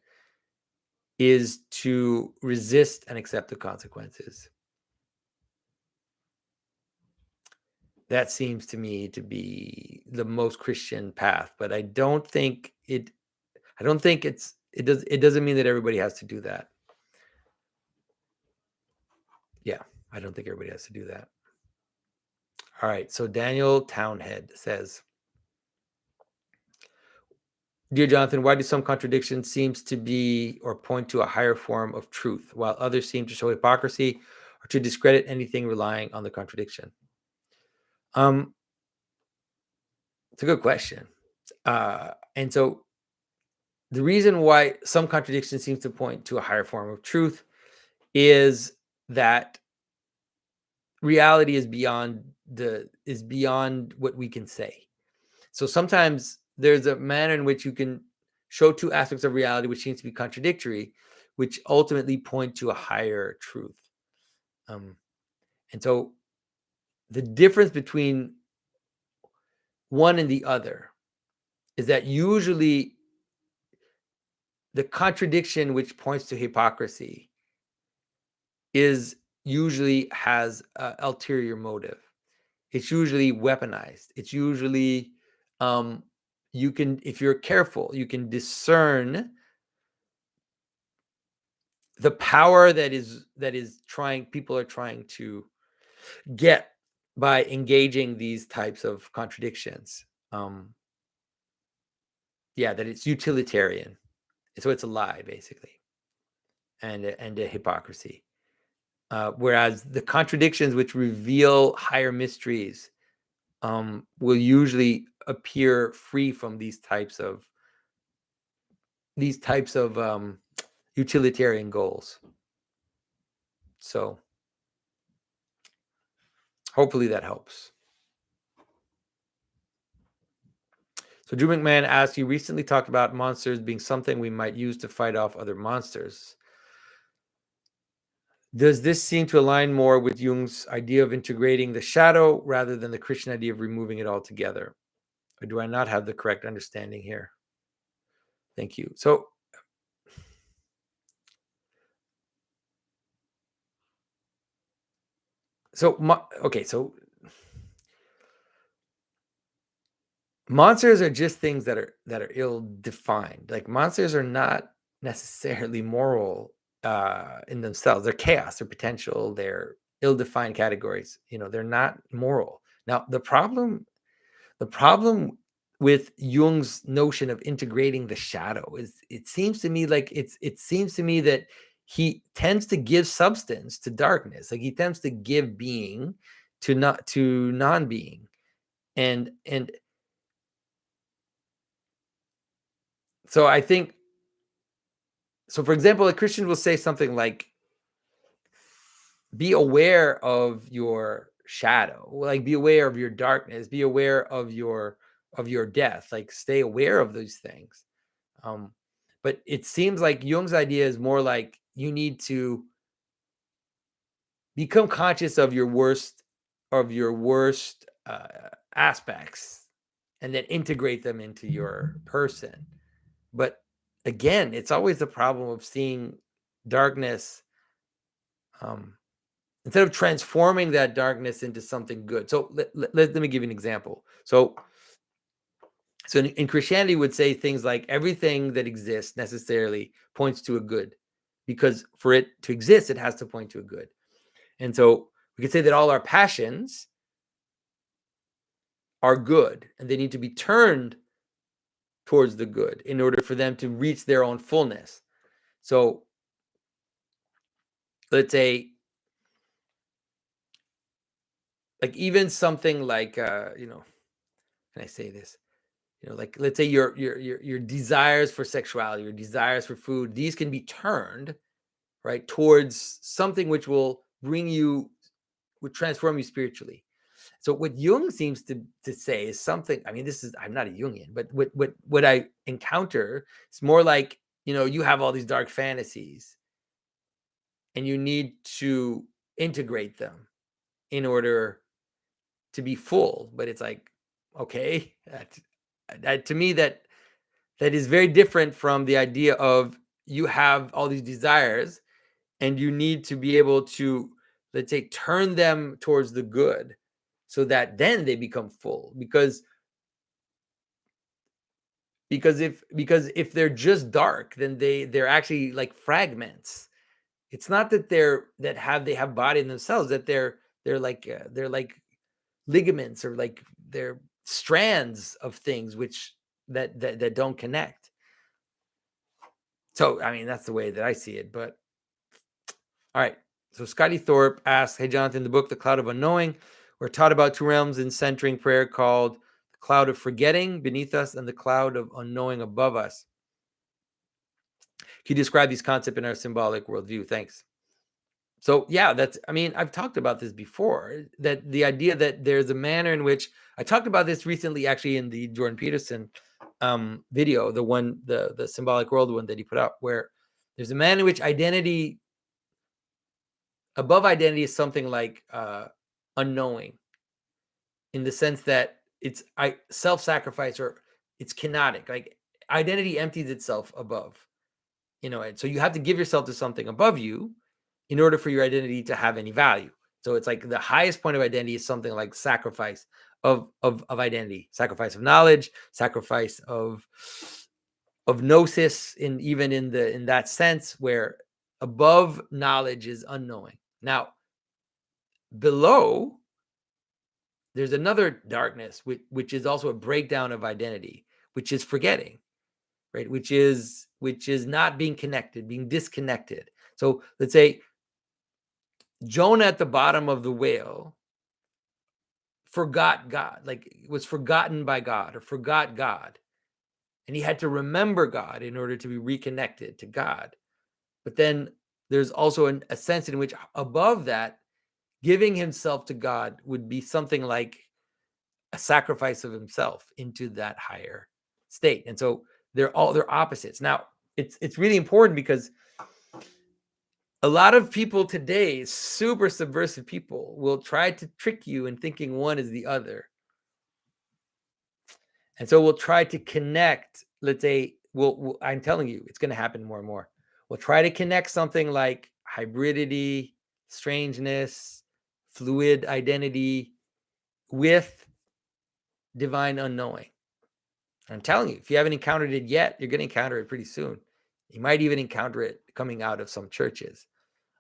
is to resist and accept the consequences. That seems to me to be the most Christian path, but I don't think it doesn't mean that everybody has to do that. Yeah, I don't think everybody has to do that. All right, so Daniel Townhead says, Dear Jonathan, why do some contradictions seems to be or point to a higher form of truth, while others seem to show hypocrisy or to discredit anything relying on the contradiction? Um, it's a good question. And so the reason why some contradiction seems to point to a higher form of truth is that reality is beyond what we can say. So sometimes there's a manner in which you can show two aspects of reality which seems to be contradictory, which ultimately point to a higher truth. Um, and so the difference between one and the other is that usually the contradiction which points to hypocrisy is usually has an ulterior motive. It's usually weaponized. It's usually you can, if you're careful, you can discern the power that is trying people are trying to get by engaging these types of contradictions. Yeah, that it's utilitarian. So it's a lie, basically, and a hypocrisy. Whereas the contradictions which reveal higher mysteries will usually appear free from these types of utilitarian goals. So hopefully that helps. So Drew McMahon asks, you recently talked about monsters being something we might use to fight off other monsters. Does this seem to align more with Jung's idea of integrating the shadow rather than the Christian idea of removing it altogether? Or do I not have the correct understanding here? Thank you. Okay, so monsters are just things that are ill-defined. Like, monsters are not necessarily moral in themselves. They're chaos, they're potential, they're ill-defined categories. They're not moral. Now, the problem with Jung's notion of integrating the shadow is it seems to me that he tends to give substance to darkness. Like, he tends to give being to non-being. And so I think, so for example, a Christian will say something like, be aware of your shadow, like be aware of your darkness, be aware of your death, like stay aware of those things. um but it seems like Jung's idea is more like you need to become conscious of your worst aspects and then integrate them into your person. But again, it's always the problem of seeing darkness, um, instead of transforming that darkness into something good. So let me give you an example. So in Christianity would say things like everything that exists necessarily points to a good, because for it to exist, it has to point to a good. And so we could say that all our passions are good and they need to be turned towards the good in order for them to reach their own fullness. So let's say, like, even something like can I say this? Like, let's say your desires for sexuality, your desires for food, these can be turned right towards something which would transform you spiritually. So what Jung seems to say is something. I mean, I'm not a Jungian, but what I encounter is more like, you have all these dark fantasies and you need to integrate them in order to be full. But it's like, okay, that to me, that is very different from the idea of you have all these desires and you need to be able to, let's say, turn them towards the good so that then they become full. Because if they're just dark, then they're actually like fragments. It's not that they have body in themselves, that they're like ligaments, or like they're strands of things which that don't connect. So, I mean, that's the way that I see it. But all right. So Scotty Thorpe asks, "Hey Jonathan, the book The Cloud of Unknowing, we're taught about two realms in centering prayer called the cloud of forgetting beneath us and the cloud of unknowing above us. Can you describe these concepts in our symbolic worldview? Thanks." So yeah, I mean, I've talked about this before, that the idea that there's a manner in which I talked about this recently, actually, in the Jordan Peterson video, the Symbolic World one that he put out, where there's a manner in which identity, above identity, is something like unknowing, in the sense that it's self-sacrifice, or it's kenotic. Like, identity empties itself above, and so you have to give yourself to something above you in order for your identity to have any value. So it's like the highest point of identity is something like sacrifice of identity, sacrifice of knowledge, sacrifice of gnosis, even in that sense, where above knowledge is unknowing. Now, below, there's another darkness, which is also a breakdown of identity, which is forgetting, right? Which is not being connected, being disconnected. So let's say Jonah at the bottom of the whale forgot God, like was forgotten by God, or forgot God. And he had to remember God in order to be reconnected to God. But then there's also a sense in which above that, giving himself to God would be something like a sacrifice of himself into that higher state. And so they're opposites. Now, it's really important, because a lot of people today, super subversive people, will try to trick you in thinking one is the other. And so we'll try to connect, let's say, I'm telling you, it's going to happen more and more. We'll try to connect something like hybridity, strangeness, fluid identity with divine unknowing. I'm telling you, if you haven't encountered it yet, you're going to encounter it pretty soon. You might even encounter it coming out of some churches.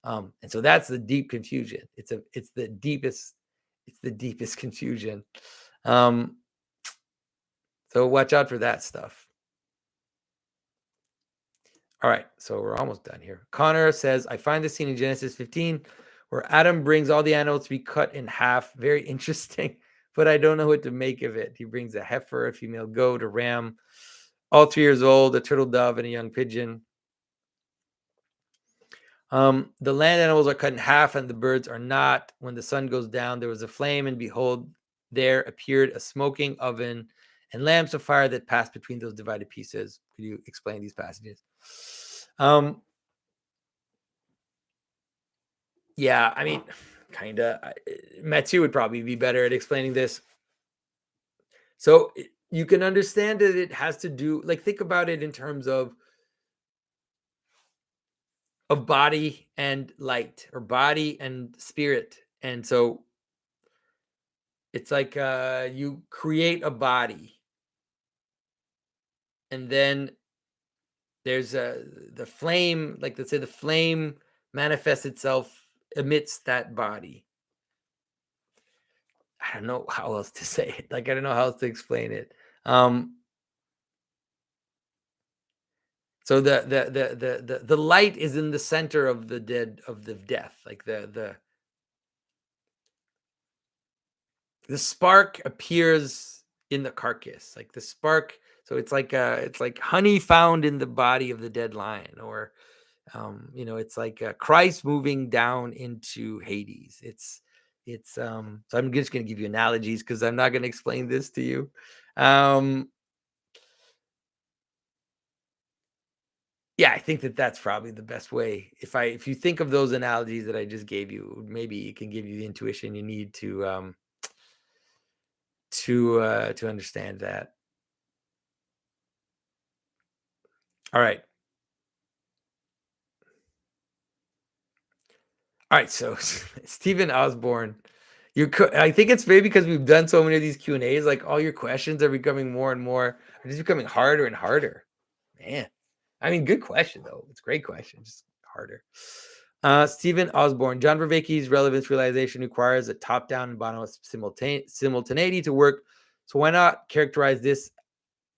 And so that's the deep confusion. It's the deepest confusion. So watch out for that stuff. All right, so we're almost done here. Connor says, "I find the scene in Genesis 15 where Adam brings all the animals to be cut in half very interesting, but I don't know what to make of it. He brings a heifer, a female goat, a ram, all 3 years old, a turtle dove, and a young pigeon. The land animals are cut in half and the birds are not. When the sun goes down, there was a flame, and behold, there appeared a smoking oven and lamps of fire that passed between those divided pieces." Could you explain these passages? Yeah, I mean, kind of. Matthew would probably be better at explaining this. So you can understand that it has to do, like, think about it in terms of body and light, or body and spirit. And so it's like you create a body, and then there's the flame, like, let's say the flame manifests itself amidst that body. I don't know how else to say it. Like, I don't know how else to explain it. So the light is in the center of the death. Like, the spark appears in the carcass, like the spark. So it's like honey found in the body of the dead lion, or it's like Christ moving down into Hades. So I'm just going to give you analogies, because I'm not going to explain this to you. Yeah, I think that's probably the best way. If you think of those analogies that I just gave you, maybe it can give you the intuition you need to understand that. All right. All right, so Stephen Osborne, I think it's maybe because we've done so many of these Q&As, like, all your questions are becoming more and more, just becoming harder and harder. Man, I mean, good question though. It's a great question, just harder. Stephen Osborne, John Vervaeke's relevance realization requires a top-down and bottom-up simultaneity to work. So why not characterize this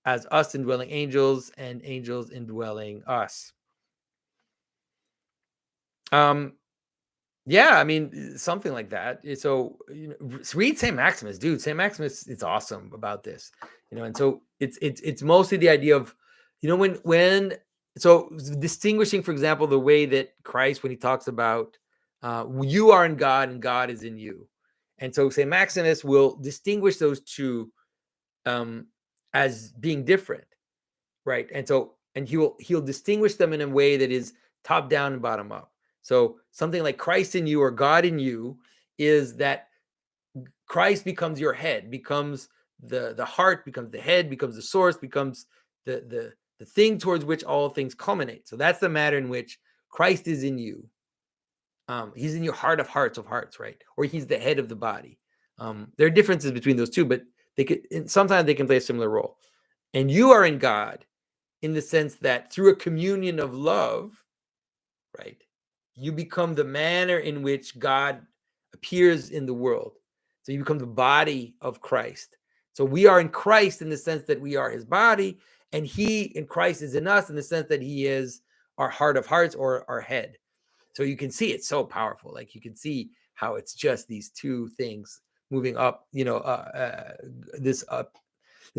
as us indwelling angels and angels indwelling us. Yeah, I mean, something like that. So, read Saint Maximus, dude. Saint Maximus, it's awesome about this, and so it's mostly the idea of, when so distinguishing, for example, the way that Christ, when he talks about you are in God and God is in you, and so Saint Maximus will distinguish those two as being different, right? And he'll distinguish them in a way that is top down and bottom up. So something like Christ in you or God in you is that Christ becomes your head, becomes the heart, becomes the head, becomes the source, becomes the thing towards which all things culminate. So that's the matter in which Christ is in you. He's in your heart of hearts, right? Or he's the head of the body. There are differences between those two, but sometimes they can play a similar role. And you are in God in the sense that through a communion of love, right, you become the manner in which God appears in the world. So you become the body of Christ. So we are in Christ in the sense that we are his body, and he in Christ is in us in the sense that he is our heart of hearts or our head. So you can see it's so powerful. Like you can see how it's just these two things moving up, this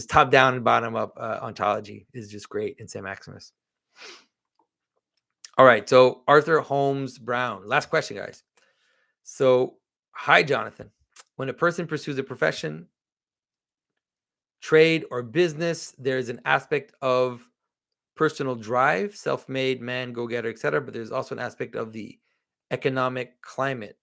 top down and bottom up ontology is just great in St. Maximus. All right. So Arthur Holmes Brown. Last question, guys. So, hi, Jonathan. When a person pursues a profession, trade, or business, there's an aspect of personal drive, self-made man, go-getter, etc. But there's also an aspect of the economic climate.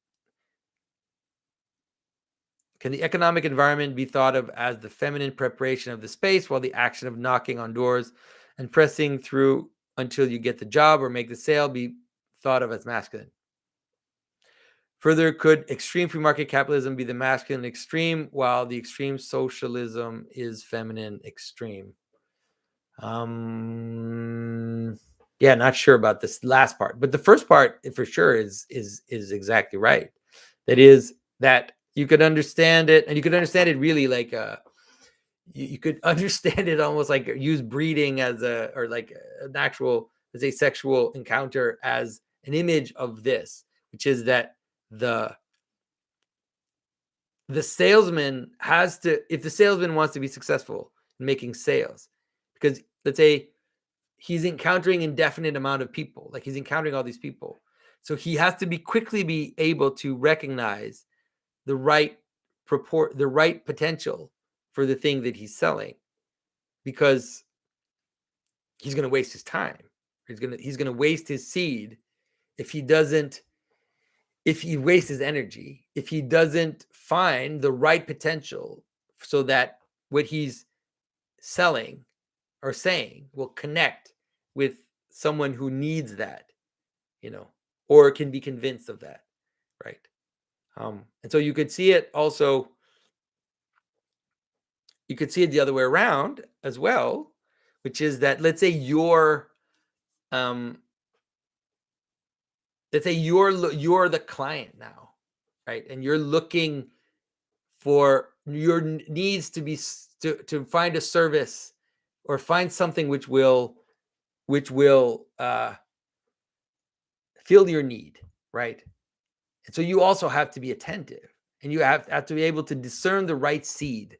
Can the economic environment be thought of as the feminine preparation of the space, while the action of knocking on doors and pressing through until you get the job or make the sale be thought of as masculine? Further, could extreme free market capitalism be the masculine extreme, while the extreme socialism is feminine extreme? Yeah, not sure about this last part, but the first part for sure is exactly right. That is that you could understand it, and you could understand it really like you could understand it almost like use breeding as or like an actual, as a sexual encounter as an image of this, which is that the salesman has to, if the salesman wants to be successful in making sales, because let's say he's encountering indefinite amount of people, like he's encountering all these people, so he has to quickly be able to recognize the right the right potential for the thing that he's selling, because he's going to waste his time. He's going to waste his seed if he doesn't, if he wastes his energy, if he doesn't find the right potential so that what he's selling or saying will connect with someone who needs that, or can be convinced of that, right? And so you could see it also, you could see it the other way around as well, which is that let's say you're you're the client now, right? And you're looking for your needs to be to find a service or find something which will fill your need, right? And so you also have to be attentive, and you have to be able to discern the right seed.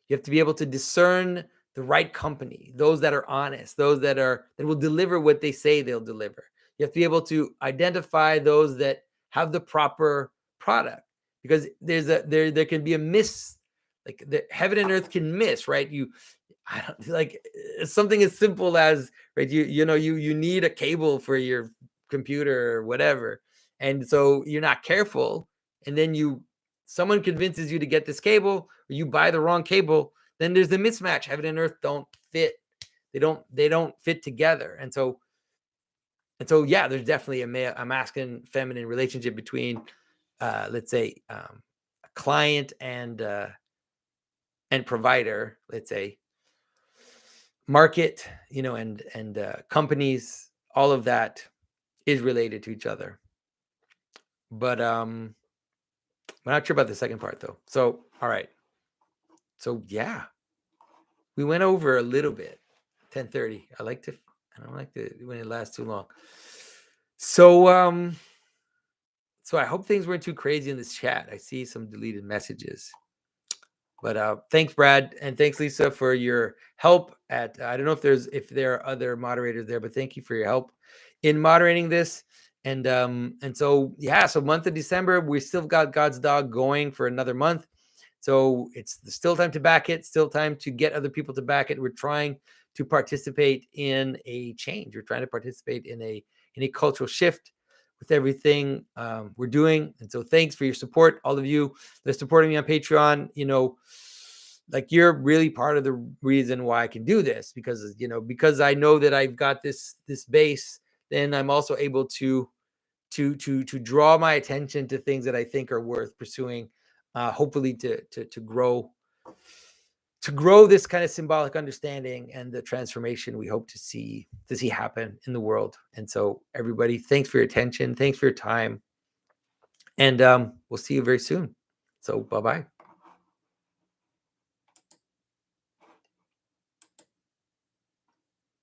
You have to be able to discern the right company, those that are honest, those that will deliver what they say they'll deliver. You have to be able to identify those that have the proper product, because there can be a miss, like the heaven and earth can miss, right? I don't like something as simple as, right, you need a cable for your computer or whatever, and so you're not careful, and then someone convinces you to get this cable, or you buy the wrong cable, then there's a mismatch. Heaven and earth don't fit. They don't fit together. And so yeah, there's definitely a masculine feminine relationship between let's say a client and provider, let's say market, and companies, all of that is related to each other. But I'm not sure about the second part though. So all right. So yeah, We went over a little bit. 10:30. I don't like to when it lasts too long. So so I hope things weren't too crazy in this chat. I see some deleted messages. But thanks, Brad, and thanks, Lisa, for your help. I don't know if there are other moderators there, but thank you for your help in moderating this. And so yeah, so month of December, we still got God's Dog going for another month. So it's still time to back it. Still time to get other people to back it. We're trying to participate in a change. We're trying to participate in a cultural shift with everything we're doing. And so thanks for your support, all of you that are supporting me on Patreon. Like you're really part of the reason why I can do this, because I know that I've got this base, then I'm also able to draw my attention to things that I think are worth pursuing, hopefully to grow this kind of symbolic understanding and the transformation we hope to see happen in the world. And so everybody, thanks for your attention, thanks for your time, and we'll see you very soon. So bye-bye.